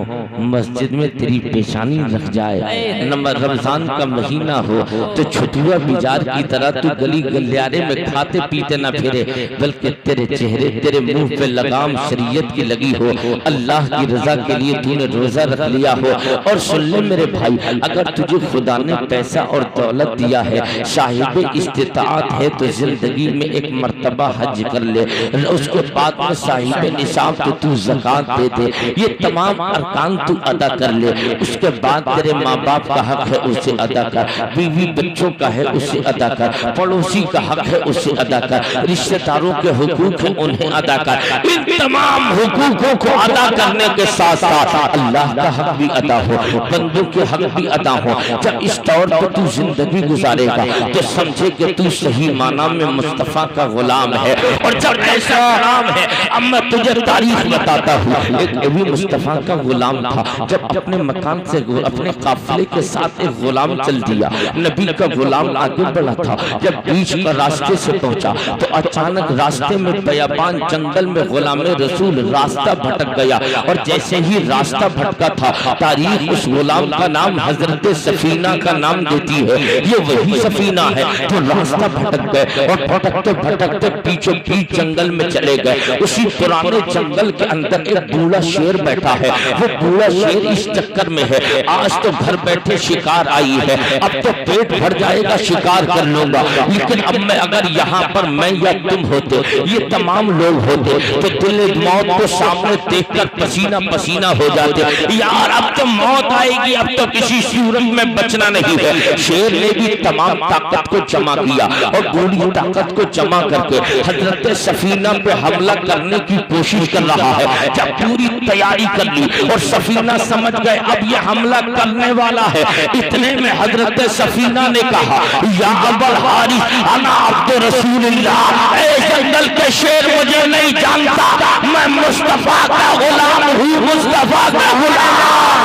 मस्जिद में तेरी पेशानी रख जाए, नंबर रमजान का महीना हो तो छुटुआ मिजाज की तरह तू गली गलियारे में खाते पीते न फिरे, बल्कि तेरे चेहरे तेरे मुंह पे लगाम शरीयत की लगी हो, अल्लाह की रजा के लिए तूने रोजा रख लिया हो। और सुन ले मेरे भाई, अगर तुझे खुदा ने पैसा और दौलत दिया है, साहिब इस्तिताअत है, तो जिंदगी में एक मर्तबा हज कर ले, उसके बाद में साहिब निसाब तो तू ज़कात दे दे, ये तमाम अरकान तू अदा कर ले। उसके बाद तेरे माँ बाप का हक है उसे अदा कर, बीवी बच्चों का है उसे अदा कर, पड़ोसी का हक है उसे अदा कर, रिश्तेदारों के हुकूक है उन्हें अदा कर। इन तमाम हुकूकों को अदा करने के साथ साथ अल्लाह का हक भी अदा हो, बंदों के हक भी अदा हो। जब इस तौर पर तू जिंदगी गुजारेगा तो समझे कि तू सही माना में मुस्तफा का गुलाम है। और जब ऐसा गुलाम है, अब मैं तुझे तारीफ बताता हूँ। एक अभी मुस्तफा का गुलाम था, जब अपने मकान से अपने काफिले के साथ एक गुलाम चल दिया, नबी का गुलाम आगे बढ़ा था, जब बीच का रास्ते से पहुंचा तो अचानक रास्ते में बयाबान जंगल में गुलाम रसूल रास्ता भटक गया। और जैसे ही रास्ता भटका था, तारीख उस गुलाम का नाम हजरत सफीना का नाम देती है, ये वही सफीना है जो रास्ता भटक गए और भटकते भटकते पीछे बीच जंगल में चले गए। उसी पुराने जंगल के अंदर एक बूढ़ा शेर बैठा है, वो बूढ़ा शेर इस चक्कर में है, आज तो घर बैठे शिकार आई है, अब तो पेट भर जाएगा, शिकार कर लूंगा, लेकिन अब मैं अगर यहाँ पर मैं या तुम होते, ये तमाम लोग होते, तो दिल मौत को सामने देखकर पसीना पसीना हो जाते, यार अब तो मौत आएगी, अब तो किसी सूरत में बचना नहीं है। शेर ने भी तमाम ताकत को जमा किया और पूरी ताकत को जमा करके हजरत सफीना पे हमला करने की कोशिश कर रहा है। जब पूरी तैयारी कर ली और सफीना समझ गए अब ये हमला करने वाला है, इतने में हजरत सफीना ने कहा, या अबल हारिस अना अब्दु रसूलुल्लाह, ऐ जंगल के शेर मुझे नहीं जानता, मैं मुस्तफा का गुलाम हूँ, मुस्तफा का गुलाम।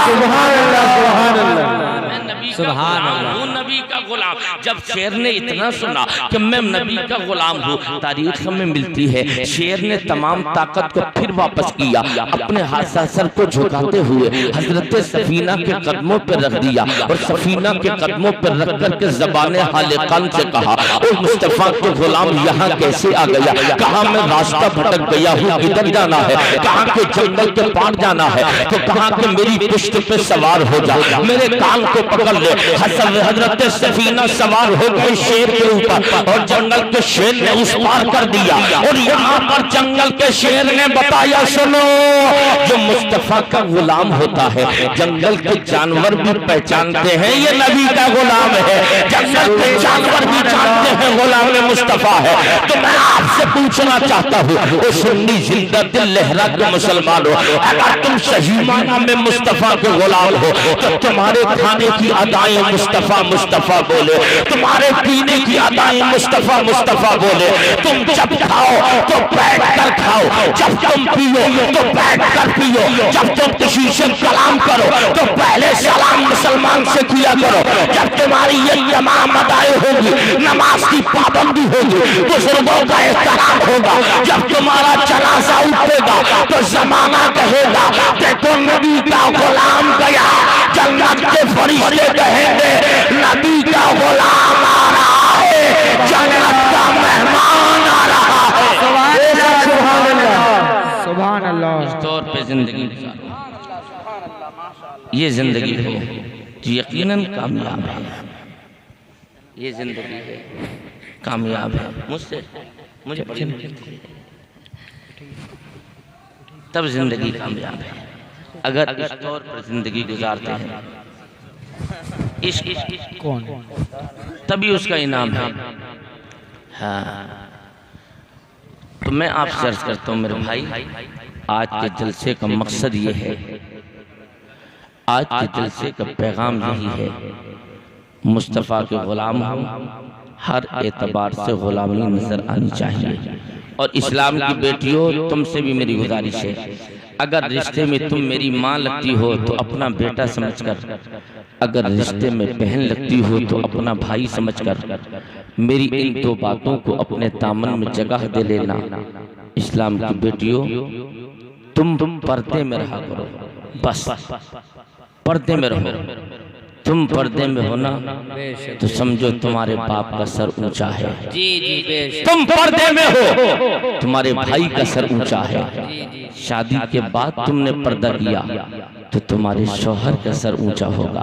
सुभान अल्लाह, सुभान अल्लाह, सुभान अल्लाह, नबी का गुलाम। जब शेर ने इतना सुना कि मैं नबी का गुलाम हूँ, तारीख में मिलती है शेर ने तमाम ताकत को फिर वापस किया, अपने हाथ सर को झुकाते हुए हजरत सफीना के कदमों पर रख दिया और सफीना के कदमों पर रख करके ज़बान हालिकान से कहा, ओ मुस्तफा के गुलाम यहाँ कैसे आ गया? कहा मैं रास्ता भटक गया हूँ, इधर जाना है, कहा के जंगल के पार जाना है, तो कहा कि मेरी पुश्त पे सवार हो जा, मेरे कान को पकड़ बोले हजरत सफीना सवार हो गए शेर के ऊपर और जंगल के शेर ने उस पार कर दिया। और यहाँ पर जंगल के शेर ने बताया सुनो, जो मुस्तफा का गुलाम होता है जंगल के जानवर भी पहचानते हैं ये नबी का गुलाम है, जंगल के जानवर भी जानते हैं गुलाम मुस्तफा है। तो मैं आपसे पूछना चाहता हूँ ओ सुन्नी जिंदा दिल लहरा के मुसलमानों, अगर तुम सही माना में मुस्तफा के गुलाम हो तो तुम्हारे खाने की अदाएं मुस्तफा मुस्तफा बोले, तुम्हारे पीने की अदाएं मुस्तफा मुस्तफा बोले। तुम जब खाओ तो बैठ कर खाओ, जब तुम पियो तो बैठ कर पियो, जब तुम किसी से कलाम करो तो पहले सलाम मुसलमान से किया करो। जब तुम्हारी ये तमाम अदाएं होगी, नमाज की पाबंदी होगी, बुजुर्गों का एहतराम होगा, जब तुम्हारा जनाजा उठेगा तो जमाना कहेगा देखो नबी का गुलाम गया, जन्नत के फरिश्ते कहेंगे नबी का गुलाम आ रहा है, जन्नत का मेहमान आ रहा है। सुभान अल्लाह। इस तौर पे जिंदगी ये जिंदगी हो जो यकीनन कामयाब है, ये जिंदगी है कामयाब है। मुझे बड़ी थी तब जिंदगी कामयाब है अगर इस तौर पर जिंदगी गुजारते हैं, इश्क कौन तभी उसका इनाम है। हाँ, तो मैं आपसे अर्ज करता हूँ मेरे भाई, आज के जलसे का मकसद ये है, आज के जलसे का पैगाम यही है, मुस्तफ़ा के गुलाम हो, हर एतबार से गुलामी नजर आनी चाहिए। और इस्लाम की बेटियों, तुमसे भी मेरी गुजारिश है, अगर रिश्ते में तुम मेरी माँ लगती हो तो अपना बेटा समझकर, अगर रिश्ते में बहन लगती हो तो अपना भाई समझकर, मेरी इन दो बातों को अपने दामन में जगह दे लेना। इस्लाम की बेटियों, तुम पर्दे में रहा करो, बस पर्दे में रहो। तुम पर्दे में हो ना तो समझो तुम्हारे बाप का सर ऊंचा है। जी जी बेशक। तुम पर्दे में हो, तुम्हारे भाई का सर ऊंचा है। शादी के बाद तुमने पर्दा किया तो तुम्हारे शौहर का सर ऊंचा होगा,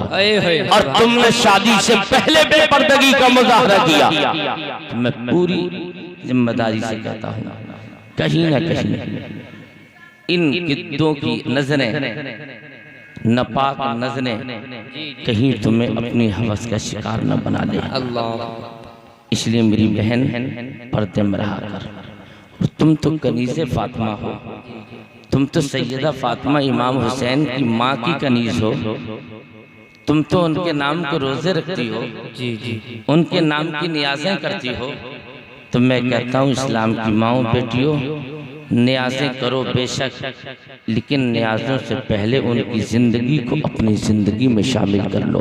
और तुमने शादी से पहले बेपर्दगी का मुजाहरा किया तो मैं पूरी जिम्मेदारी से कहता हूँ, कहीं ना कहीं इन गिद्धों की नजरें, नापाक नजरें कहीं तुम्हें अपनी हवस का शिकार न बना दे। इसलिए मेरी बहन पर्दे में रहा कर। और तुम तो कनीज़े फातिमा हो, तुम तो सैयदा फातिमा इमाम हुसैन की माँ की कनीज हो, तुम तो उनके नाम को रोजे रखती हो, जी जी, उनके नाम की नियाजें करती हो। तो मैं कहता हूँ इस्लाम की माओ बेटियों, न्याज़ें करो बेशक, लेकिन न्याज़ों से पहले उनकी जिंदगी को अपनी जिंदगी में शामिल कर लो।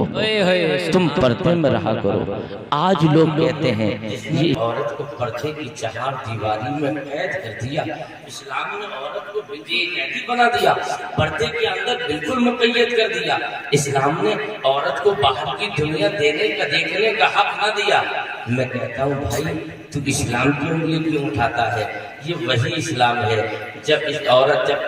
तुम पर्दे में रहा करो। आज लोग कहते हैं ये औरत को पर्दे की चार दीवारी में कैद कर दिया, इस्लाम ने औरत को कैदी बना दिया, पर्दे के अंदर बिल्कुल मुक़य्यद कर दिया। इस्लाम ने औरत को बाहर की दुनिया देखने का हक न दिया। मैं कहता हूँ भाई, तू इस्लाम की उंगली क्यों उठाता है? ये वही इस्लाम है। जब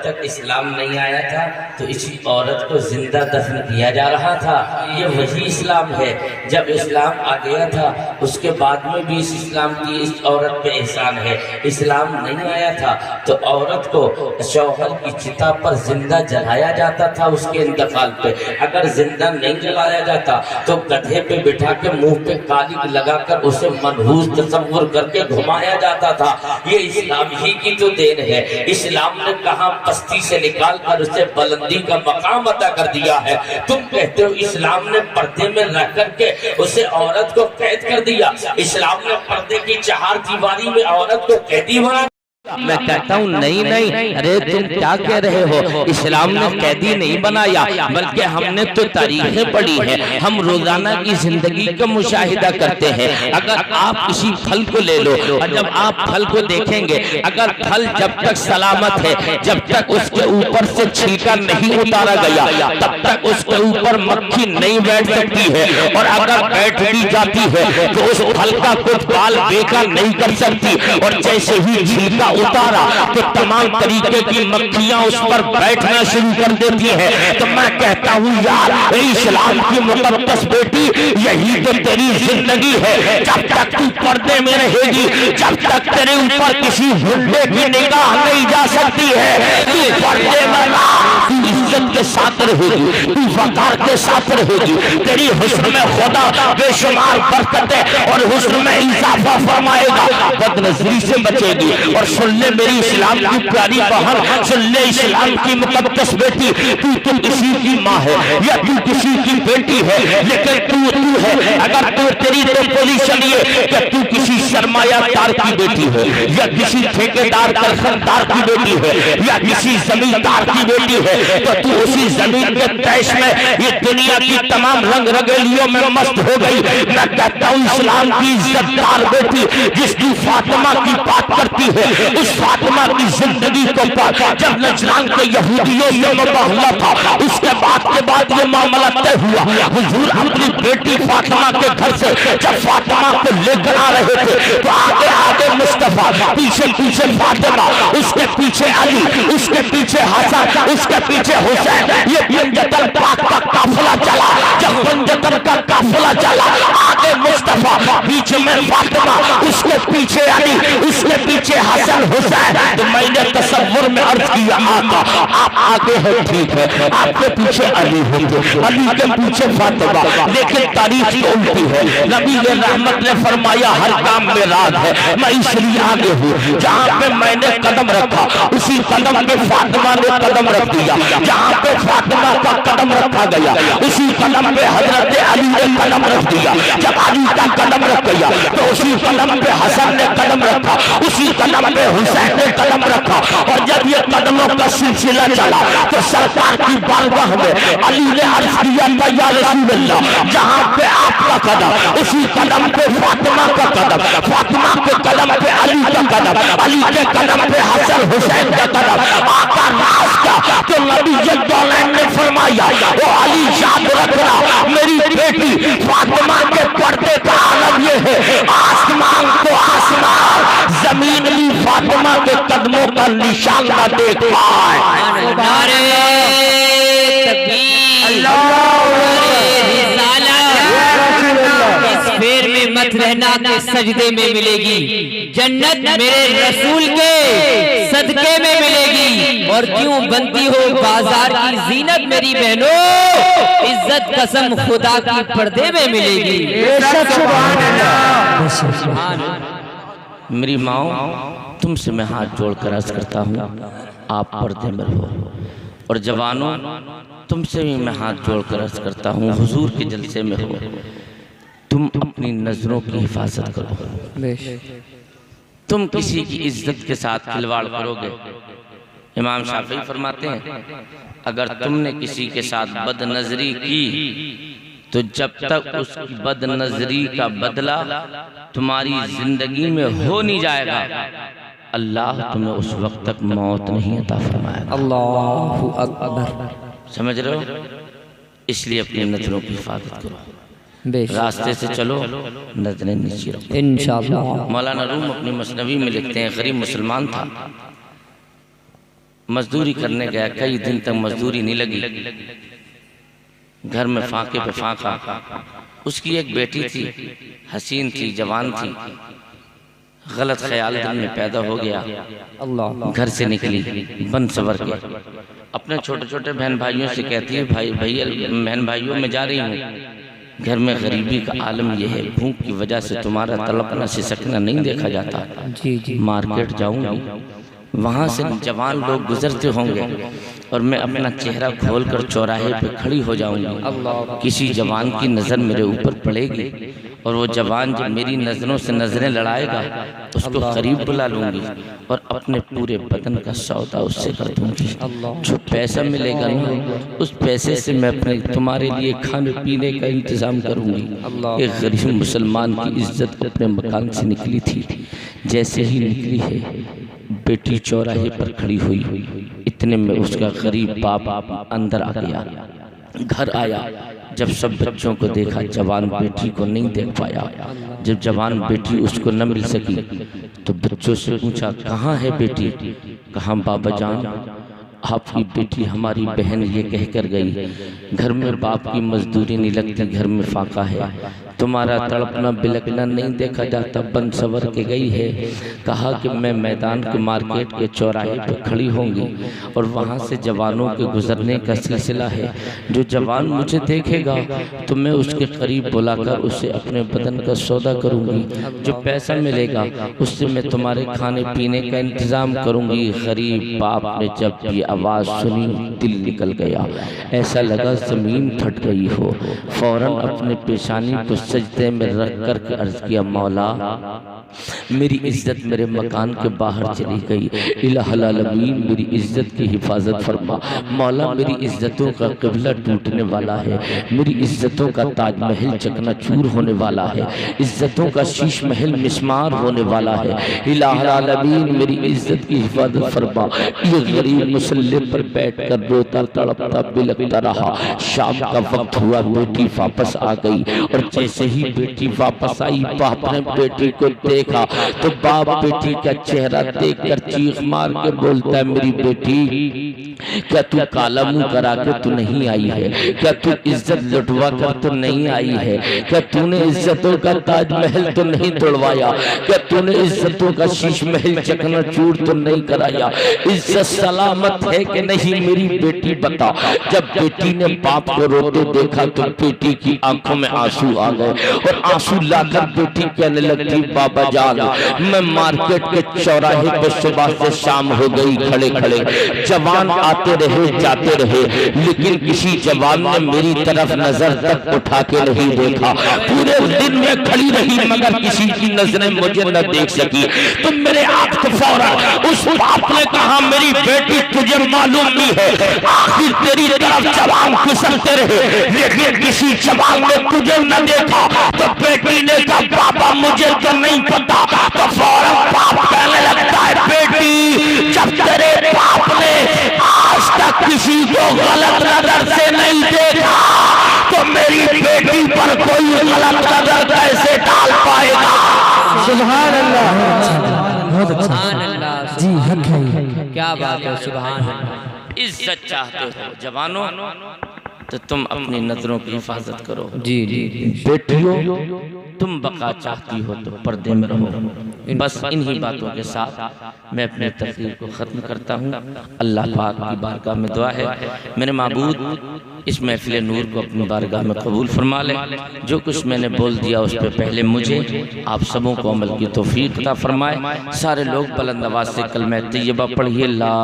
तक इस्लाम नहीं आया था तो इसी औरत को जिंदा दफन किया जा रहा था। ये वही इस्लाम है। जब इस्लाम आ गया था उसके बाद में भी इस इस्लाम की इस औरत पे एहसान है। इस्लाम नहीं आया था तो औरत को शौहर की चिता पर जिंदा जलाया जाता था उसके इंतकाल पे। अगर जिंदा नहीं जलाया जाता तो गधे पे बिठा के मुंह पे कालिक लगाकर उसे मनहूस तस्वुर करके घुमाया जाता था। ये इस्लाम ही की तो देन है। इस्लाम ने कहा पस्ती से निकाल कर उसे बुलंदी का मकाम अता कर दिया है। तुम कहते हो इस्लाम ने पर्दे में रह करके उसे औरत को कैद कर दिया। इस्लाम ने पर्दे की चार दीवारी में औरत को कैदी बना। मैं कहता हूँ नहीं नहीं, अरे तुम क्या कह रहे हो? इस्लाम ने कैदी नहीं बनाया, बल्कि हमने तो तारीखें पढ़ी है, हम रोजाना की जिंदगी का मुशाहिदा करते हैं। अगर आप किसी फल को ले लो और जब आप फल को देखेंगे, अगर फल जब तक सलामत है, जब तक उसके ऊपर से छिलका नहीं उतारा गया, तब तक उसके ऊपर मक्खी नहीं बैठ सकती है। और अगर बैठ भी जाती है तो उस फल का कुछ बाल बेकार नहीं कर सकती। और जैसे ही छिलका उतारा तो तमाम तरीके की मक्खियां उस पर बैठना शुरू कर देती है। तो मैं कहता हूँ यार इस्लाम की मुकद्दस बेटी यही तो तेरी जिंदगी है। जब तक तू पर्दे में रहेगी, जब तक तेरे ऊपर किसी हुल्ले की निगाह नहीं जा सकती है, तू पर्दे में ना, तू इज्जत के साथ रहेगी, तू वकार के साथ रहेगी। तेरी हुस्न में खुदा बेशुमार बरकतें और हुस्न में इजाफा फरमाएगा, बदनजरी से बचेगी। और सुन ले मेरी इस्लाम की प्यारी बहन, सुन ले इस्लाम की मुकद्दस बेटी, तू किसी की माँ है या तू किसी की बेटी है, लेकिन तू है। अगर तू तेरी तो पोजीशन ये कि तू किसी सरमायादार की बेटी है या किसी ठेकेदार कारखानदार की बेटी है या किसी जमींदार की बेटी है, तो तू उसी जमीन के तैश में ये दुनिया की तमाम रंग रंगेलियों में मस्त हो गई। मैं कहता हूँ इस्लाम की इज्जतदार बेटी जिसकी फातिमा की बात करती है, उस फातिमा की जिंदगी को जब नजरान के यहूदियों में मुबाहला था, उसके बाद ये मामला तय हुआ। हुजूर अपनी बेटी फातिमा के घर से जब फातिमा को लेकर आ रहे थे, तो आगे आगे मुस्तफा, पीछे पीछे फातिमा, उसके पीछे अली, उसके पीछे हसन, उसके पीछे हुसैन। ये पंजतन पाक का काफिला चला। जब पंजतन का काफिला चला, आगे मुस्तफा, बीच में फातिमा, उसके पीछे अली, उसके पीछे हसन हुसैन। तो मैंने तसव्वुर में अर्ज किया, आका आप आगे है ठीक है, आपके पीछे अली होंगे, अली के पीछे फातिमा, लेकिन तारीख तो उल्टी है। नबी रहमत ने फरमाया हर काम में राज है, मैं इसलिए आगे हूँ। जहाँ पे मैंने कदम रखा उसी कदम पे फातिमा ने कदम रख दिया, जहाँ पे फातिमा का कदम रखा गया उसी कदम पे हजरत अली ने कदम रख दिया। जब अली का कदम रख गया तो उसी कदम पे हसन ने कदम रखा, उसी कदम पे हुसैन ने कदम रखा। और जब ये कदमों का सिलसिला चला तो सरकार की बारगाह में अली ने अर्ज किया, या रसूल अल्लाह, जहाँ पे आपका कदम उसी कदम पे फातिमा का कदम, फातिमा के कदम पे अली का कदम, अली के कदम पे हसन हुसैन का कदम। आका नाज का तो नबी जद्दौलैन ने फरमाया, वो अली याद रखना मेरी बेटी फातिमा के पर्दे का आलम ये है, आसमान को आसमान, जमीन भी फातिमा के कदमों का निशान न देख पाए। इस फेर में मत रहना के सजदे में मिलेगी, जन्नत मेरे रसूल के सदके में मिलेगी। और क्यों बनती हो बाजार की जीनत मेरी बहनों, इज्जत कसम खुदा की पर्दे में मिलेगी। मेरी माओ, तुमसे मैं हाथ जोड़कर अर्ज करता हूँ, आप पर्दे में रहो। और जवानों, तुमसे भी मैं हाथ जोड़कर अर्ज करता हूँ, हुजूर के जलसे में हो, तुम अपनी नजरों की हिफाजत करो। तुम किसी की इज्जत के साथ खिलवाड़ करोगे। इमाम शाफी फरमाते हैं, अगर तुमने किसी के साथ बदनजरी की तो जब तक उस बदनजरी का बदला तुम्हारी जिंदगी में हो नहीं जाएगा, अल्लाह तुम्हें उस वक्त तक मौत नहीं अता फरमाएगा। अल्लाहु अकबर। समझ रहे हो? इसलिए अपनी नजरों की हिफाजत करो, रास्ते से चलो, नजरें नीचे रखो इंशाअल्लाह। मौलाना रूम अपनी मसनवी में लिखते हैं, गरीब मुसलमान था, मजदूरी करने गया, कई दिन तक मजदूरी नहीं लगी, घर में फाके पे फाका। उसकी एक बेटी थी, हसीन थी, जवान थी, गलत ख्याल दिल में पैदा हो गया, घर से निकली बन सवर के, अपने छोटे छोटे बहन भाइयों से कहती है, भाई भैया बहन भाइयों में जा रही हूँ, घर में गरीबी का आलम यह है, भूख की वजह से तुम्हारा तड़पना सिसकना नहीं देखा जाता, मार्केट जाऊंगी, वहाँ से जवान लोग गुजरते होंगे और मैं अपना चेहरा खोलकर चौराहे पे खड़ी हो जाऊंगी, किसी जवान की नज़र मेरे ऊपर पड़ेगी और वो जवान जब मेरी नज़रों से नज़रें लड़ाएगा उसको करीब बुला लूंगी और अपने पूरे बदन का सौदा उससे कर दूंगी। जो पैसा मिलेगा ना, उस पैसे से मैं अपने तुम्हारे लिए खाने पीने का इंतज़ाम करूंगी। एक गरीब मुसलमान की इज्जत अपने मकान से निकली थी, जैसे ही निकली है बेटी चौराहे पर खड़ी हुई, इतने में उसका गरीब बाप अंदर आ गया, घर आया। जब सब बच्चों को देखा, जवान बेटी को नहीं देख पाया। जब जवान बेटी उसको न मिल सकी तो बच्चों से पूछा कहाँ है बेटी? कहा बाबा जान आपकी बेटी हमारी बहन ये कहकर गई घर में बाप की मजदूरी नहीं लगती, घर में फाका है, तुम्हारा तड़पना बिलकना नहीं देखा जाता, बन सवर के गई है। कहा कि मैं मैदान के मार्केट के चौराहे पर खड़ी होंगी और वहाँ से जवानों के गुजरने का सिलसिला है, जो जवान मुझे देखेगा तो मैं उसके करीब बुलाकर उससे अपने बदन का सौदा करूँगी, जो पैसा मिलेगा उससे मैं तुम्हारे खाने पीने का इंतज़ाम करूँगी। गरीब बाप ने जब ये आवाज़ सुनी दिल निकल गया, ऐसा लगा ज़मीन फट गई हो। फौरन अपने पेशानी को सजदे में रख कर के अर्ज किया, मौला मेरी इज्जत मेरे मकान के बाहर चली गई, इलाहुल आलमीन मेरी इज्जत की हिफाजत फरमा। मौला मेरी इज्जतों का क़िबला टूटने वाला है, मेरी इज्जतों का ताजमहल चकनाचूर होने वाला है, इज्जतों का शीश महल मिस्मार होने वाला है, इलाहुल आलमीन मेरी इज्जत की हिफाजत फरमा। ये गरीब मुसल्ले पर बैठ कर रोता तड़पता बिलखता रहा। शाम का वक्त हुआ, बेटी वापस आ गई और जैसे ही बेटी वापस आई बाप ने बेटी को देखा तो बाप बेटी का चेहरा देखकर चीख मार के बोलता है, मेरी बेटी क्या तू काला मुंह करा के तू नहीं आई है? क्या तू इज्जत लुटवा कर तो नहीं आई है? क्या तूने इज्जतों का ताजमहल तो नहीं तोड़वाया? क्या तूने इज्जतों का शीश महल चकनाचूर तो नहीं कराया? इज्जत सलामत है कि नहीं मेरी बेटी बता। जब बेटी ने बाप को रोते देखा तो बेटी की आंखों में आंसू आ गए और आंसू लाकर बेटी कहने लगती, बाबा जान मैं मार्केट के चौराहे पे सुबह से शाम हो गई खड़े खड़े, जवान आते रहे जाते रहे, लेकिन किसी जवान ने मेरी तरफ नजर तक उठा के नहीं देखा। पूरे दिन में खड़ी रही मगर किसी की नजरें मुझे न देख सकी। तो मेरे आप को फौरन उस बाप ने कहा, मेरी बेटी तुझे मालूम नहीं है, आखिर तेरी तरफ जवान फिसलते रहे लेकिन किसी जवान ने तुझे न देखा। तो बेटी ने कहा, बाबा मुझे तो नहीं पता। तो फौरन बाप कहने लगता है, बेटी जब तेरे बाप ने आज तक किसी को गलत नजर से नहीं देखा तो मेरी बेटी पर कोई गलत नजर कैसे डाल पाएगा? सुभान अल्लाह, बहुत अच्छा, सुभान अल्लाह जी हक है, क्या बात है, सुभान अल्लाह। इज्जत चाहते हो जवानों तो तुम अपनी नजरों की हिफाजत करो। जी जी बेटियों तुम बका चाहती हो तो पर्दे में रहो। बस इन्हीं बातों के साथ मैं अपने तकरीर को ख़त्म करता हूँ। अल्लाह पाक की बारगाह में दुआ है मेरे माबूद इस महफिल नूर को अपनी बारगाह में कबूल फरमा ले। जो कुछ मैंने बोल दिया उस पर पहले मुझे आप सबों को अमल की तौफीक अता फरमाए। सारे लोग बुलंद आवाज़ से कलमा तैयबा पढ़िए, ला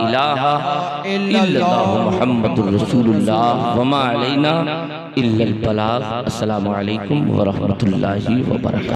इलाहा इल्लल्लाहु मुहम्मदुर रसूलुल्लाह वमा अलैना इल्लल बलाग। अस्सलामु अलैकुम व रहमतुल्लाहि व बरकातहू।